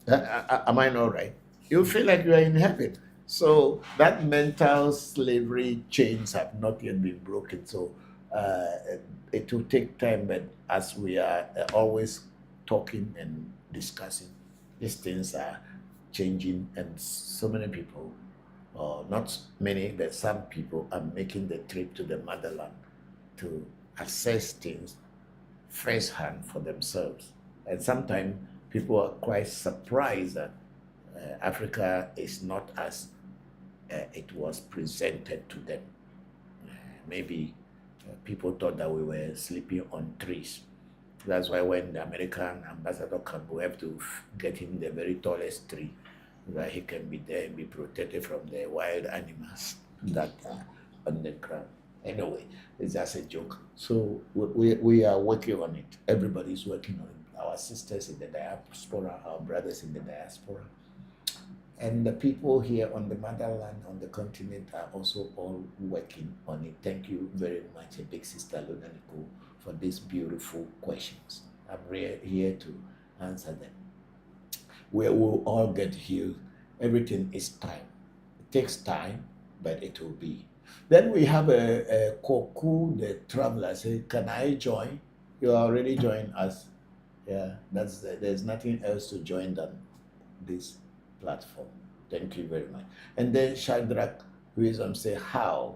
S19: Am I not right? You feel like you are in heaven. So that mental slavery chains have not yet been broken. So it will take time, but as we are always talking and discussing, these things are changing, and so many people, not many, but some people are making the trip to the motherland to assess things firsthand for themselves. And sometimes people are quite surprised that Africa is not as it was presented to them. Maybe people thought that we were sleeping on trees. That's why when the American ambassador comes, we have to get him the very tallest tree, so that he can be there and be protected from the wild animals that are on the ground. Anyway, it's just a joke. So we are working on it. Everybody's working on it. Our sisters in the diaspora, our brothers in the diaspora. And the people here on the motherland, on the continent, are also all working on it. Thank you very much, a big sister Lunanico, for these beautiful questions. I'm here to answer them. We will all get healed. Everything is time. It takes time, but it will be. Then we have a Koku, the traveler. Say, can I join? You already joined us. Yeah, there's nothing else to join than this platform. Thank you very much. And then Shadrach Wisdom say, how?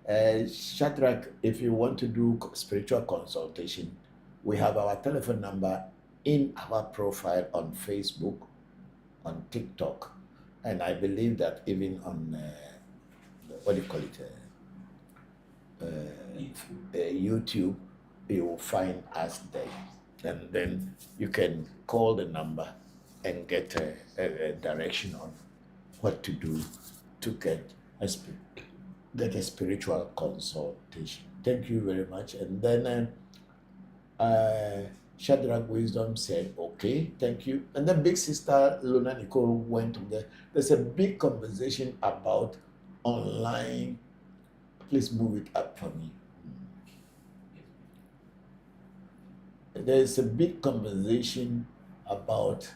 S19: Shadrach, if you want to do spiritual consultation, we have our telephone number in our profile on Facebook, on TikTok, and I believe that even on what do you call it, YouTube, you will find us there, and then you can call the number and get a direction on what to do to get a spiritual consultation. Thank you very much. And then Shadrach Wisdom said, okay, thank you. And then Big Sister Luna Nicole went on there. There's a big conversation about online. Please move it up for me. There's a big conversation about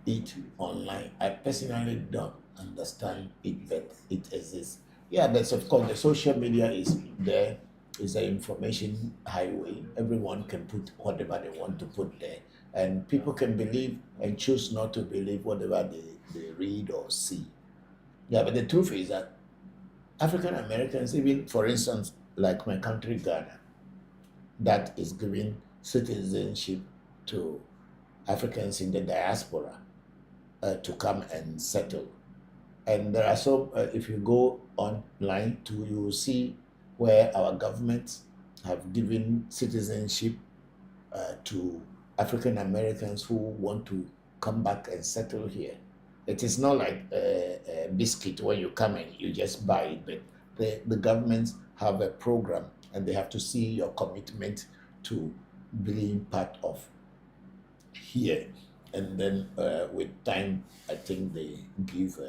S19: it online. I personally don't understand it, but it exists. Yeah, but of course the social media is there. It's an information highway. Everyone can put whatever they want to put there, and people can believe and choose not to believe whatever they read or see. Yeah, but the truth is that African Americans, even for instance, like my country Ghana, that is giving citizenship to Africans in the diaspora to come and settle. And there are some, if you go online too, you will see where our governments have given citizenship to African Americans who want to come back and settle here. It is not like a biscuit when you come and you just buy it, but the governments have a program and they have to see your commitment to being part of here. And then with time, I think they give,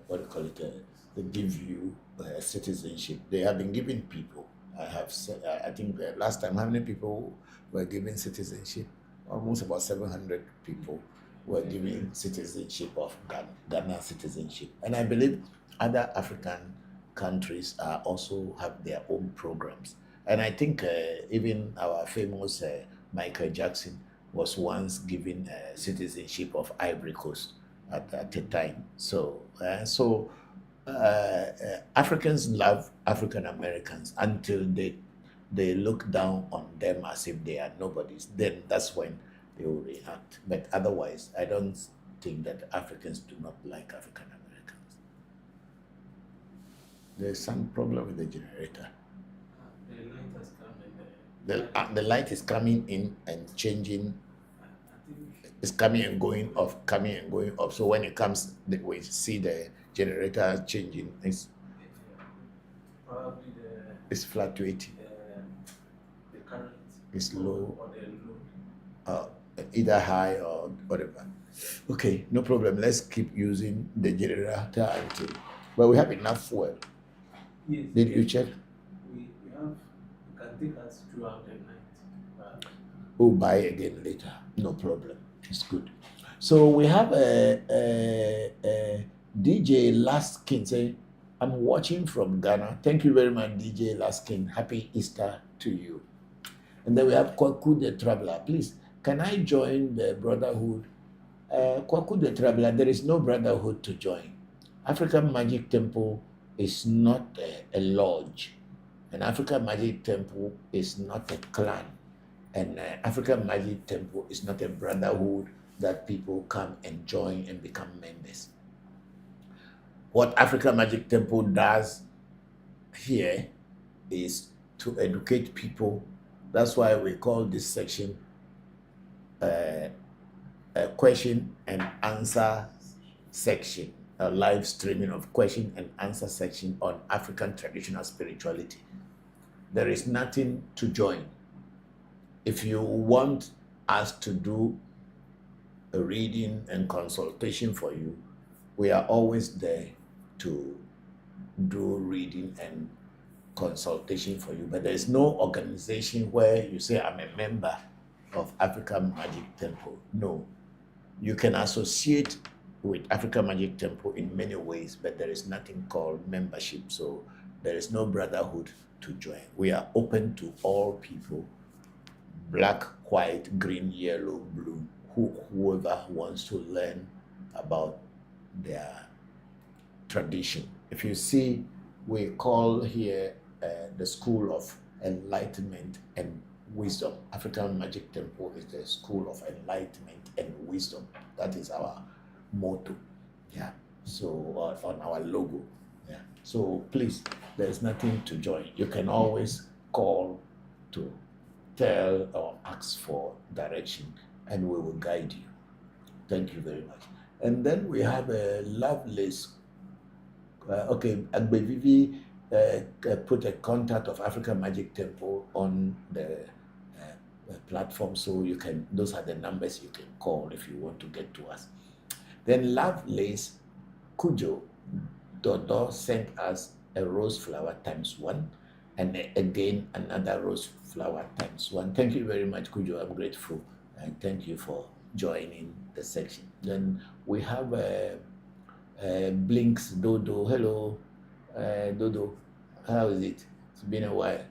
S19: what do you call it, they give you citizenship. They have been giving people. I have said, I think last time, how many people were given citizenship? Almost about 700 people were given citizenship of Ghana citizenship. And I believe other African countries also have their own programs. And I think even our famous Michael Jackson was once given citizenship of Ivory Coast at a time. So, Africans love African Americans until they look down on them as if they are nobodies. Then that's when they will react. But otherwise, I don't think that Africans do not like African Americans. There's some problem with the generator. The light is coming in and changing. It's coming and going off, coming and going off. So when it comes, we see the generator changing. It's fluctuating.
S17: The current
S19: is low.
S17: Or the load.
S19: Either high or whatever. Okay, no problem. Let's keep using the generator until. But we have enough fuel.
S17: Yes.
S19: Did you check?
S17: We have. You can take us throughout the night.
S19: We'll buy again later. No problem. It's good. So we have a DJ Laskin say, I'm watching from Ghana. Thank you very much, DJ Laskin. Happy Easter to you. And then we have Kwaku the Traveler. Please, can I join the brotherhood? Kwaku the Traveler, there is no brotherhood to join. African Magic Temple is not a lodge. An African Magic Temple is not a clan. And African Magic Temple is not a brotherhood that people come and join and become members. What African Magic Temple does here is to educate people. That's why we call this section a question and answer section, a live streaming of question and answer section on African traditional spirituality. There is nothing to join. If you want us to do a reading and consultation for you, we are always there to do reading and consultation for you, but there is no organization where you say, I'm a member of African Magic Temple. No. You can associate with African Magic Temple in many ways, but there is nothing called membership. So there is no brotherhood to join. We are open to all people, black, white, green, yellow, blue, whoever wants to learn about their tradition. If you see, we call here the School of Enlightenment and Wisdom. African Magic Temple is the School of Enlightenment and Wisdom. That is our motto. Yeah. So on our logo. Yeah. So please, there is nothing to join. You can always call to tell or ask for direction, and we will guide you. Thank you very much. And then we have a Lovelace. Okay, Agbevivi put a contact of African Magic Temple on the platform, so you can, those are the numbers you can call if you want to get to us. Then Lovelace Kujo Dodo sent us a rose flower ×1, and again another rose flower ×1. Thank you very much, Kujo. I'm grateful, and thank you for joining the section. Then we have Blinks Dodo. Hello, Dodo. How is it? It's been a while.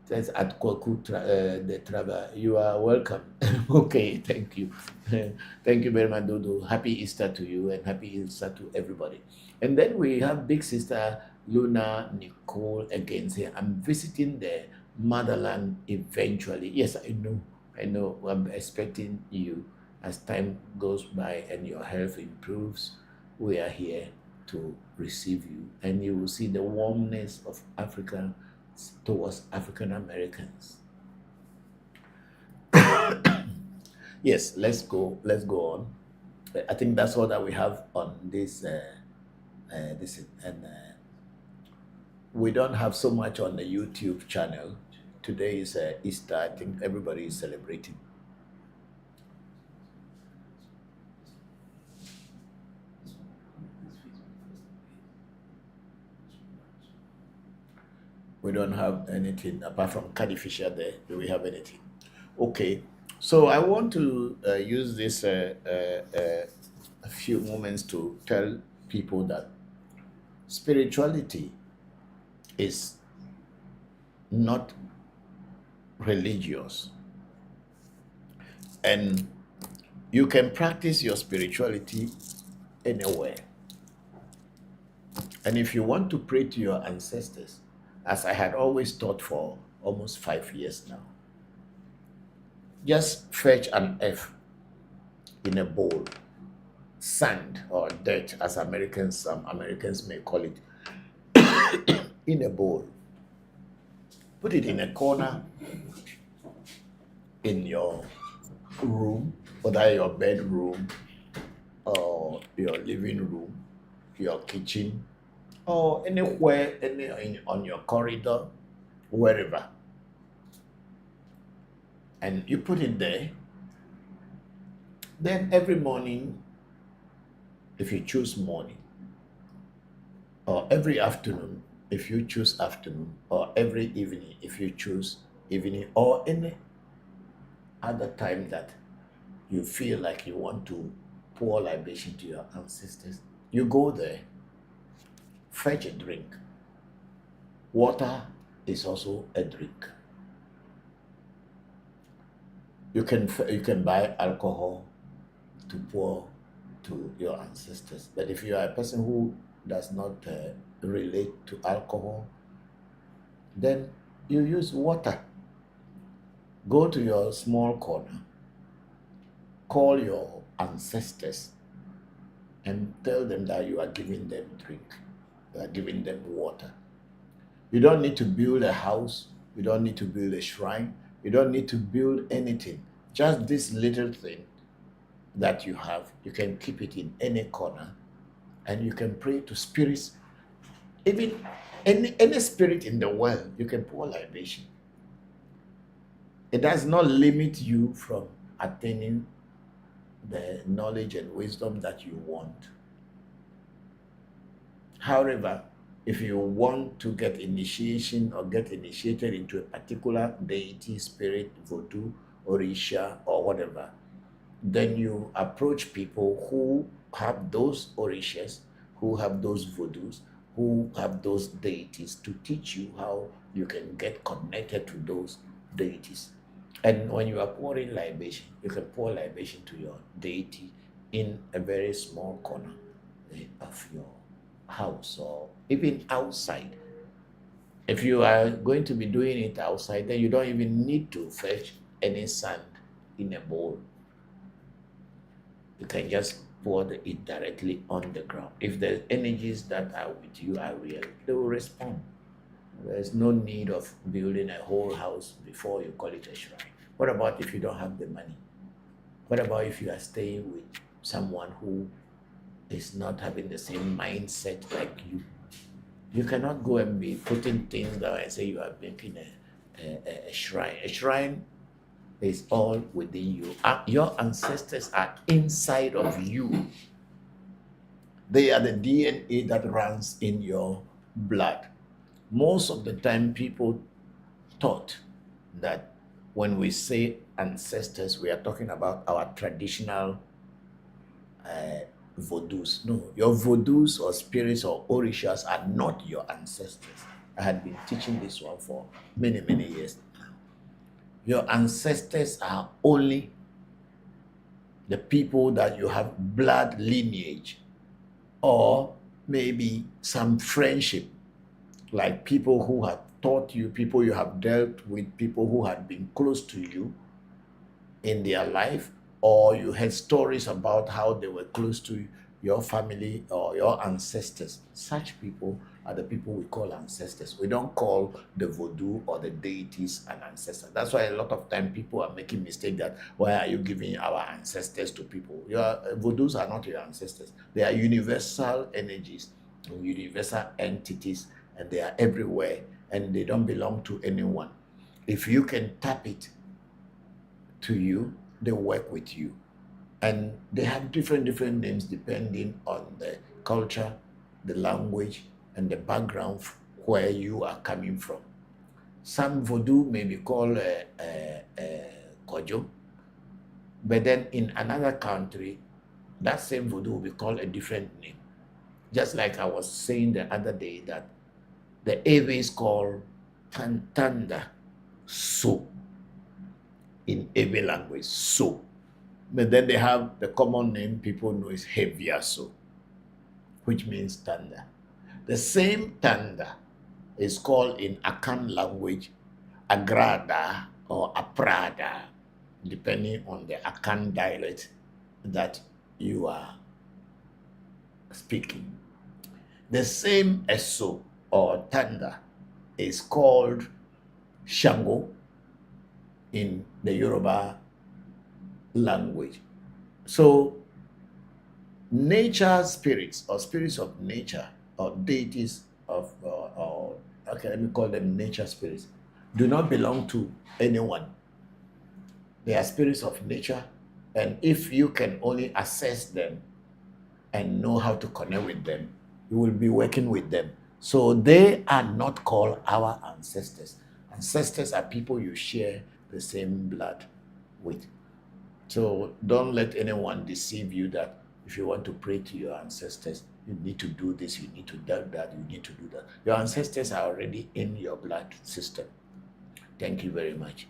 S19: That's at Kwaku the Travel. You are welcome. Okay, thank you. Thank you very much, Dodo. Happy Easter to you, and happy Easter to everybody. And then we have Big Sister Luna Nicole again saying, I'm visiting the motherland eventually. Yes, I know. I'm expecting you as time goes by and your health improves. We are here to receive you, and you will see the warmness of Africa towards African Americans. Yes, let's go on. I think that's all that we have on this and we don't have so much on the YouTube channel. Today is Easter. I think everybody is celebrating. We don't have anything apart from Caddy Fisher there. Do we have anything? Okay, so I want to use this a few moments to tell people that spirituality is not religious, and you can practice your spirituality anywhere. And if you want to pray to your ancestors, as I had always taught for almost 5 years now, just fetch an F in a bowl, sand or dirt, as some Americans may call it, in a bowl. Put it in a corner in your room, whether your bedroom or your living room, your kitchen, or anywhere, on your corridor, wherever. And you put it there. Then every morning, if you choose morning, or every afternoon, if you choose afternoon, or every evening, if you choose evening, or any other time that you feel like you want to pour libation to your ancestors, you go there, fetch a drink. Water is also a drink. You can buy alcohol to pour to your ancestors. But if you are a person who does not relate to alcohol, then you use water. Go to your small corner, call your ancestors, and tell them that you are giving them drink. You are giving them water. You don't need to build a house. You don't need to build a shrine. You don't need to build anything. Just this little thing that you have, you can keep it in any corner, and you can pray to spirits. Even any spirit in the world, you can pour libation. It does not limit you from attaining the knowledge and wisdom that you want. However, if you want to get initiation or get initiated into a particular deity, spirit, Voodoo, Orisha, or whatever, then you approach people who have those Orishas, who have those Voodoos, who have those deities to teach you how you can get connected to those deities. And when you are pouring libation, you can pour libation to your deity in a very small corner of your house or even outside. If you are going to be doing it outside, then you don't even need to fetch any sand in a bowl. You can just pour it directly on the ground. If the energies that are with you are real, they will respond. There's no need of building a whole house before you call it a shrine. What about if you don't have the money? What about if you are staying with someone who is not having the same mindset like you? You cannot go and be putting things down and say you are making a shrine. A shrine is all within you. Your ancestors are inside of you. They are the DNA that runs in your blood. Most of the time, people thought that when we say ancestors, we are talking about our traditional Vodus. No, your Vodus or spirits or Orishas are not your ancestors. I had been teaching this one for many, many years now. Your ancestors are only the people that you have blood lineage or maybe some friendship, like people who have taught you, people you have dealt with, people who had been close to you in their life, or you had stories about how they were close to your family or your ancestors. Such people are the people we call ancestors. We don't call the Voodoo or the deities an ancestor. That's why a lot of time people are making mistake that, why are you giving our ancestors to people? Your Voodoos are not your ancestors. They are universal energies, universal entities, and they are everywhere, and they don't belong to anyone. If you can tap it to you, they work with you. And they have different names depending on the culture, the language, and the background where you are coming from. Some Voodoo may be called Kojo, but then in another country, that same Voodoo will be called a different name. Just like I was saying the other day that the Ewe is called Tanda So in Ewe language, So. But then they have the common name people know is Heviaso, which means Tanda. The same Tanda is called in Akan language Agrada or Aprada, depending on the Akan dialect that you are speaking. The same Eso or Tanda is called Shango in the Yoruba language. So nature spirits or spirits of nature or deities of okay, let me call them nature spirits, do not belong to anyone. They are spirits of nature, and if you can only assess them and know how to connect with them, you will be working with them. So they are not called our ancestors. Ancestors are people you share the same blood with. So don't let anyone deceive you that if you want to pray to your ancestors, you need to do this, you need to do that, you need to do that. Your ancestors are already in your blood system. Thank you very much.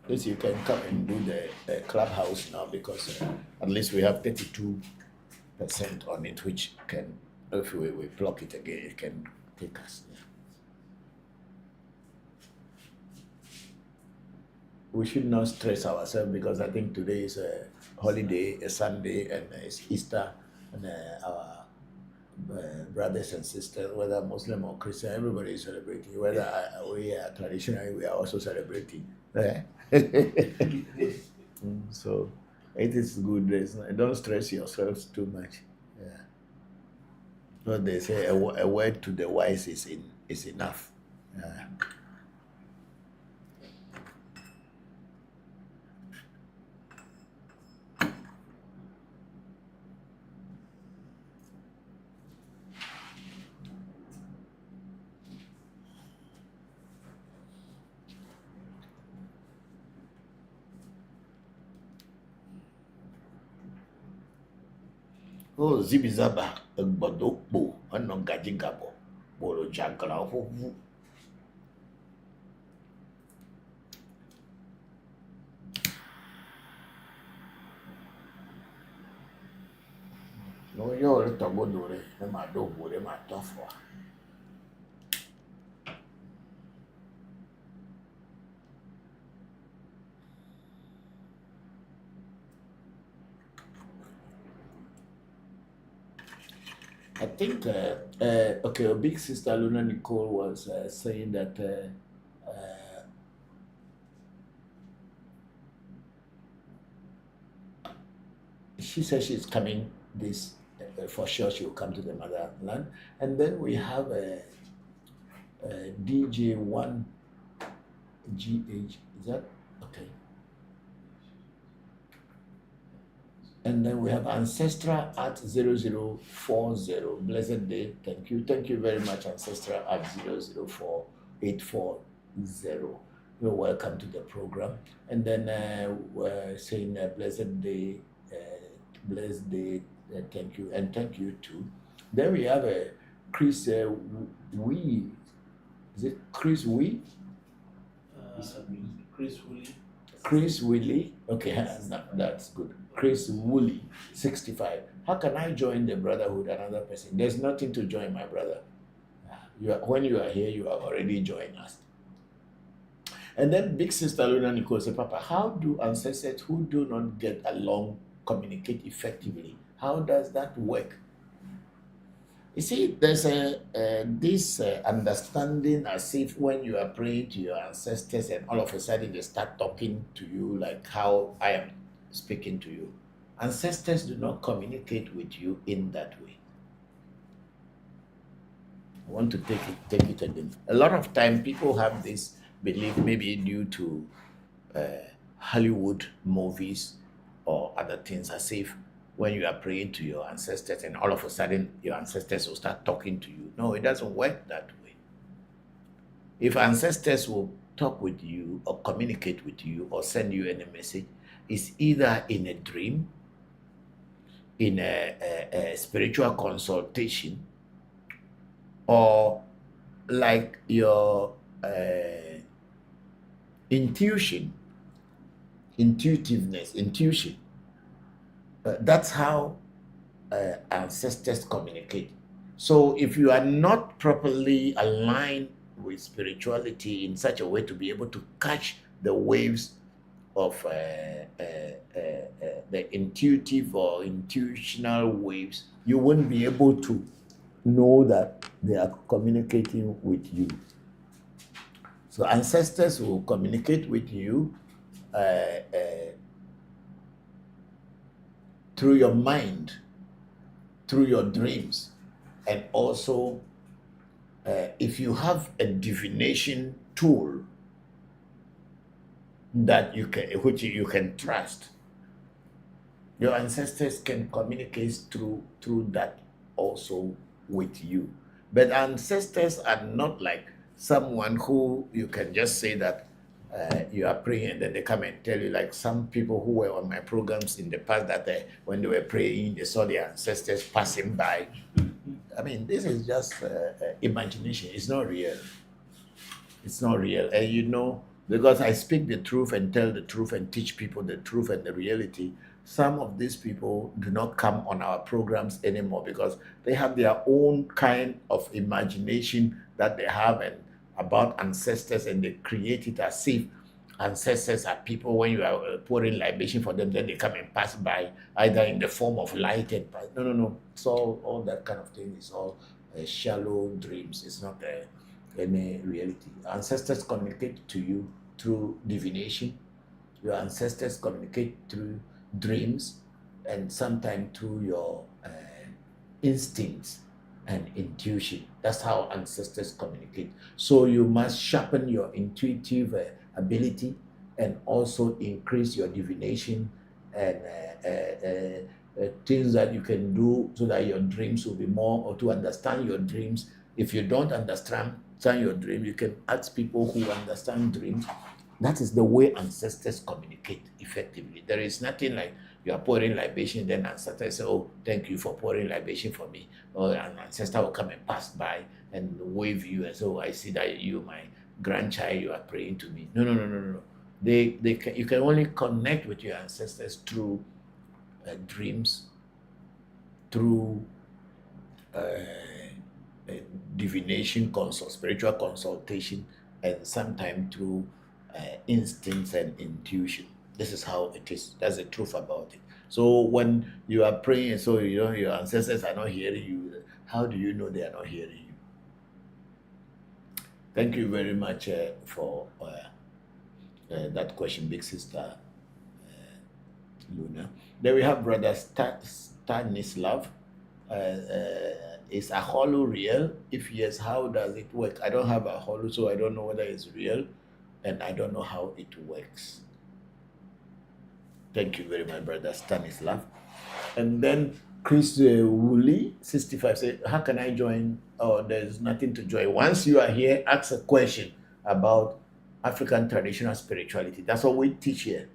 S19: Please, you can come and do the Clubhouse now, because at least we have 32% on it, which can, if we plug it again, it can take us. Yeah. We should not stress ourselves, because I think today is a holiday, a Sunday, and it's Easter, and our brothers and sisters, whether Muslim or Christian, everybody is celebrating. Whether we are traditional, we are also celebrating. So it is good. Don't stress yourselves too much. Yeah. But they say a word to the wise is enough. Oh, Zibizaba, Bodokbo, and no Gajingabo, Bolo Jankala. No, you're a Togodore, and my dog would my tough one. I think, okay, a big sister Luna Nicole was saying that she says she's coming this, for sure she will come to the motherland. And then we have a DJ1GH, is that? Okay. And then we have Ancestral at 0040. Blessed day. Thank you. Thank you very much, Ancestral at 004840. You're welcome to the program. And then we're saying blessed day, blessed day. Thank you. And thank you too. Then we have a Chris Wee. Is it Chris Wee?
S17: Chris Woolley.
S19: Chris Willie. Okay, that's good. Chris Woolley, 65. How can I join the brotherhood? Another person. There's nothing to join, my brother. When you are here, you have already joined us. And then big sister Luna Nicole said, Papa, how do ancestors who do not get along communicate effectively? How does that work? You see, there's this understanding as if when you are praying to your ancestors and all of a sudden they start talking to you like how I am speaking to you. Ancestors do not communicate with you in that way. I want to take it again. A lot of time people have this belief, maybe due to Hollywood movies or other things, as if when you are praying to your ancestors and all of a sudden your ancestors will start talking to you. No, it doesn't work that way. If ancestors will talk with you or communicate with you or send you any message, it's either in a dream, in a spiritual consultation, or like your intuition. That's how ancestors communicate. So if you are not properly aligned with spirituality in such a way to be able to catch the waves of the intuitive or intuitional waves, you won't be able to know that they are communicating with you. So ancestors will communicate with you through your mind, through your dreams, and also if you have a divination tool that which you can trust, your ancestors can communicate through that also with you. But ancestors are not like someone who you can just say that you are praying and then they come and tell you, like some people who were on my programs in the past that when they were praying, they saw their ancestors passing by. I mean, this is just imagination. It's not real. It's not real. And you know, because I speak the truth and tell the truth and teach people the truth and the reality, some of these people do not come on our programs anymore because they have their own kind of imagination that they have and about ancestors, and they create it as if ancestors are people when you are pouring libation for them, then they come and pass by either in the form of light and no. So all that kind of thing is all shallow dreams. It's not any reality. Ancestors communicate to you through divination. Your ancestors communicate through dreams, and sometimes through your instincts and intuition. That's how ancestors communicate. So you must sharpen your intuitive ability and also increase your divination and things that you can do so that your dreams will be more, or to understand your dreams. If you don't understand your dream, you can ask people who understand dreams. That is the way ancestors communicate effectively. There is nothing like You are pouring libation, then ancestor say, oh, thank you for pouring libation for me. Or an ancestor will come and pass by and wave you and say, oh, I see that you, my grandchild, you are praying to me. No. You can only connect with your ancestors through dreams, through divination, spiritual consultation, and sometimes through instincts and intuition. This is how it is. That's the truth about it. So when you are praying, so your ancestors are not hearing you, how do you know they are not hearing you? Thank you very much for that question, big sister Luna. Then we have brother Stanislav. Is a hollow real? If yes, how does it work? I don't have a hollow, so I don't know whether it's real, and I don't know how it works. Thank you very much, brother Stanislav. And then Chris Woolley, 65, said, how can I join? Oh, there's nothing to join. Once you are here, ask a question about African traditional spirituality. That's what we teach here.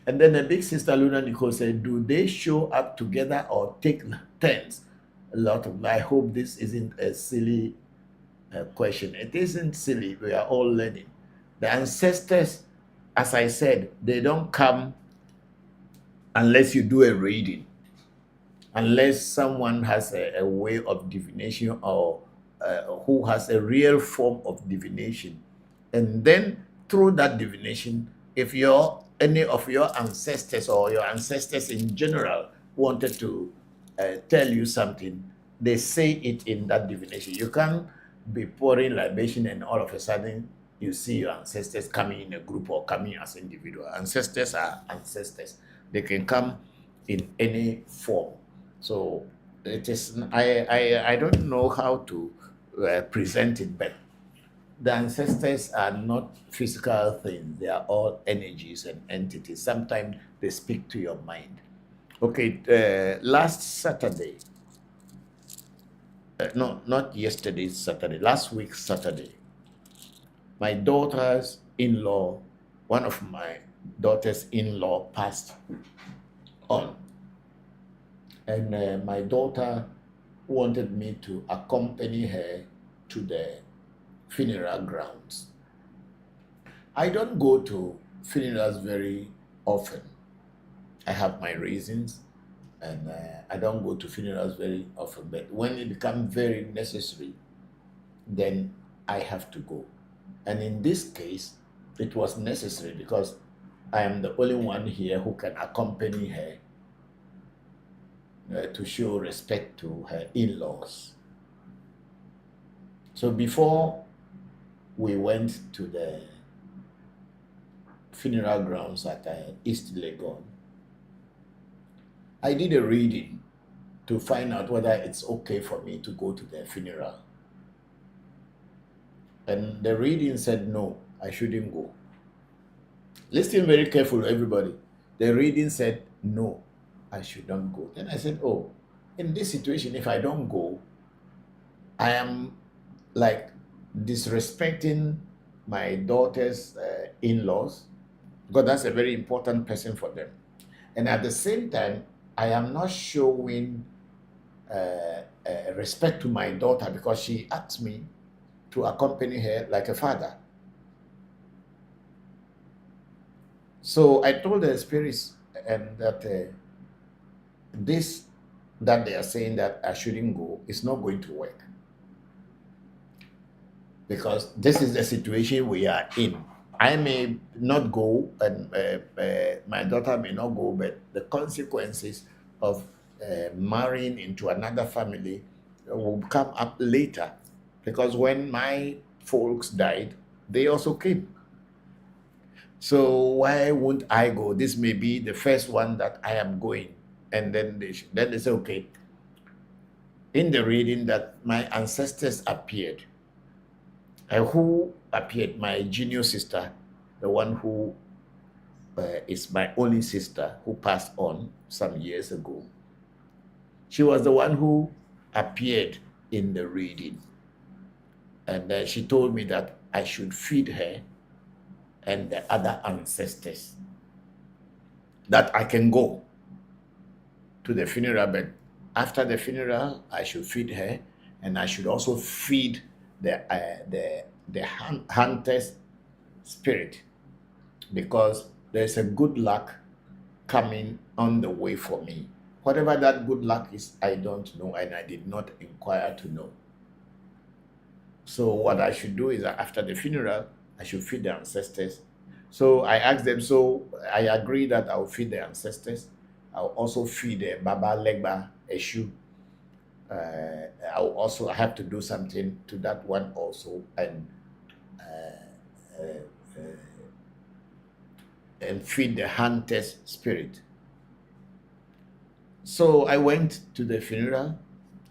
S19: And then the big sister Luna Nicole said, do they show up together or take turns? I hope this isn't a silly question. It isn't silly. We are all learning. The ancestors, as I said, they don't come unless you do a reading, unless someone has a way of divination or who has a real form of divination. And then through that divination, if any of your ancestors or your ancestors in general wanted to tell you something, they say it in that divination. You can't be pouring libation and all of a sudden you see your ancestors coming in a group or coming as individual. Ancestors are ancestors. They can come in any form. So it is, I don't know how to present it, but the ancestors are not physical things. They are all energies and entities. Sometimes they speak to your mind. Okay, last Saturday, no, not yesterday Saturday, last week Saturday, my daughter's in-law, one of my daughter's in-law passed on. And my daughter wanted me to accompany her to the funeral grounds. I don't go to funerals very often. I have my reasons, and I don't go to funerals very often. But when it becomes very necessary, then I have to go. And in this case, it was necessary because I am the only one here who can accompany her to show respect to her in-laws. So before we went to the funeral grounds at East Legon, I did a reading to find out whether it's okay for me to go to the funeral. And the reading said no, I shouldn't go. Listen very carefully, everybody. The reading said no, I should not go. Then I said, oh, in this situation, if I don't go, I am like disrespecting my daughter's in-laws, because that's a very important person for them. And at the same time, I am not showing respect to my daughter because she asked me to accompany her like a father. So I told the spirits and that this that they are saying that I shouldn't go is not going to work, because this is the situation we are in. I may not go, and my daughter may not go, but the consequences of marrying into another family will come up later, because when my folks died, they also came. So why won't I go? This may be the first one that I am going. And then they say, okay, in the reading that my ancestors appeared. Who appeared? My junior sister, the one who is my only sister, who passed on some years ago. She was the one who appeared in the reading. And she told me that I should feed her and the other ancestors, that I can go to the funeral, but after the funeral, I should feed her, and I should also feed the hunter's spirit, because there's a good luck coming on the way for me. Whatever that good luck is, I don't know, and I did not inquire to know. So what I should do is that after the funeral, I should feed the ancestors. So I asked them, so I agree that I'll feed the ancestors. I'll also feed the Baba Legba Eshu. I'll also have to do something to that one also, and feed the hunter's spirit. So I went to the funeral.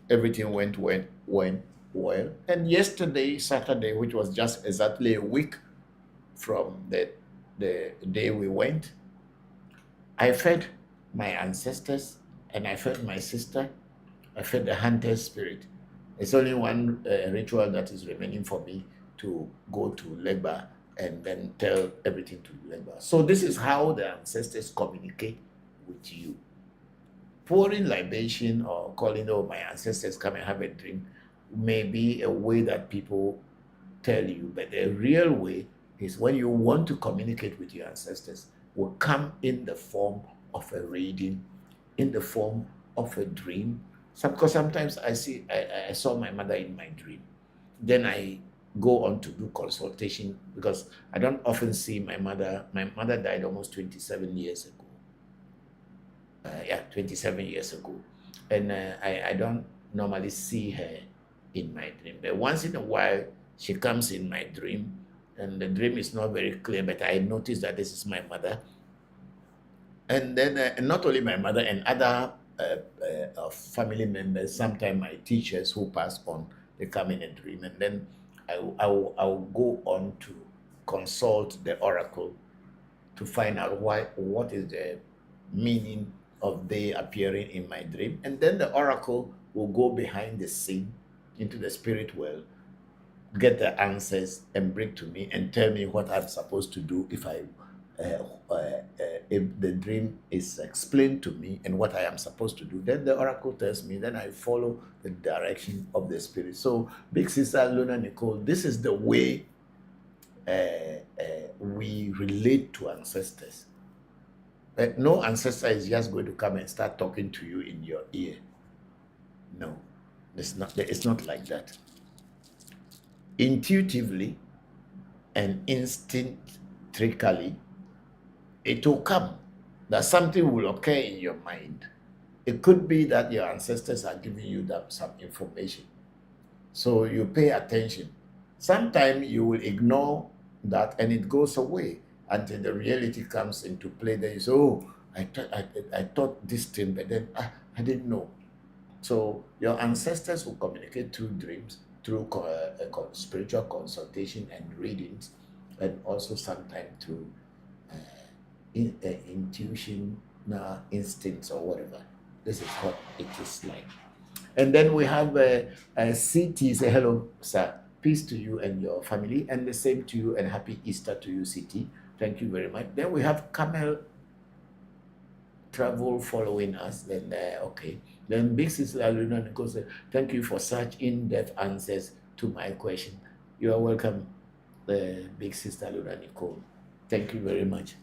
S19: Everything went well. And yesterday, Saturday, which was just exactly a week from the day we went, I fed my ancestors, and I fed my sister. I fed the hunter's spirit. It's only one ritual that is remaining for me, to go to Legba and then tell everything to Legba. So this is how the ancestors communicate with you. Pouring libation or calling, oh, my ancestors come and have a drink, may be a way that people tell you, but the real way is when you want to communicate with your ancestors, will come in the form of a reading, in the form of a dream. Because sometimes I saw my mother in my dream. Then I go on to do consultation, because I don't often see my mother. My mother died almost 27 years ago. 27 years ago. And I don't normally see her in my dream. But once in a while, she comes in my dream, and the dream is not very clear, but I notice that this is my mother. And then not only my mother, and other family members, sometimes my teachers who pass on, they come in a dream, and then I'll go on to consult the oracle to find out what is the meaning of they appearing in my dream. And then the oracle will go behind the scene into the spirit world, get the answers, and bring to me and tell me what I'm supposed to do if the dream is explained to me and what I am supposed to do. Then the oracle tells me, then I follow the direction of the spirit. So, Big Sister Luna Nicole, this is the way we relate to ancestors. But no ancestor is just going to come and start talking to you in your ear. No, it's not like that. Intuitively and instinctively, it will come, that something will occur in your mind. It could be that your ancestors are giving you some information. So you pay attention. Sometimes you will ignore that and it goes away until the reality comes into play. Then you say, oh, I thought this thing, but then I didn't know. So your ancestors will communicate through dreams, through spiritual consultation and readings, and also sometimes through intuition, instincts, or whatever. This is what it is like. And then we have CT say, hello, sir. Peace to you and your family, and the same to you, and happy Easter to you, CT. Thank you very much. Then we have Camel Travel following us. Then, okay. Then Big Sister Luna Nicole said, thank you for such in-depth answers to my question. You are welcome, Big Sister Luna Nicole. Thank you very much.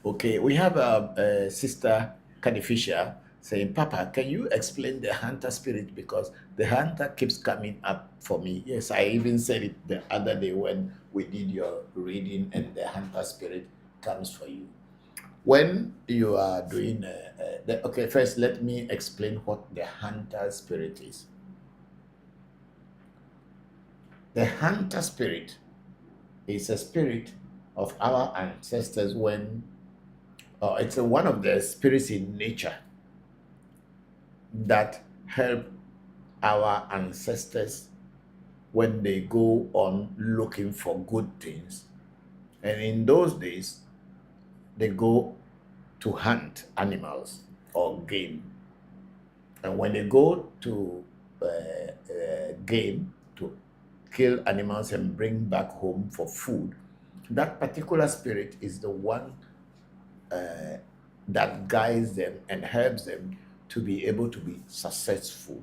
S19: Okay, we have Sister Canifisha saying, Papa, can you explain the hunter spirit? Because the hunter keeps coming up for me. Yes, I even said it the other day when we did your reading, and the hunter spirit comes for you. When you are doing, okay, first let me explain what the hunter spirit is. The hunter spirit is a spirit of our ancestors when it's one of the spirits in nature that help our ancestors when they go on looking for good things. And in those days, they go to hunt animals or game. And when they go to game to kill animals and bring back home for food, that particular spirit is the one that guides them and helps them to be able to be successful.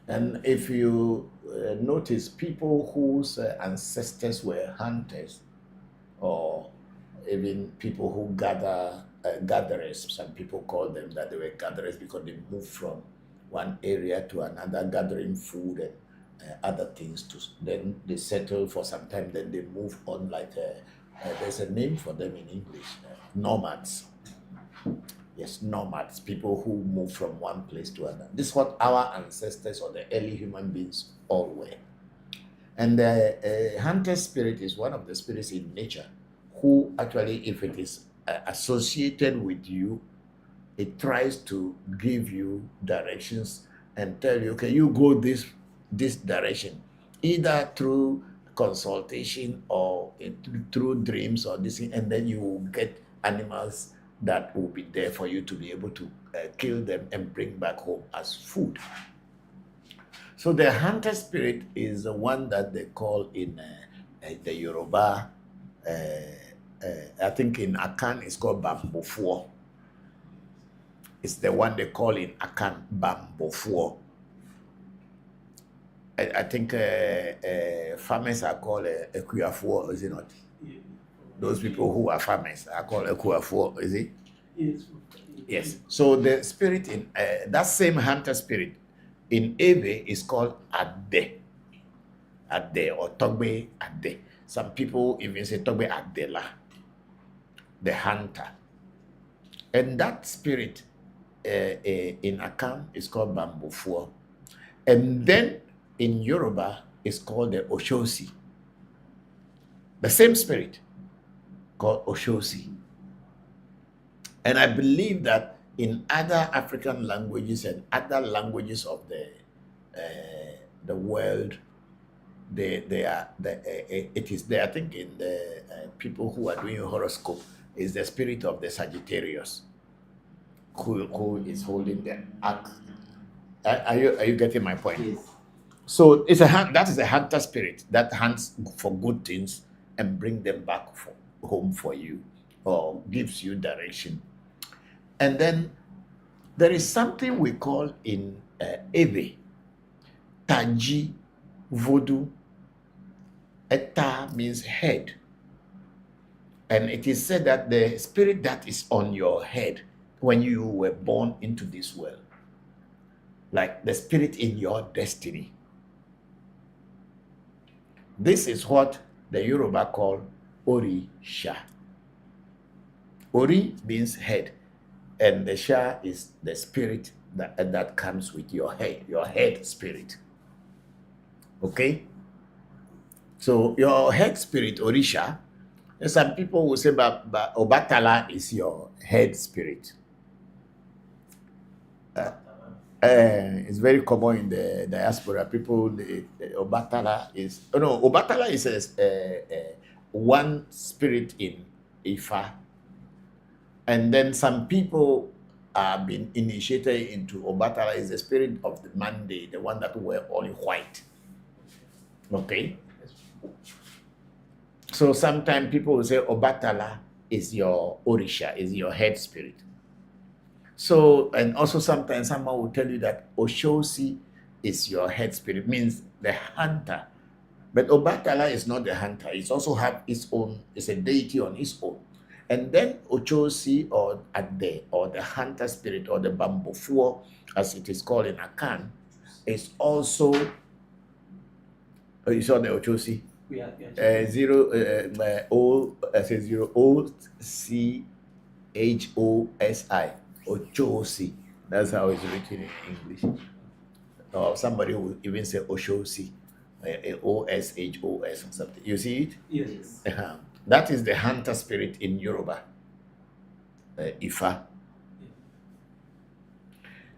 S19: And if you notice, people whose ancestors were hunters, or even people who gatherers, some people call them that they were gatherers because they moved from one area to another, gathering food and other things. Then they settle for some time, then they move on, like there's a name for them in English, nomads. Yes, nomads, people who move from one place to another. This is what our ancestors or the early human beings all were. And the hunter spirit is one of the spirits in nature who actually, if it is associated with you, it tries to give you directions and tell you, okay, you go this direction, either through consultation or through dreams or this thing, and then you will get animals that will be there for you to be able to kill them and bring back home as food. So the hunter spirit is the one that they call in the Yoruba, I think in Akan it's called Bambofuo. It's the one they call in Akan Bambofuo. I think farmers are called Ekuyafuo, is it not? Those people who are farmers are called Ekuyafuo, is it?
S13: Yes.
S19: Yes. So the spirit in that same hunter spirit in Ewe is called Ade. Ade or Togbe Ade. Some people even say Togbe Adela, the hunter. And that spirit in Akan is called Bambofuo. And then in Yoruba is called the Oshosi. The same spirit called Oshosi. And I believe that in other African languages and other languages of the world, it is there. I think in the people who are doing horoscope is the spirit of the Sagittarius who is holding the axe. Are you getting my point?
S17: Yes.
S19: So that is a hunter spirit that hunts for good things and bring them back home for you, or gives you direction. And then there is something we call in Ewe, Taji Voodoo. Eta means head. And it is said that the spirit that is on your head when you were born into this world, like the spirit in your destiny. This is what the Yoruba call Orisha. Ori means head, and the Sha is the spirit that comes with your head spirit. Okay? So your head spirit, Orisha, and some people will say but Obatala is your head spirit. It's very common in the diaspora. People, Obatala is, Obatala is one spirit in Ifa. And then some people have been initiated into Obatala is the spirit of the Monday, the one that wear all white. Okay? So sometimes people will say Obatala is your Orisha, is your head spirit. So, and also sometimes someone will tell you that Oshosi is your head spirit, means the hunter. But Obatala is not the hunter. It's also have its own, it's a deity on its own. And then Ochosi or Ade, or the hunter spirit, or the Bambofuo, as it is called in Akan, is also, you saw the Ochosi?
S17: Yeah.
S19: OCHOSI, Ochosi. That's how it's written in English. Or somebody will even say Oshosi, OSHOS or something. You see it?
S17: Yes.
S19: That is the hunter spirit in Yoruba, Ifa.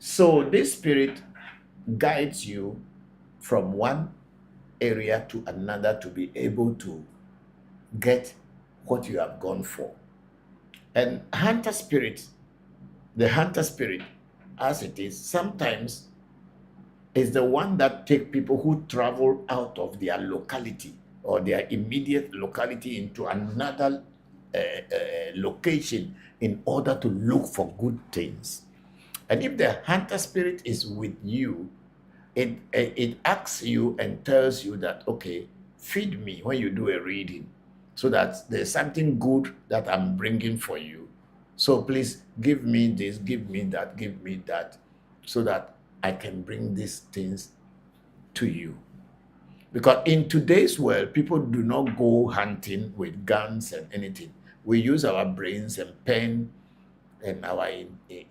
S19: So this spirit guides you from one area to another to be able to get what you have gone for. And hunter spirit, the hunter spirit, as it is, sometimes is the one that take people who travel out of their locality or their immediate locality into another location in order to look for good things. And if the hunter spirit is with you, it asks you and tells you that, okay, feed me when you do a reading, so that there's something good that I'm bringing for you. So please give me this, give me that, so that I can bring these things to you. Because in today's world, people do not go hunting with guns and anything. We use our brains and pen and our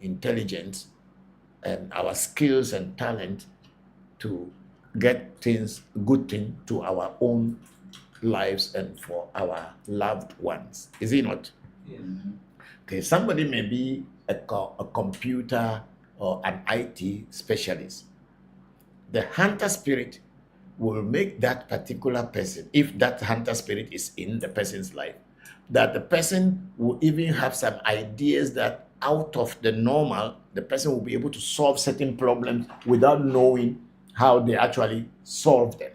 S19: intelligence and our skills and talent to get things, good things to our own lives and for our loved ones. Is it not?
S17: Yes.
S19: Okay, somebody may be a computer or an IT specialist. The hunter spirit will make that particular person, if that hunter spirit is in the person's life, that the person will even have some ideas that out of the normal, the person will be able to solve certain problems without knowing how they actually solve them.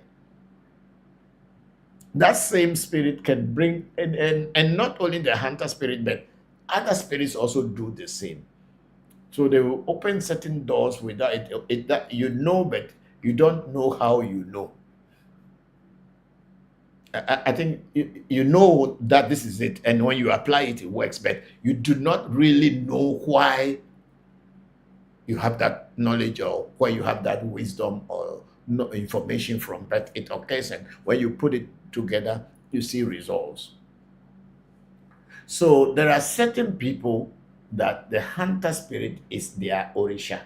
S19: That same spirit can bring, and not only the hunter spirit, but other spirits also do the same. So they will open certain doors without it that you know, but you don't know how you know. I think you know that this is it, and when you apply it, it works, but you do not really know why you have that knowledge or why you have that wisdom or no information from, but it occurs, and when you put it together, you see results. So there are certain people that the hunter spirit is their orisha,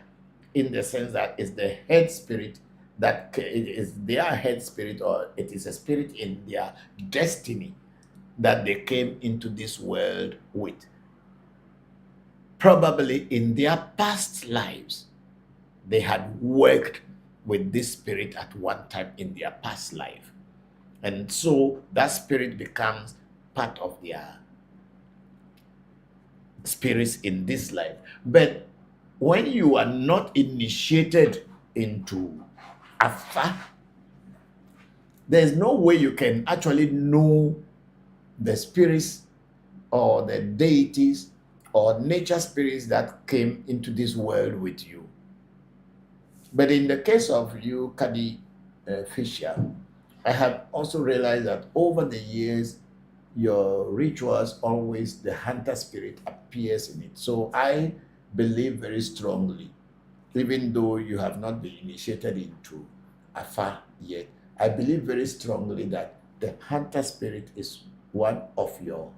S19: in the sense that it's the head spirit, that it is their head spirit, or it is a spirit in their destiny that they came into this world with. Probably in their past lives, they had worked with this spirit at one time in their past life. And so that spirit becomes part of their spirits in this life. But when you are not initiated into Afa, there's no way you can actually know the spirits or the deities or nature spirits that came into this world with you. But in the case of you, Kadi Fisher, I have also realized that over the years, your rituals, always the hunter spirit appears in it. So I believe very strongly, even though you have not been initiated into Afa yet, I believe very strongly that the hunter spirit is one of your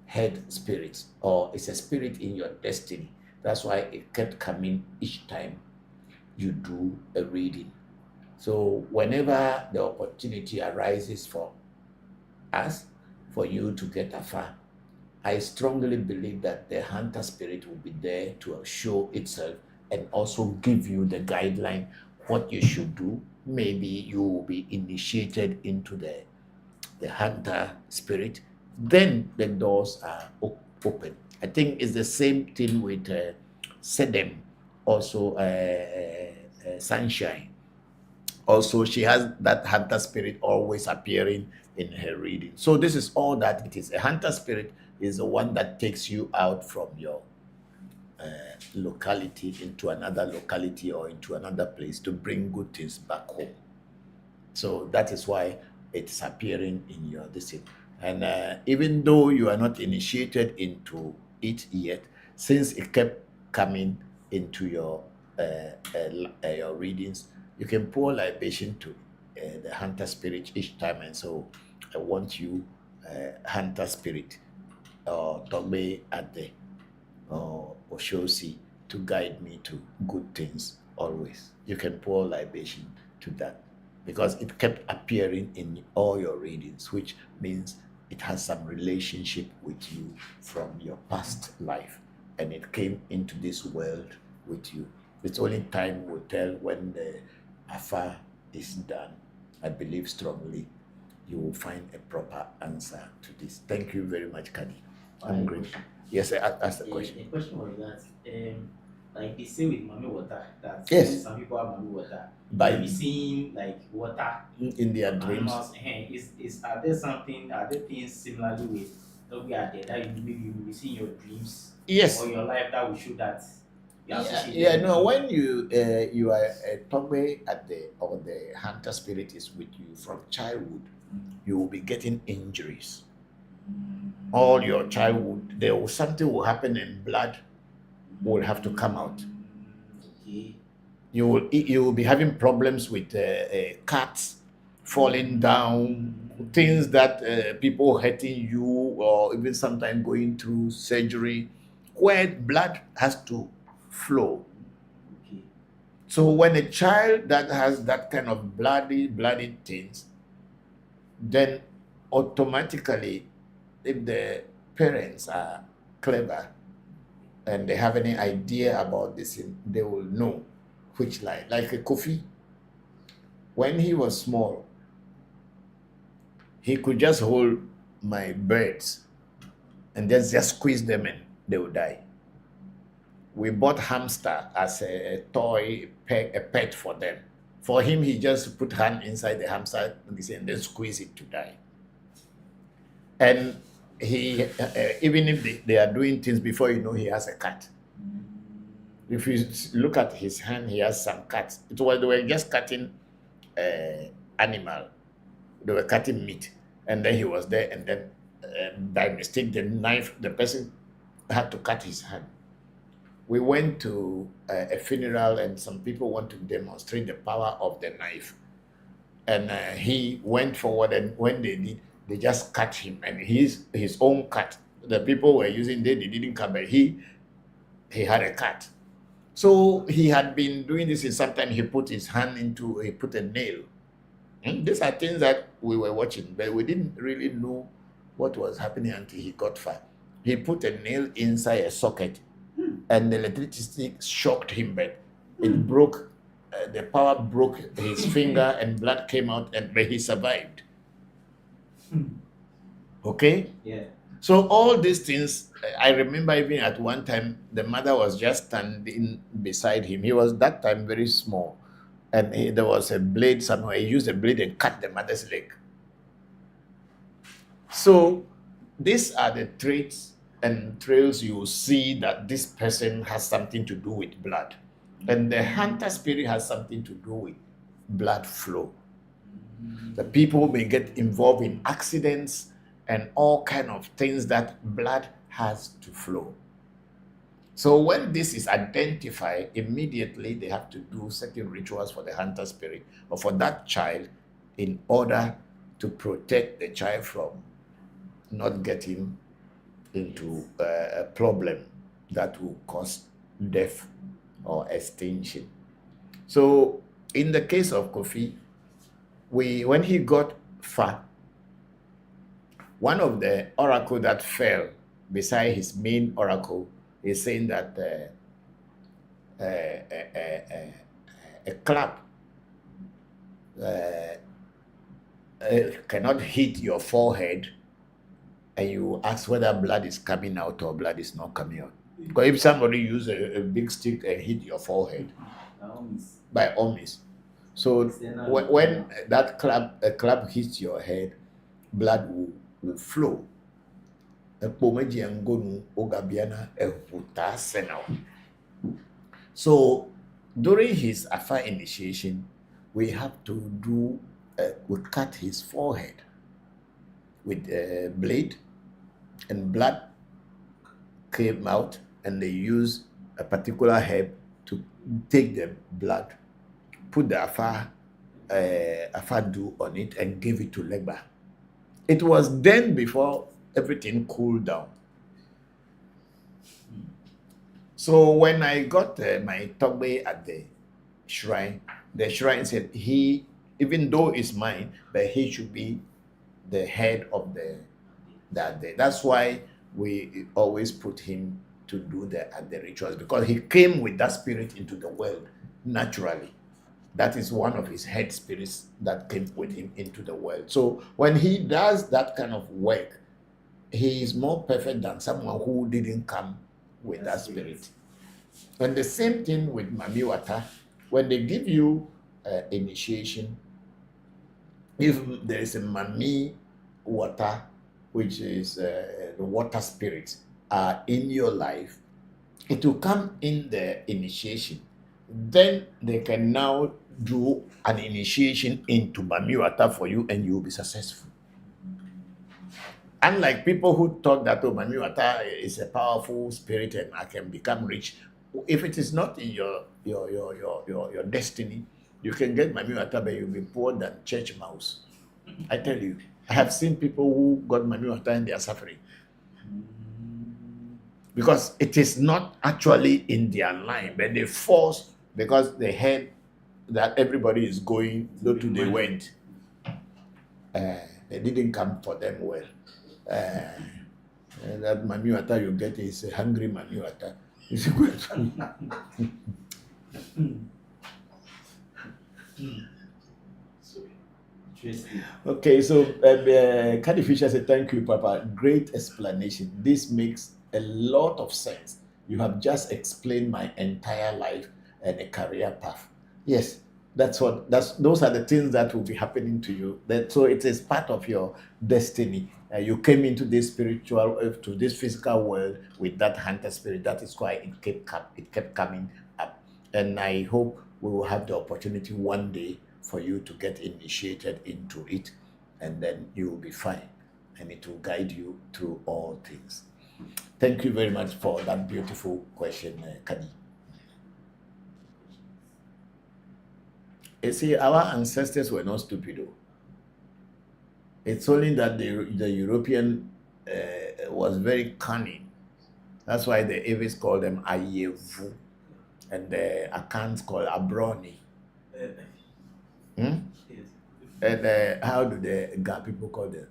S19: head spirits, or it's a spirit in your destiny. That's why it kept coming each time you do a reading. So whenever the opportunity arises for us, for you to get Afa, I strongly believe that the hunter spirit will be there to show itself and also give you the guideline what you should do. Maybe you will be initiated into the hunter spirit. Then the doors are open. I think it's the same thing with Sedem, also Sunshine. Also, she has that hunter spirit always appearing in her reading. So this is all that it is. A hunter spirit is the one that takes you out from your locality into another locality or into another place to bring good things back home. So that is why it's appearing in your discipline. And even though you are not initiated into it yet, since it kept coming into your readings, you can pour libation to the hunter spirit each time. And so I want you, hunter spirit, or Togbe Ade, or Oshosi, to guide me to good things always. You can pour libation to that, because it kept appearing in all your readings, which means it has some relationship with you from your past life, and it came into this world with you. It's only time will tell when the Afa is done. I believe strongly you will find a proper answer to this. Thank you very much, Kadi. I'm great. Yes, ask the question.
S17: The question was that, like they say with mommy water, that
S19: Yes.
S17: some people have mommy water.
S19: By
S17: Have you seen like water
S19: in their dreams?
S17: animals? Are there things similarly with doggy out there that maybe you will see in your dreams?
S19: Yes.
S17: Or your life that will show that you associate
S19: Yeah,
S17: them
S19: no.
S17: with-
S19: When you are a Togbe at the hunter spirit is with you from childhood, you will be getting injuries. All your childhood, something will happen and blood will have to come out.
S17: Okay.
S19: You will be having problems with cats falling down, things that people hurting you, or even sometimes going through surgery, where blood has to flow.
S17: Okay.
S19: So when a child that has that kind of bloody things, then automatically, if the parents are clever and they have any idea about this, they will know which line. Like a Kofi, when he was small, he could just hold my birds and just squeeze them and they would die. We bought hamster as a toy, a pet for them. For him, he just put hand inside the hamster and then squeeze it to die. And he, even if they are doing things, before you know, he has a cat. If you look at his hand, he has some cuts. They were just cutting animal. They were cutting meat. And then he was there, and then by mistake, the person had to cut his hand. We went to a funeral, and some people want to demonstrate the power of the knife. And he went forward, and when they did, they just cut him. And his own cut, the people were using, they didn't cut, but he had a cut. So he had been doing this, and sometimes he put his hand he put a nail. These are things that we were watching, but we didn't really know what was happening until he got far. He put a nail inside a socket, and the electricity shocked him, but it broke, the power broke his finger, and blood came out, but he survived. Okay?
S17: Yeah.
S19: So all these things, I remember even at one time, the mother was just standing beside him. He was that time very small. And there was a blade somewhere. He used a blade and cut the mother's leg. So these are the traits and trails you will see that this person has something to do with blood. And the hunter spirit has something to do with blood flow. The people may get involved in accidents and all kind of things that blood has to flow. So when this is identified, immediately they have to do certain rituals for the hunter spirit or for that child in order to protect the child from not getting into a problem that will cause death or extinction. So in the case of Kofi, when he got fat, one of the oracle that fell beside his main oracle is saying that a club cannot hit your forehead, and you ask whether blood is coming out or blood is not coming out. Because if somebody use a big stick and hit your forehead, by all means. So when that club hits your head, blood will flow. So during his Afa initiation, we have to we cut his forehead with a blade, and blood came out, and they use a particular herb to take the blood, put the Afa dew on it, and give it to Legba. It was then before everything cooled down. So when I got my Togbe at the shrine said he, even though it's mine, but he should be the head of that day. That's why we always put him to do the rituals, because he came with that spirit into the world naturally. That is one of his head spirits that came with him into the world. So when he does that kind of work, he is more perfect than someone who didn't come with that spirit. And the same thing with Mamiwata. When they give you initiation, if there is a Mami water, which is the water spirit, in your life, it will come in the initiation. Then they can now do an initiation into Mamiwata for you, and you will be successful. Unlike people who thought that Mamiwata is a powerful spirit and I can become rich, if it is not in your destiny, you can get Mamiwata, but you'll be poor than church mouse. I tell you, I have seen people who got Mamiwata and they are suffering because it is not actually in their line, but they force because they heard that everybody is going, though they went. They didn't come for them well. That Mamiwata you get is a hungry Mamiwata. Okay, so Caddy Fisher said, thank you, Papa. Great explanation. This makes a lot of sense. You have just explained my entire life and a career path. Yes, those are the things that will be happening to you. So it is part of your destiny. You came into this spiritual, to this physical world with that hunter spirit. That is why it kept coming up. And I hope we will have the opportunity one day for you to get initiated into it, and then you will be fine, and it will guide you through all things. Thank you very much for that beautiful question, Kadi. You see, our ancestors were not stupid, though. It's only that the European was very cunning. That's why the Eves call them Ewe Vodu, and the Akans call Abroni. And how do the Ga people call them?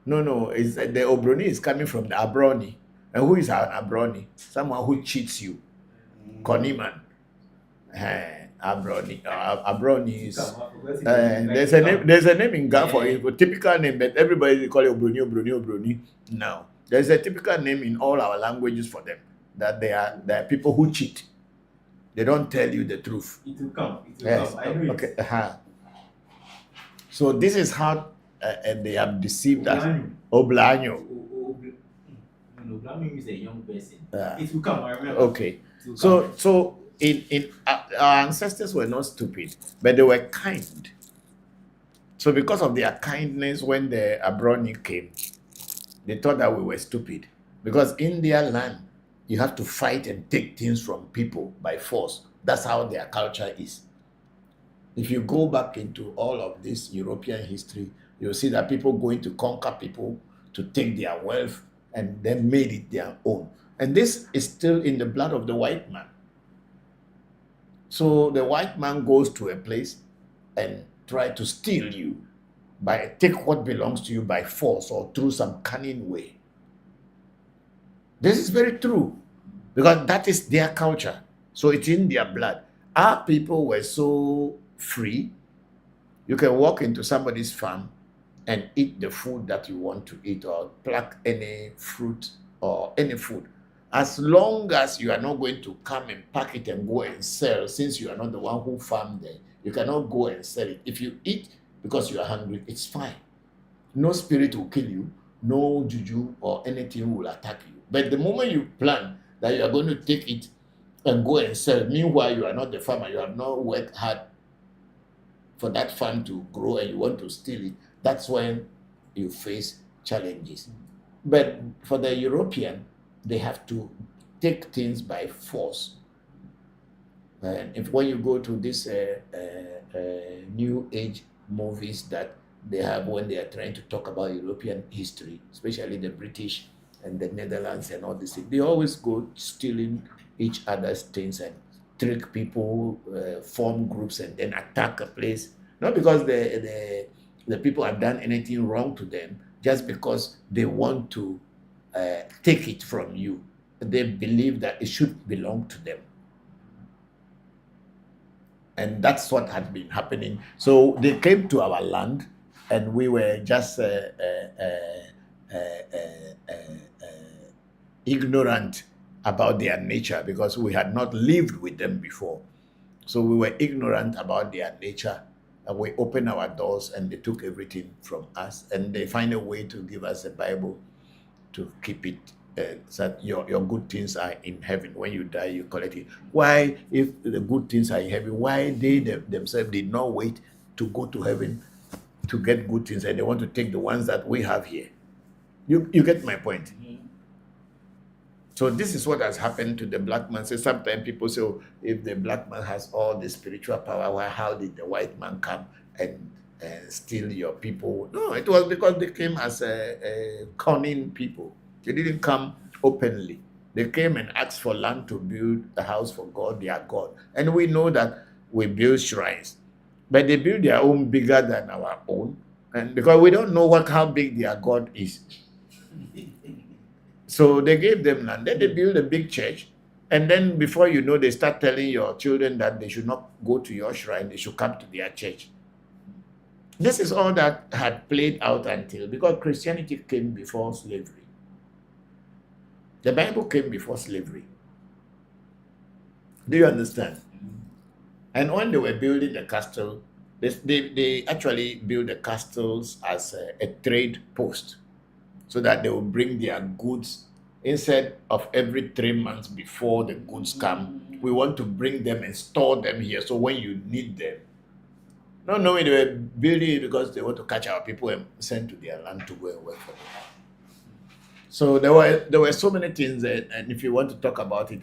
S19: No, it's the Obroni is coming from the Abroni. And who is an Abroni? Someone who cheats you. Coniman. Abroni. Abroni is there's a name in Ga for it, a typical name, but everybody call it Obroni. No. There's a typical name in all our languages for them. That they are people who cheat. They don't tell you the truth.
S17: It will come.
S19: Yes.
S17: I know
S19: okay. So this is how and they have deceived us. Oblanyo.
S17: Oblanyo is a young person. It will come. I remember.
S19: Okay. So in our ancestors were not stupid, but they were kind. So because of their kindness, when the Abroni came, they thought that we were stupid. Because in their land, you have to fight and take things from people by force. That's how their culture is. If you go back into all of this European history, you'll see that people going to conquer people to take their wealth and then made it their own. And this is still in the blood of the white man. So the white man goes to a place and try to steal you, take what belongs to you by force or through some cunning way. This is very true because that is their culture. So it's in their blood. Our people were so free. You can walk into somebody's farm and eat the food that you want to eat or pluck any fruit or any food. As long as you are not going to come and pack it and go and sell, since you are not the one who farmed there, you cannot go and sell it. If you eat because you are hungry, it's fine. No spirit will kill you. No juju or anything will attack you. But the moment you plan that you are going to take it and go and sell, meanwhile you are not the farmer, you have not worked hard for that farm to grow and you want to steal it, that's when you face challenges. But for the European, they have to take things by force. And when you go to this new age movies that they have when they are trying to talk about European history, especially the British and the Netherlands and all this, they always go stealing each other's things and trick people, form groups and then attack a place. Not because the people have done anything wrong to them, just because they want to take it from you. They believe that it should belong to them. And that's what had been happening. So they came to our land and we were just ignorant about their nature because we had not lived with them before. So we were ignorant about their nature, and we opened our doors and they took everything from us, and they find a way to give us a Bible to keep it, so that your good things are in heaven. When you die, you collect it. Why, if the good things are in heaven, why they themselves did not wait to go to heaven to get good things, and they want to take the ones that we have here? You get my point? So this is what has happened to the black man. So sometimes people say, oh, if the black man has all the spiritual power, why, how did the white man come and steal your people? No, it was because they came as a cunning people. They didn't come openly. They came and asked for land to build a house for God, their God. And we know that we build shrines, but they build their own bigger than our own. And because we don't know how big their God is. So they gave them land. Then they build a big church. And then before you know, they start telling your children that they should not go to your shrine, they should come to their church. This is all that had played out until, because Christianity came before slavery. The Bible came before slavery. Do you understand? And when they were building the castle, they actually built the castles as a trade post, so that they will bring their goods. Instead of every 3 months before the goods come, we want to bring them and store them here, so when you need them. Not knowing they were building it because they want to catch our people and send to their land to go and work for them. So there were so many things that, and if you want to talk about it,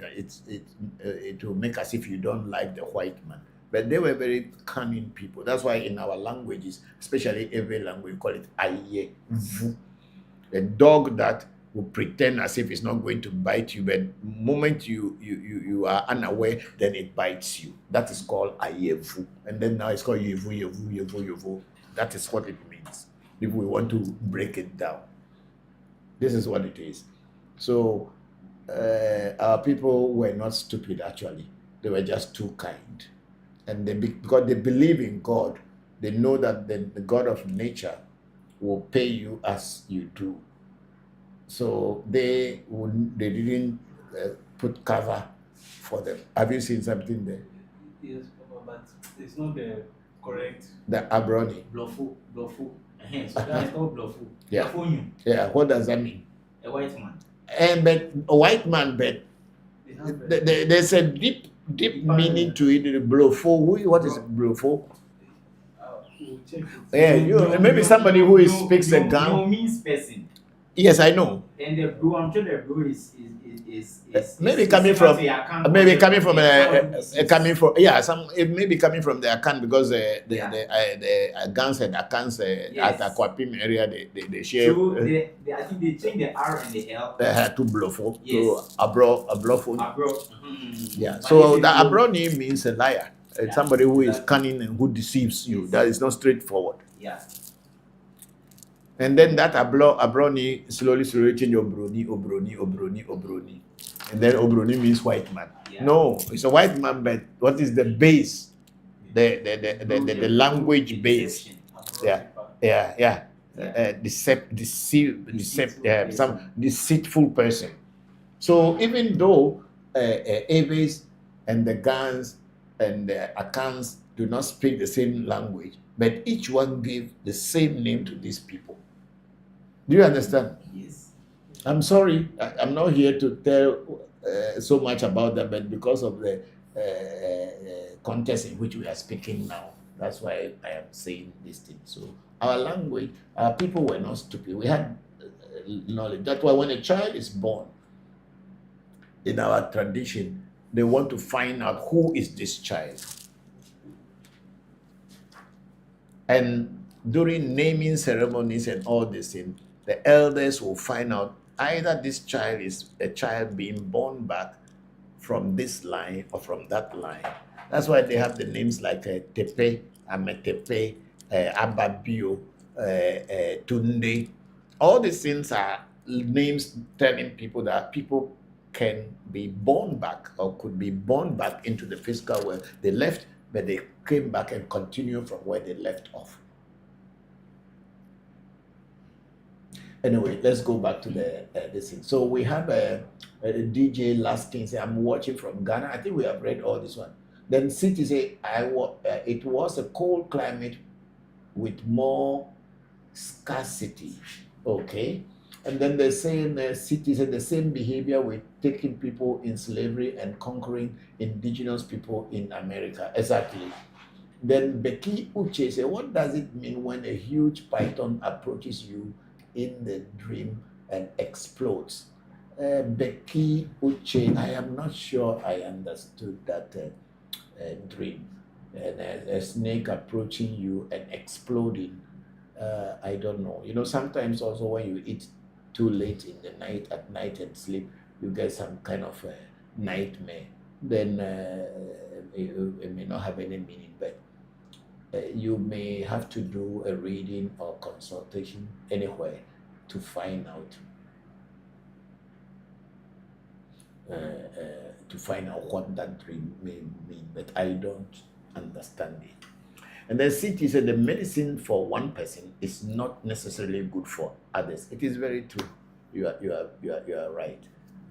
S19: it will make as if you don't like the white man. But they were very cunning people. That's why in our languages, especially every language, we call it Ewe Vodu. A dog that will pretend as if it's not going to bite you, but the moment you are unaware, then it bites you. That is called Ewe Vodu. And then now it's called Yevu, Yevu, Yevu, Yevu. That is what it means, if we want to break it down. This is what it is. So our people were not stupid, actually. They were just too kind. And because they believe in God, they know that the God of nature will pay you as you do. So they didn't put cover for them. Have you seen something there?
S17: Yes, but it's not the correct.
S19: The abroni.
S17: Bluffo. So that's called bluffo.
S19: Yeah.
S17: Bluffo.
S19: Yeah. What does that mean?
S17: A white man.
S19: But a white man, but there's a deep meaning to it. Bluffo. What is bluffo? Yeah, maybe somebody who speaks a gun.
S17: No means person.
S19: Yes, I know.
S17: And the blue, I'm sure the blue is
S19: maybe coming from it may be coming from the account, because the guns and accounts at Akwapim area they share.
S17: So I think they change the R and the L.
S19: To bluffo, to abluffo. Yeah.
S17: But
S19: So the abroni means a liar. It's somebody who is cunning and who deceives you. That is not straightforward.
S17: Yeah.
S19: And then that abroni slowly change obroni. And then obroni means white man.
S17: Yeah.
S19: No, it's a white man, but what is the base? The language base. Yeah. Some deceitful person. So even though Eves and the Gans and the Akans do not speak the same language, but each one gave the same name to these people. Do you understand?
S17: Yes.
S19: I'm sorry, I'm not here to tell so much about that, but because of the context in which we are speaking now, that's why I am saying this thing. So our language, our people were not stupid. We had knowledge. That's why when a child is born, in our tradition, they want to find out who is this child. And during naming ceremonies and all this thing, the elders will find out either this child is a child being born back from this line or from that line. That's why they have the names like Tepe, Ametepe, Ababio, Tunde. All these things are names telling people that people can be born back or could be born back into the physical world. They left, but they came back and continued from where they left off. Anyway, let's go back to this thing. So we have a DJ last thing say, I'm watching from Ghana. I think we have read all this one. Then City say, it was a cold climate with more scarcity. Okay. And then they're saying cities had the same behavior with taking people in slavery and conquering indigenous people in America. Exactly. Then Becky Uche said, what does it mean when a huge python approaches you in the dream and explodes? Becky Uche, I am not sure I understood that dream. And a snake approaching you and exploding. I don't know. You know, sometimes also when you eat too late in the night, at night and sleep, you get some kind of nightmare. Then it may not have any meaning, but you may have to do a reading or consultation anywhere to find out what that dream may mean, but I don't understand it. And then City said the medicine for one person is not necessarily good for others. It is very true. You are right.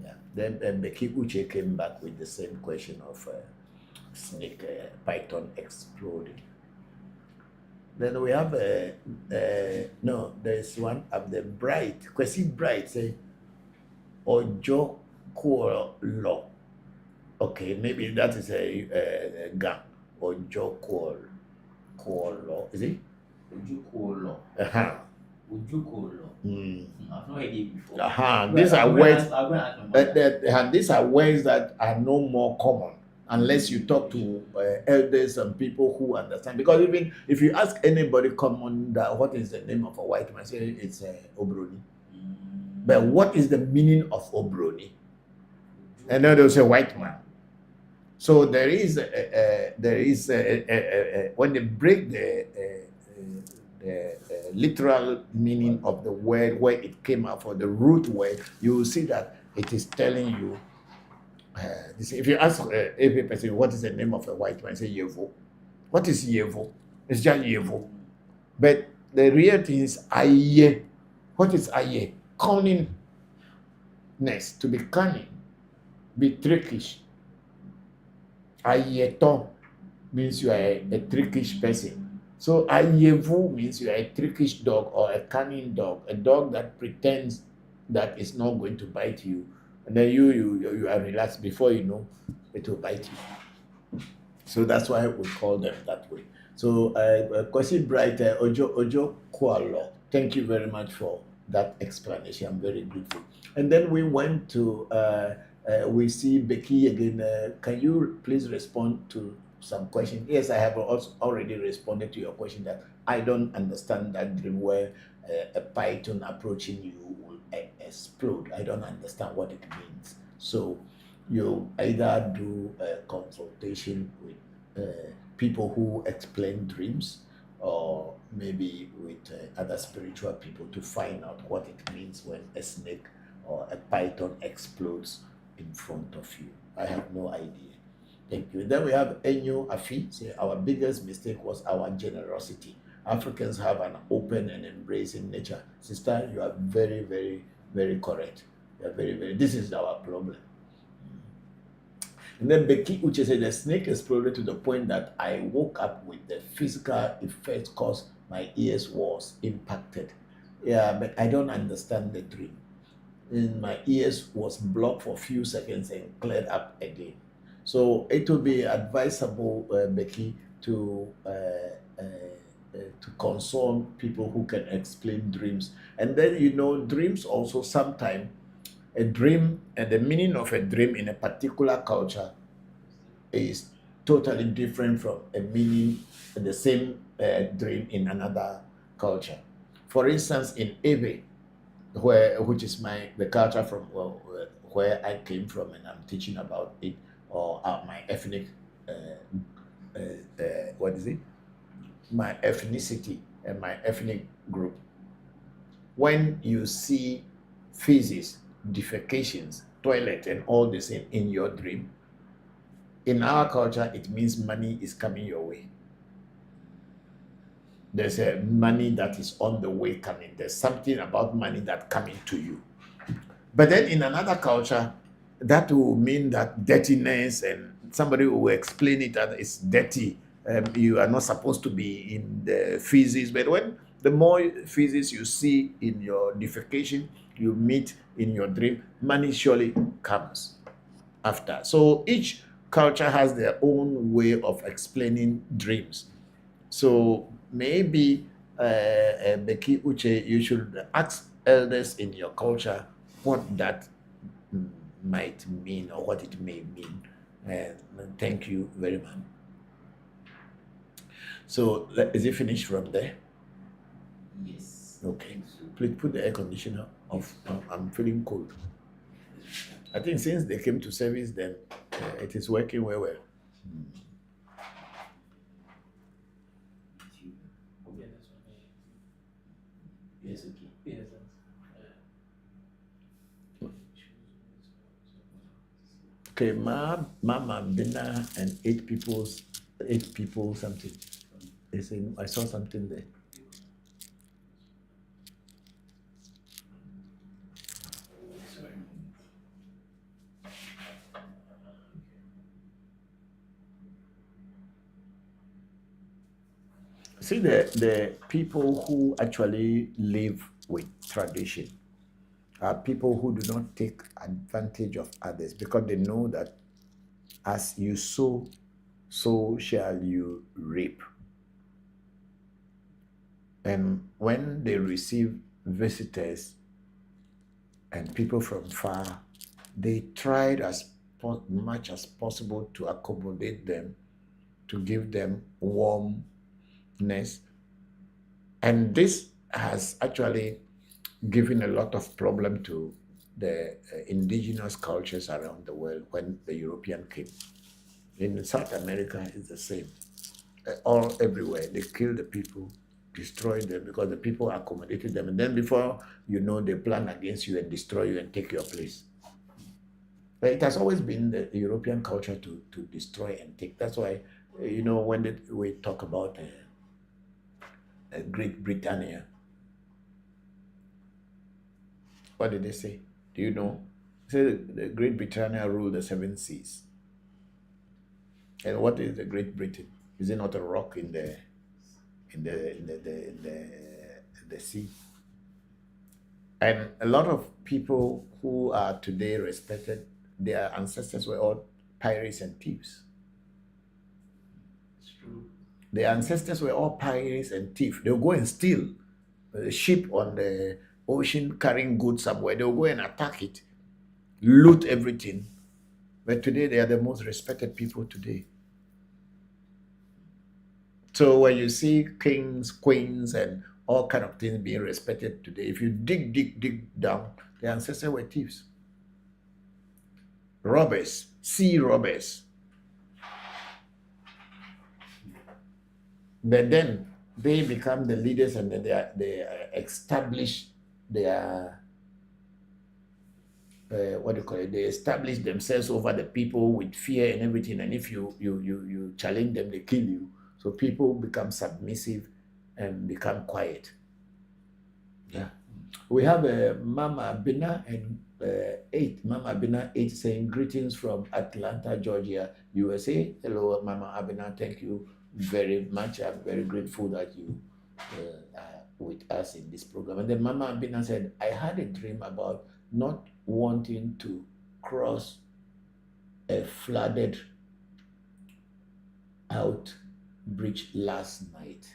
S19: Yeah. Then Becky Uche came back with the same question of snake python exploding. Then we have no, there's one of the bright. Kwesi Bright say Ojo Kuolo. Okay, maybe that is a gang. Ojo Kuolo. Is it?
S17: Ojo Kuolo. Ojo Kuolo. I've not heard it before.
S19: These are words. These are words that are no more common unless you talk to elders and people who understand. Because even if you ask anybody common that what is the name of a white man, say it's Obroni. But what is the meaning of Obroni? And then they'll say white man. So there is when they break the literal meaning of the word where it came out for the root word, you will see that it is telling you. If you ask every person what is the name of a white man, say Yevo. What is Yevo? It's just Yevo. But the real thing is Aye. What is Aye? Cunningness. To be cunning. Be trickish. Ayeto means you are a trickish person. So Ayevu means you are a trickish dog or a cunning dog, a dog that pretends that it's not going to bite you. And then you are relaxed, before you know, it will bite you. So that's why we call them that way. So Kwesi Bright, Ojo Kualo, thank you very much for that explanation. I'm very grateful. And then we went to, we see Becky again. Can you please respond to some questions? Yes, I have also already responded to your question that I don't understand that dream where a python approaching you will explode. I don't understand what it means. So you either do a consultation with people who explain dreams, or maybe with other spiritual people to find out what it means when a snake or a python explodes in front of you. I have no idea. Thank you. Then we have Enyo Afi say our biggest mistake was our generosity. Africans have an open and embracing nature. Sister, you are very, very, very correct. You are very, very. This is our problem. And then Becky Uche said the snake exploded to the point that I woke up with the physical effect because my ears was impacted. Yeah, but I don't understand the dream. And my ears was blocked for a few seconds and cleared up again. So it will be advisable, Becky, to consult people who can explain dreams. And then, you know, dreams also sometimes, a dream and the meaning of a dream in a particular culture is totally different from a meaning, the same dream in another culture. For instance, in Ewe, which is the culture from where I came from, and I'm teaching about it, or my ethnic, my ethnicity and my ethnic group. When you see feces, defecations, toilet, and all this in your dream, in our culture, it means money is coming your way. there's a money that is on the way coming. There's something about money that coming to you. But then in another culture, that will mean that dirtiness, and somebody will explain it that it's dirty. You are not supposed to be in the feces. But when the more feces you see in your defecation, you meet in your dream, money surely comes after. So each culture has their own way of explaining dreams. So maybe Becky Uche, you should ask elders in your culture what that might mean or what it may mean. Thank you very much. So is it finished from there?
S17: Yes.
S19: Okay. Please put the air conditioner off. I'm feeling cold. I think since they came to service, then it is working well.
S17: Yes, okay. Yes.
S19: Okay, Mama Bina and eight people something. I saw something there. See, the people who actually live with tradition are people who do not take advantage of others, because they know that as you sow, so shall you reap. And when they receive visitors and people from far, they tried as much as possible to accommodate them, to give them warmness. And this has actually given a lot of problem to the indigenous cultures around the world when the European came. In South America, it's the same. All everywhere, they kill the people, destroy them, because the people accommodated them. And then before you know, they plan against you and destroy you and take your place. But it has always been the European culture to destroy and take. That's why, you know, when we talk about Great Britannia, what did they say? Do you know? They say the Great Britannia ruled the 7 seas. And what is the Great Britain? Is it not a rock in the sea? And a lot of people who are today respected, their ancestors were all pirates and thieves.
S17: It's true.
S19: Their ancestors were all pirates and thieves. They'll go and steal a ship on the ocean carrying goods somewhere. They'll go and attack it, loot everything. But today they are the most respected people today. So when you see kings, queens, and all kind of things being respected today, if you dig down, the ancestors were thieves, robbers, sea robbers. But then they become the leaders, and then they establish their they establish themselves over the people with fear and everything. And if you challenge them, they kill you. So people become submissive and become quiet. Yeah. We have Mama Bina and 8. Mama Bina 8 saying, greetings from Atlanta, Georgia, USA. Hello, Mama Abina. Thank you very much. I'm very grateful that you are with us in this program. And then Mama Abina said, I had a dream about not wanting to cross a flooded out bridge last night.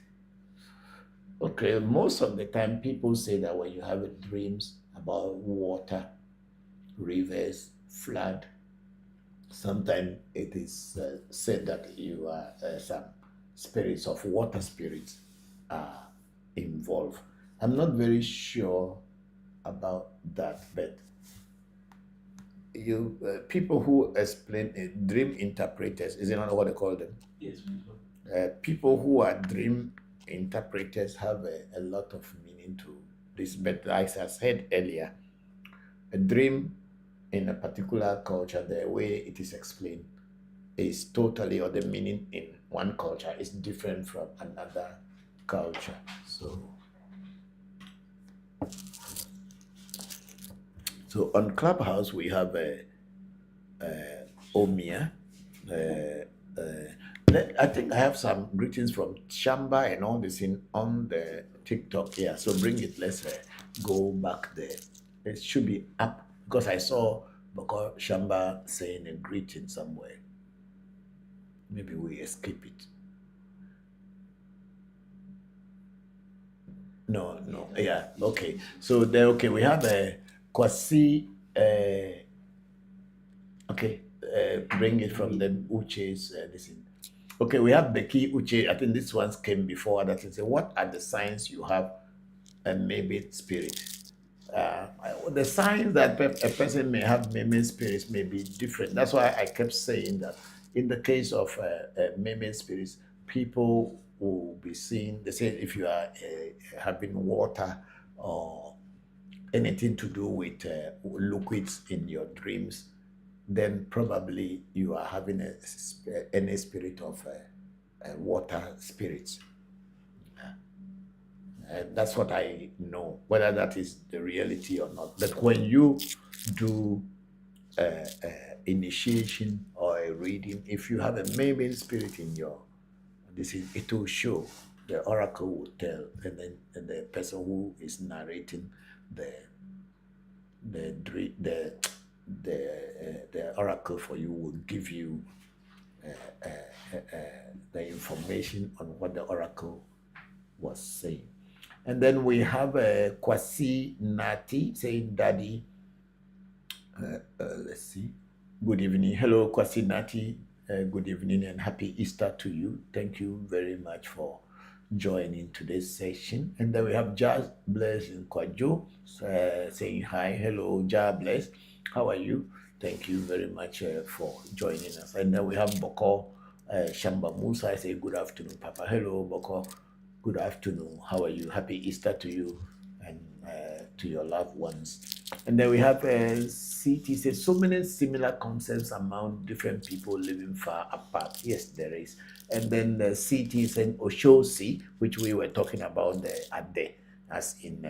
S19: Okay, most of the time people say that when you have dreams about water, rivers, flood, sometimes it is said that you are some spirits of water spirits are involved. I'm not very sure about that, but you people who explain dream interpreters, is it not what they call them?
S17: Yes.
S19: People who are dream interpreters have a lot of meaning to this, but as I said earlier, a dream in a particular culture, the way it is explained is totally, or the meaning in one culture is different from another culture. So on Clubhouse we have Omia. I think I have some greetings from Shamba and all this on the TikTok here. So bring it. Let's go back there. It should be up because I saw Bokor Shamba saying a greeting somewhere. Maybe we escape it. No. Yeah. Okay. So there. Okay. We have a Kwasi. Okay. Bring it from the Uche's. Listen. Okay. We have Becky Uche. I think this ones came before that. Say, what are the signs you have a maybe spirit? The signs that a person may have maybe spirits may be different. That's why I kept saying that in the case of maybe spirits, people will be seen. They say if you are having water or anything to do with liquids in your dreams, then probably you are having any spirit of water spirits. That's what I know, whether that is the reality or not. But when you do initiation or a reading, if you have a main spirit in your, it will show. The oracle will tell, and then the person who is narrating the oracle for you will give you the information on what the oracle was saying. And then we have Kwasi Nati saying, Daddy, let's see. Good evening. Hello, Kwasi Nati. Good evening and happy Easter to you. Thank you very much for joining today's session. And then we have Jazz Bless in Kwajo saying hi. Hello, Jazz Bless. How are you? Thank you very much for joining us. And then we have Bokor Shamba Musa. I say good afternoon, Papa. Hello, Bokor. Good afternoon. How are you? Happy Easter to you and to your loved ones. And then we have CT says so many similar concepts among different people living far apart. Yes, there is. And then the CT saying Oshosi, which we were talking about the Ade, as in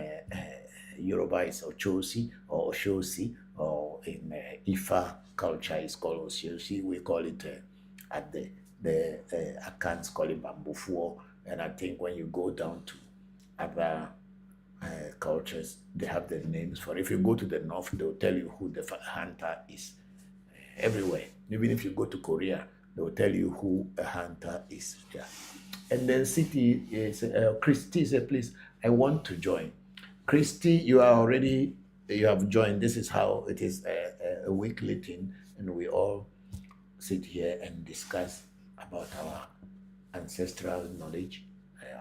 S19: Yoruba is Ochosi or Oshosi, or in Ifa culture is called Oshosi. We call it Ade. The Akans call it Bambufuo. And I think when you go down to other cultures, they have the names for it. If you go to the north, they'll tell you who the hunter is. Everywhere. Even if you go to Korea, they'll tell you who a hunter is. Yeah. And then City is Christy said, please, I want to join. Christy, you have joined. This is how it is a weekly thing, and we all sit here and discuss about our ancestral knowledge,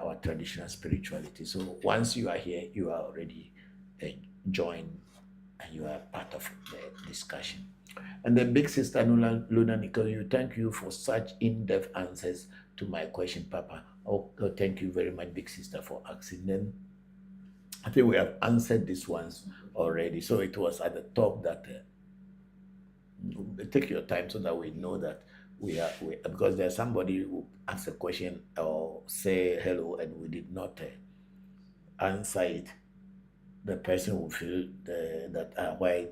S19: our traditional spirituality. So once you are here, you are already joined and you are part of the discussion. And then big sister Luna Nicole, thank you for such in-depth answers to my question, Papa. Oh, thank you very much, big sister, for asking them. I think we have answered these ones already. So it was at the top that take your time so that we know that we because there's somebody who asks a question or say hello and we did not answer it. The person will feel that why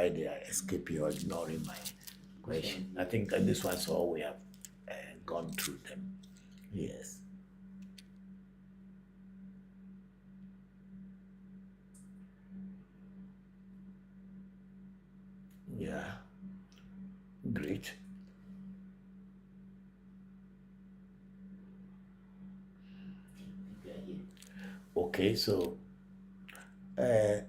S19: they are escaping or ignoring my question. I think this one's all we have gone through them. Yes. Yeah. Great. Okay, so okay,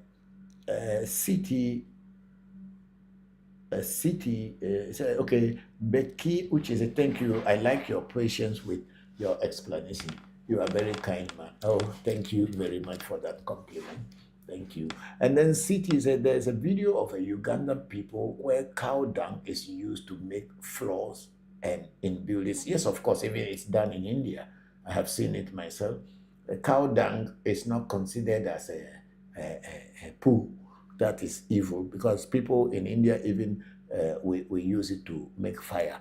S19: Becky Uche said, thank you. I like your patience with your explanation. You are very kind, man. Oh, thank you very much for that compliment. Thank you. And then City said there's a video of a Ugandan people where cow dung is used to make floors and in buildings. Yes, of course, even it's done in India. I have seen it myself. A cow dung is not considered as a poo that is evil, because people in India even we use it to make fire.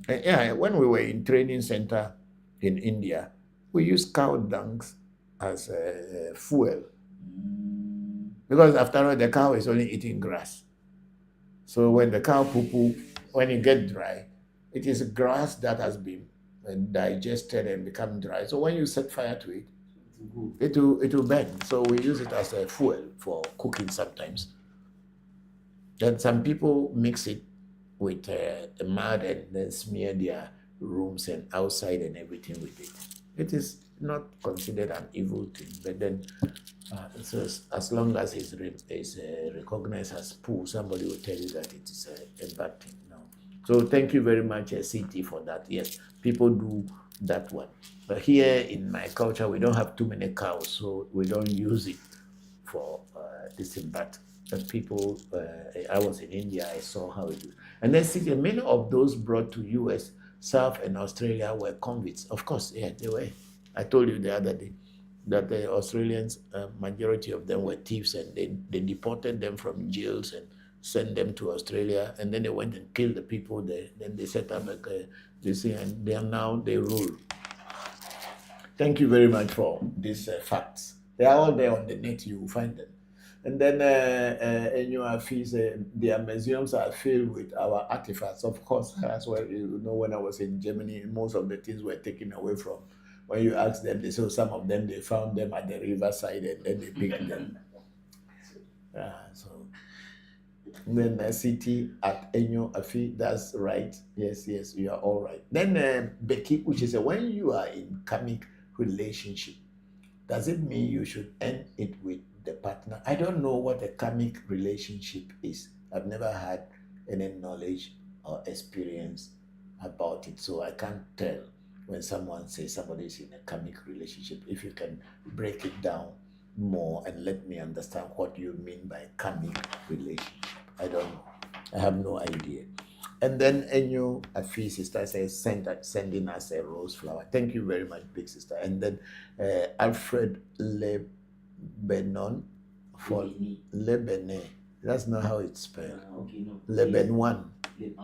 S19: Yeah, when we were in training center in India, we use cow dungs as fuel. Because after all, the cow is only eating grass. So when the cow poo-poo, when it gets dry, it is grass that has been digested and become dry. So when you set fire to it, it will burn. So we use it as a fuel for cooking sometimes. Then some people mix it with mud and then smear their rooms and outside and everything with it. It is not considered an evil thing, but then so as long as it's recognized as poo, somebody will tell you that it is a bad thing. No. So thank you very much, CT, for that. Yes, people do that one. But here in my culture, we don't have too many cows, so we don't use it for this and that. But people, I was in India, I saw how it is. And then see, many of those brought to US, South and Australia were convicts. Of course, yeah, they were. I told you the other day that the Australians, majority of them were thieves, and they deported them from jails and sent them to Australia, and then they went and killed the people there. Then they set up this thing, and they rule. Thank you very much for these facts. They are all there on the net, you will find them. And then in your fees, their museums are filled with our artifacts. Of course, that's why, you know, when I was in Germany, most of the things were taken away from. When you ask them, they say some of them, they found them at the riverside and then they picked them. So then CT at Enyo Afi, that's right. Yes, you are all right. Then Becky, which is when you are in karmic relationship, does it mean you should end it with the partner? I don't know what a karmic relationship is. I've never had any knowledge or experience about it, so I can't tell when someone says somebody is in a karmic relationship. If you can break it down more and let me understand what you mean by karmic relationship. I don't know. I have no idea. And then Enyo Afi sister says sending us a rose flower. Thank you very much, big sister. And then Alfred Lebanon for Lebanon. That's not how it's spelled.
S17: Okay, no.
S19: Lebanon.
S17: Okay.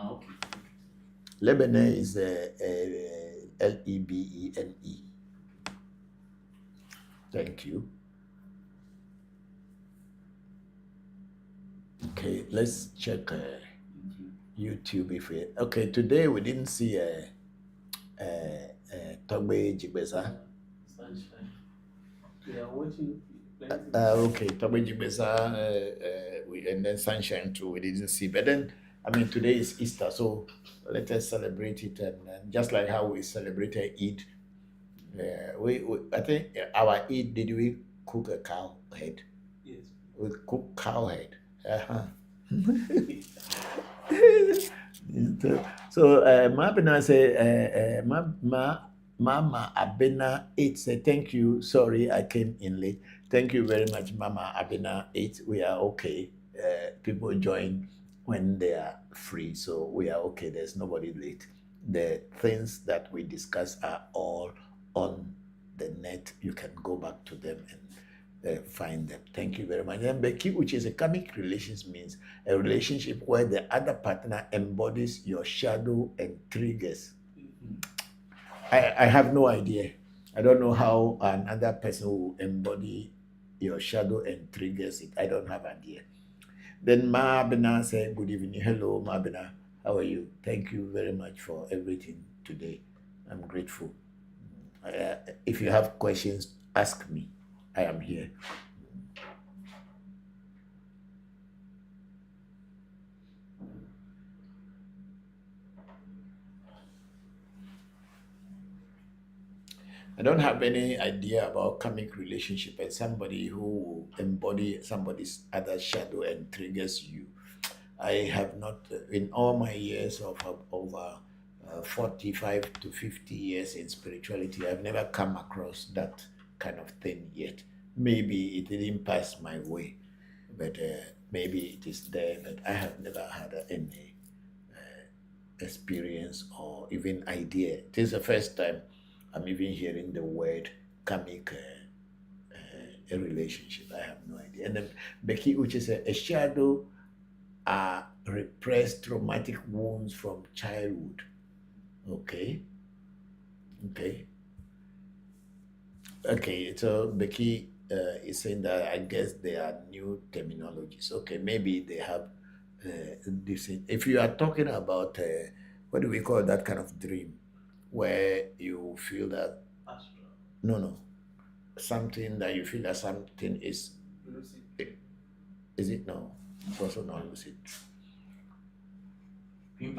S19: Lebanon is Lebene. Thank you. Okay, let's check YouTube if we. Okay, today we didn't see Togbe Jigbeza.
S17: Yeah, watching.
S19: Okay, Togbe Jigbeza, and then Sunshine too. We didn't see, but then I mean today is Easter, so let us celebrate it, and just like how we celebrated Eid. I think our Eid, did we cook a cow head?
S17: Yes.
S19: We cook cow head. So Mabena say Mama Abena 8 say thank you. Sorry I came in late. Thank you very much, Mama Abena 8. We are okay. People join when they are free, so we are okay. There's nobody late. The things that we discuss are all on the net. You can go back to them and find them. Thank you very much. And Becky, which is a karmic relations, means a relationship where the other partner embodies your shadow and triggers. I have no idea. I don't know how another person will embody your shadow and triggers it. I don't have idea. Then Mabena said, good evening. Hello, Mabena. How are you? Thank you very much for everything today. I'm grateful. If you have questions, ask me. I am here. I don't have any idea about karmic relationship and somebody who will embody somebody's other shadow and triggers you. I have not, in all my years of over 45 to 50 years in spirituality, I've never come across that kind of thing yet. Maybe it didn't pass my way, but maybe it is there, but I have never had any experience or even idea. It is the first time I'm even hearing the word karmic a relationship. I have no idea. And then Becky, which is a shadow, are repressed traumatic wounds from childhood. Okay. Okay, so Becky is saying that I guess there are new terminologies. Okay, maybe they have this. If you are talking about what do we call that kind of dream, where you feel that no, something that you feel that something is it no? It's also not lucid.
S17: Dream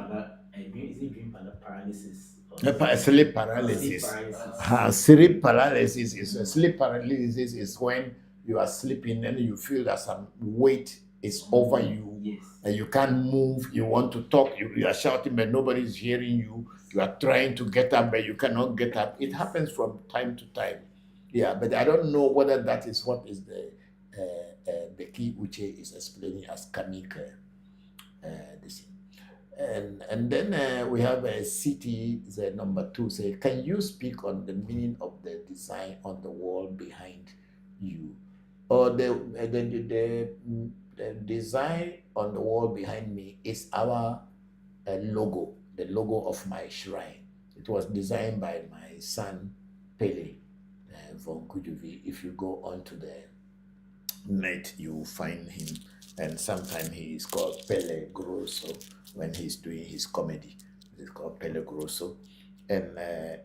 S17: is it dream paralysis?
S19: Sleep paralysis. Sleep paralysis is sleep paralysis is when you are sleeping and you feel that some weight is over you and you can't move. You want to talk, you are shouting, but nobody is hearing you. You are trying to get up, but you cannot get up. It happens from time to time. Yeah, but I don't know whether that is what is the key Uche is explaining as karmic this. And then we have a city, the number 2, say, can you speak on the meaning of the design on the wall behind you? Or the design on the wall behind me is our logo, the logo of my shrine. It was designed by my son, Pele Voncujovi. If you go onto the net, you find him. And sometimes he is called Pele Grosso when he's doing his comedy. It's called Pele Grosso. And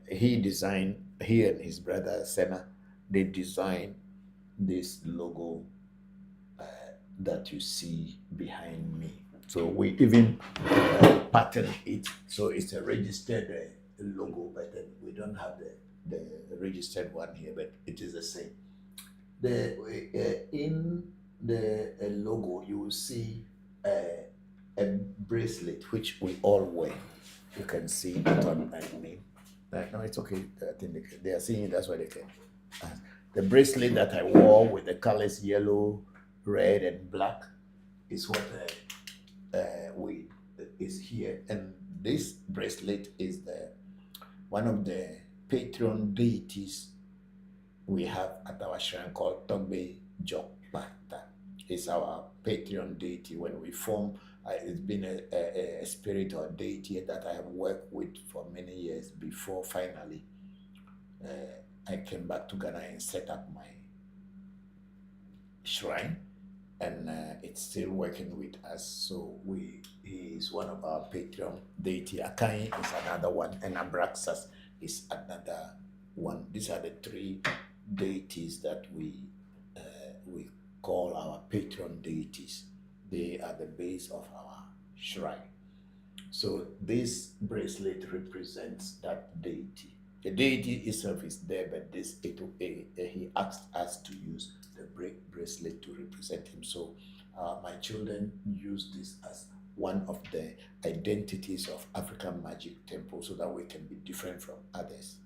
S19: he and his brother Sena, they designed this logo that you see behind me. So we even patterned it. So it's a registered logo, but then we don't have the registered one here, but it is the same. In the logo, you will see a bracelet which we all wear. You can see it on me. No, it's okay. I think they are seeing it. That's why they can. The bracelet that I wore with the colors yellow, red, and black is what is here. And this bracelet is one of the patron deities we have at our shrine called Togbe Jokbata. It's our patron deity. When we form, it's been a spirit or deity that I have worked with for many years before finally I came back to Ghana and set up my shrine, and it's still working with us. So he is one of our patron deity. Akai is another one, and Abraxas is another one. These are the 3 deities that we call our patron deities. They are the base of our shrine. So this bracelet represents that deity. The deity itself is there, but he asked us to use the bracelet to represent him. So my children use this as one of the identities of African Magic Temple so that we can be different from others.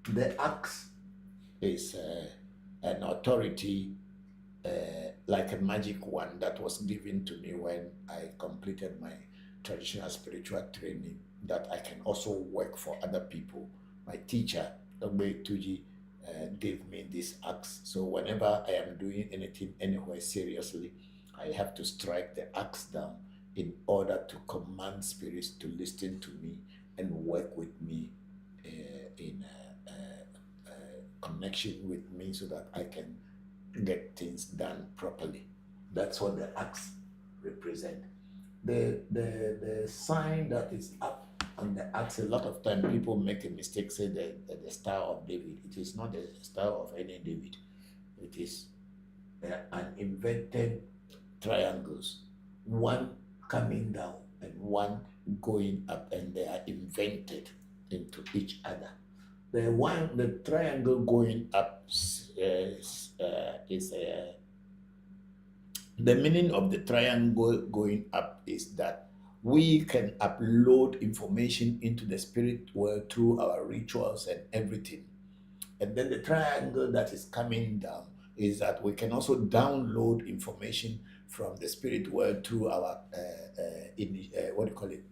S19: The axe is an authority like a magic one that was given to me when I completed my traditional spiritual training, that I can also work for other people. My teacher, Dr. Tuji, gave me this axe. So whenever I am doing anything anywhere seriously, I have to strike the axe down in order to command spirits to listen to me and work with me in connection with me so that I can get things done properly. That's what the axe represent. The sign that is up on the axe, a lot of time people make a mistake, say the Star of David. It is not the Star of any David. It is an inverted triangles, one coming down and one going up, and they are invented into each other. The triangle going up is the meaning of the triangle going up is that we can upload information into the spirit world through our rituals and everything. And then the triangle that is coming down is that we can also download information from the spirit world through our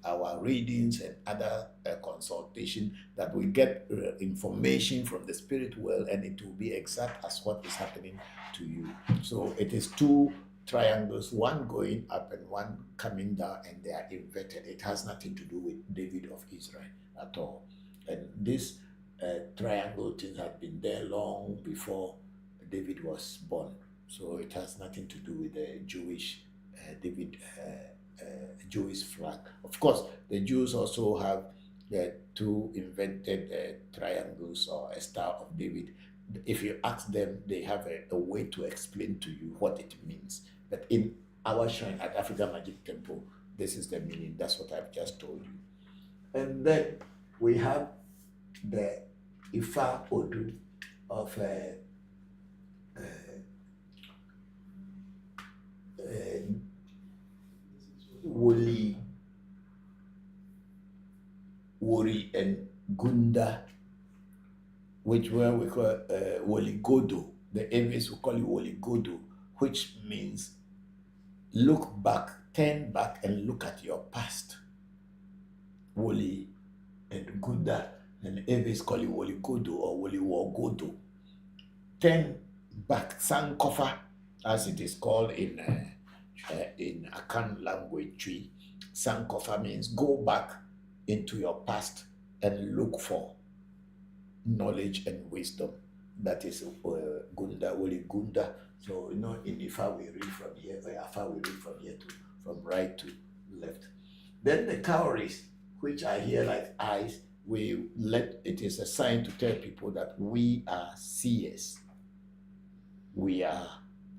S19: our readings and other consultation, that we get information from the spirit world and it will be exact as what is happening to you. So it is 2 triangles, one going up and one coming down, and they are inverted. It has nothing to do with David of Israel at all. And this triangle thing had been there long before David was born. So it has nothing to do with the Jewish Jewish flag. Of course, the Jews also have the two invented triangles or a Star of David. If you ask them, they have a way to explain to you what it means. But in our shrine at African Magic Temple, this is the meaning. That's what I've just told you. And then we have the Ewe Vodu of Wori and Gunda, which we call Godo. The Eves will call it Godo, which means look back, turn back and look at your past. Woli and Gunda, and Eves call it Godo or Godo. Turn back, Sankofa, as it is called in Akan language tree. Sankofa means go back into your past and look for knowledge and wisdom. That is Gunda, Woli Gunda. So, in Ifa we read from here, or Afa we read from here from right to left. Then the cowries, which are here like eyes, it is a sign to tell people that we are seers. We are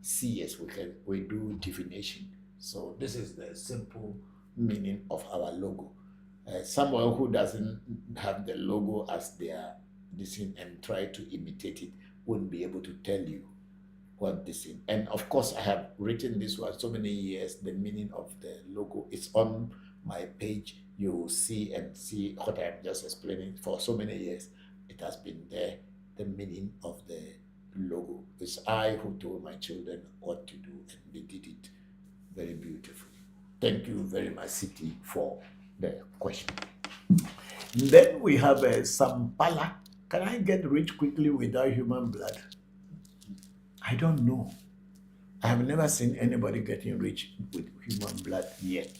S19: seers. We do divination. So this is the simple meaning of our logo. Someone who doesn't have the logo as their design and try to imitate it wouldn't be able to tell you what this is. And of course, I have written this for so many years. The meaning of the logo is on my page. You will see what I'm just explaining. For so many years, it has been there. The meaning of the logo. It's I who told my children what to do, and they did it very beautifully. Thank you very much, City, for the question. Then we have a Sampala. Can I get rich quickly without human blood? I don't know. I have never seen anybody getting rich with human blood yet.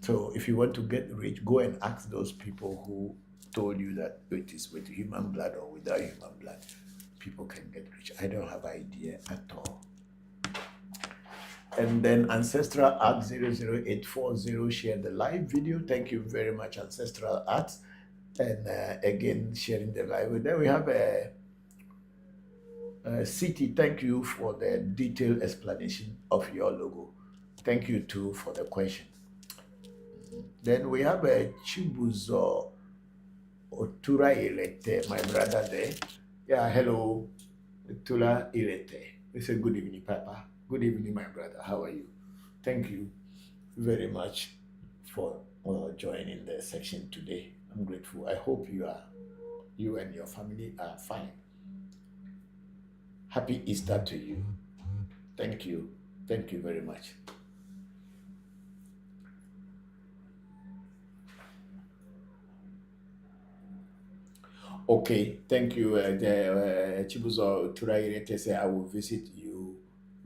S19: So if you want to get rich, go and ask those people who told you that it is with human blood or without human blood. People can get rich. I don't have idea at all. And then Ancestral Art 00840 shared the live video. Thank you very much, Ancestral Arts. And again, sharing the live. Then we have a City. Thank you for the detailed explanation of your logo. Thank you too for the question. Then we have a Chibuzo Otura Irete, my brother there. Yeah, hello, Tula Irete. It's a good evening, Papa. Good evening, my brother. How are you? Thank you very much for joining the section today. I'm grateful. I hope you and your family are fine. Happy Easter to you. Thank you. Thank you very much. Okay, thank you. Chibuzo Turairete said, I will visit you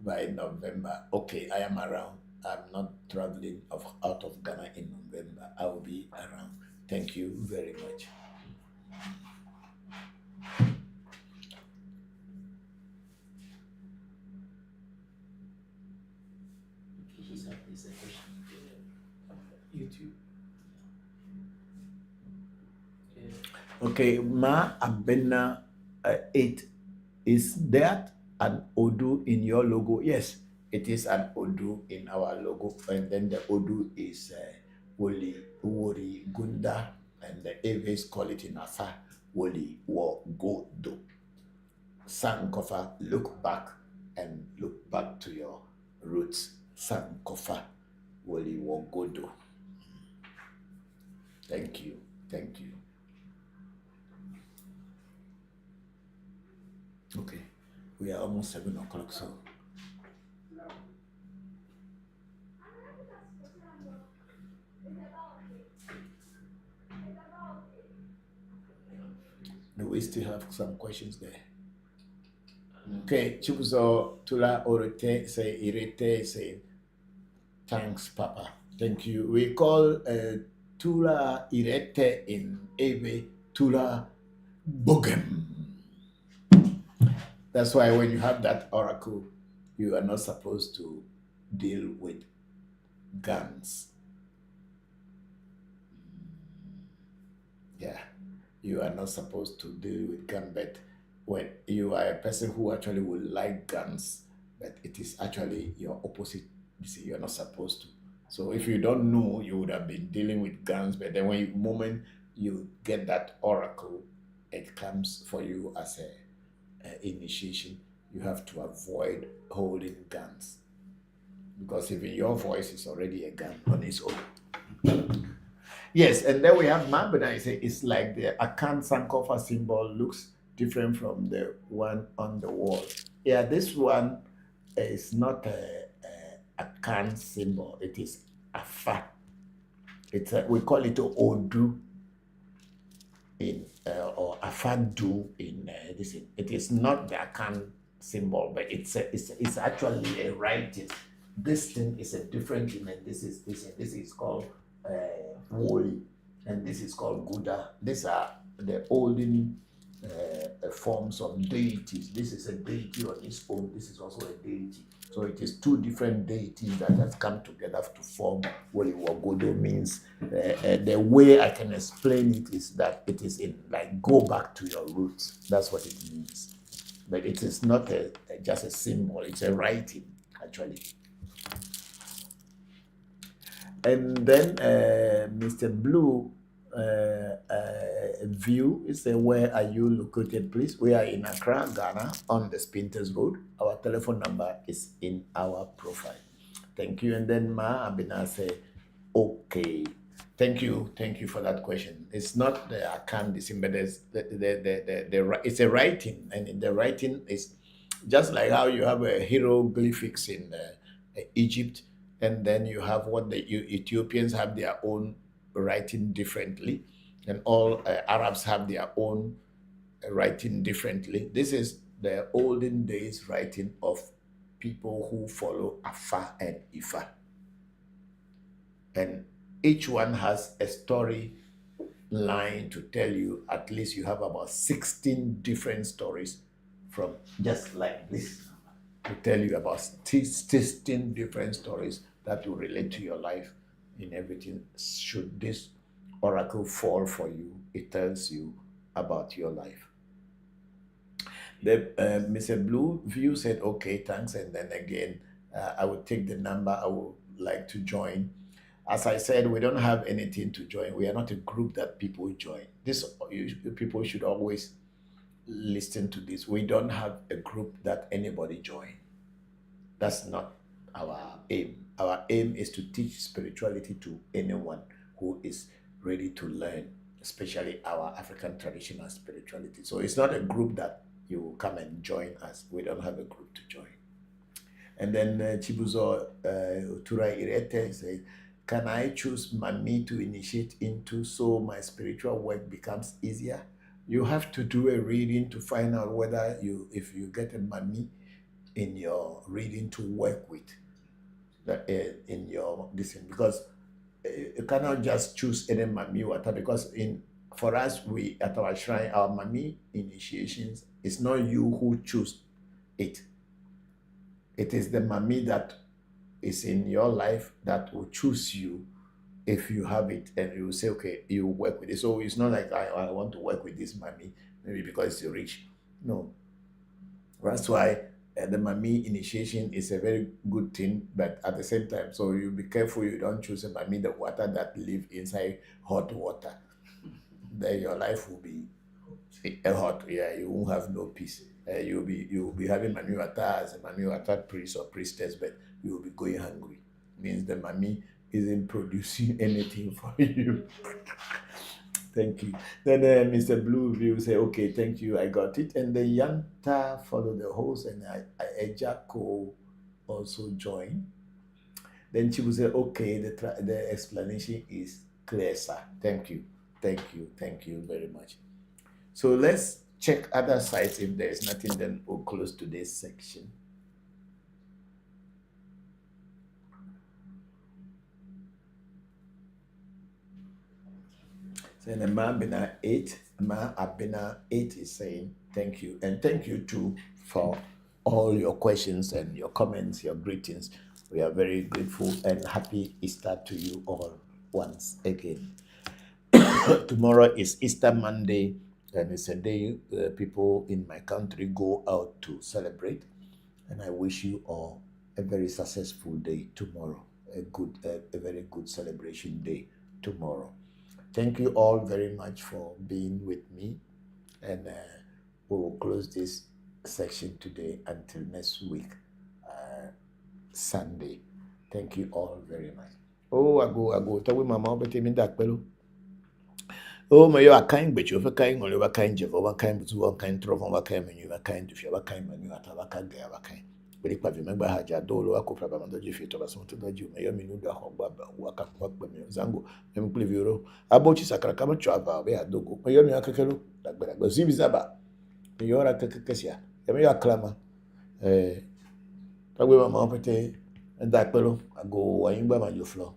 S19: by November. Okay, I am around. I'm not traveling out of Ghana in November. I will be around. Thank you very much. YouTube. Okay, Ma Abena 8. Is that an Odu in your logo? Yes, it is an Odu in our logo. And then the Odu is Wori Gunda, and the Eves call it in Afa Woli Wo Godo. Sankofa, look back and look back to your roots. Sankofa Woli Wo Godo. Thank you. Thank you. Okay, we are almost 7 o'clock, so. Do we still have some questions there? Okay, Chibuzo Tula Orete say Irete say thanks, Papa. Thank you. We call Tula Irete in Ewe Tura Bogem. That's why when you have that oracle, you are not supposed to deal with guns. Yeah, you are not supposed to deal with gun, but when you are a person who actually would like guns, but it is actually your opposite. You see, you're not supposed to. So if you don't know, you would have been dealing with guns, but then when moment you get that oracle, it comes for you as a initiation. You have to avoid holding guns, because even your voice is already a gun on its own. Yes, and then we have Mabena. It's like the Akan Sankofa symbol looks different from the one on the wall. Yeah, this one is not a Akan symbol. It is Afa. It's we call it Odu in or Afadu in this. It is not the Akan symbol, but it's actually a writing. This thing is a different thing, and this is called Woli, and this is called Guda. These are the olden forms of deities. This is a deity on its own. This is also a deity. So it is two different deities that have come together to form Woli Wagodo. Means the way I can explain it is that it is in like go back to your roots. That's what it means. But it is not just a symbol. It's a writing actually. And then Mr. Blue View is where are you located, please? We are in Accra, Ghana, on the Spinters Road. Our telephone number is in our profile. Thank you. And then Ma Abina say, okay. Thank you for that question. It's not the Akan Disim, but there's it's a writing, and in the writing is just like how you have a hieroglyphics in Egypt. And then you have what the Ethiopians have their own writing differently, and all Arabs have their own writing differently. This is the olden days writing of people who follow Afa and Ifa. And each one has a story line to tell you. At least you have about 16 different stories from just like this. To tell you about 16 different stories that will relate to your life in everything. Should this oracle fall for you, it tells you about your life. The Mr. Blue View said, okay, thanks. And then again, I would take the number. I would like to join. As I said, we don't have anything to join. We are not a group that people join. People should always listen to this. We don't have a group that anybody join. That's not our aim. Our aim is to teach spirituality to anyone who is ready to learn, especially our African traditional spirituality. So it's not a group that you will come and join us. We don't have a group to join. And then Chibuzo Tura Irete says, can I choose Mami to initiate into so my spiritual work becomes easier? You have to do a reading to find out whether if you get a Mami in your reading to work with in your this, because you cannot just choose any Mami water, because for us, we at our shrine, our Mami initiations, it's not you who choose it. It is the Mami that is in your life that will choose you if you have it, and you say, okay, you work with it. So it's not like I want to work with this Mami, maybe because you're rich. No. That's why the Mami initiation is a very good thing, but at the same time, so you be careful you don't choose a Mami, the water that live inside hot water. Then your life will be hot. Yeah, you won't have no peace. You'll be having Mami water as a Mami water priest or priestess, but you will be going hungry. Means the Mami isn't producing anything for you. Thank you. Then Mr. Blue View say, okay, thank you, I got it. And the Yanta follow the host, and Ejako also join. Then she will say, okay, the explanation is clear, sir. Thank you very much. So let's check other sites. If there is nothing, then we'll close today's section. So the man been at 8. Ma Abena 8 is saying thank you. And thank you too for all your questions and your comments, your greetings. We are very grateful and happy Easter to you all once again. Tomorrow is Easter Monday, and it's a day people in my country go out to celebrate. And I wish you all a very successful day tomorrow, a very good celebration day tomorrow. Thank you all very much for being with me, and we will close this section today until next week, Sunday. Thank you all very much. Oh, I go. Tell me, Mama, but me that pelo. Oh, my, you are kind, but you're kind, or you're kind, you're kind, but you're kind, trouble, you're kind, and you're kind, if you're kind, and you're kind, you're kind. But if you remember, I had dolo, I could probably do if you told us what to do, you may mean the whole work up with me, Zango, and believe you. About you, Sacracama travel, where I do go. My young Kakalo, like but I go see Bizaba. You're a Kakasia, and you are clamor. I will my mom, and that fellow, I go, I by my floor.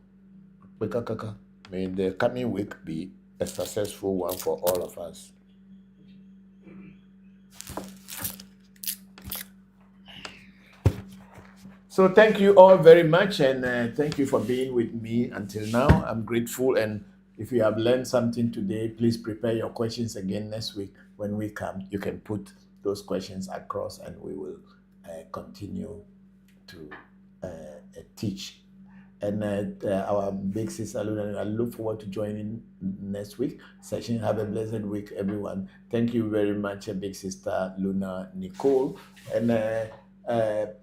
S19: Kaka, may the coming week be a successful one for all of us. So thank you all very much, and thank you for being with me until now. I'm grateful, and if you have learned something today, please prepare your questions again next week. When we come, you can put those questions across, and we will continue to teach. And our big sister Luna, I look forward to joining next week session. Have a blessed week, everyone. Thank you very much, big sister Luna Nicole. And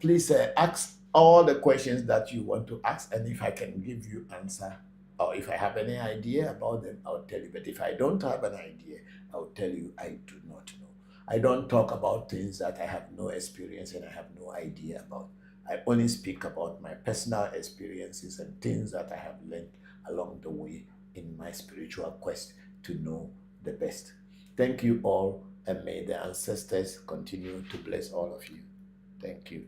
S19: please ask all the questions that you want to ask, and if I can give you answer, or if I have any idea about them, I'll tell you. But if I don't have an idea, I'll tell you I do not know. I don't talk about things that I have no experience and I have no idea about. I only speak about my personal experiences and things that I have learned along the way in my spiritual quest to know the best. Thank you all, and may the ancestors continue to bless all of you. Thank you.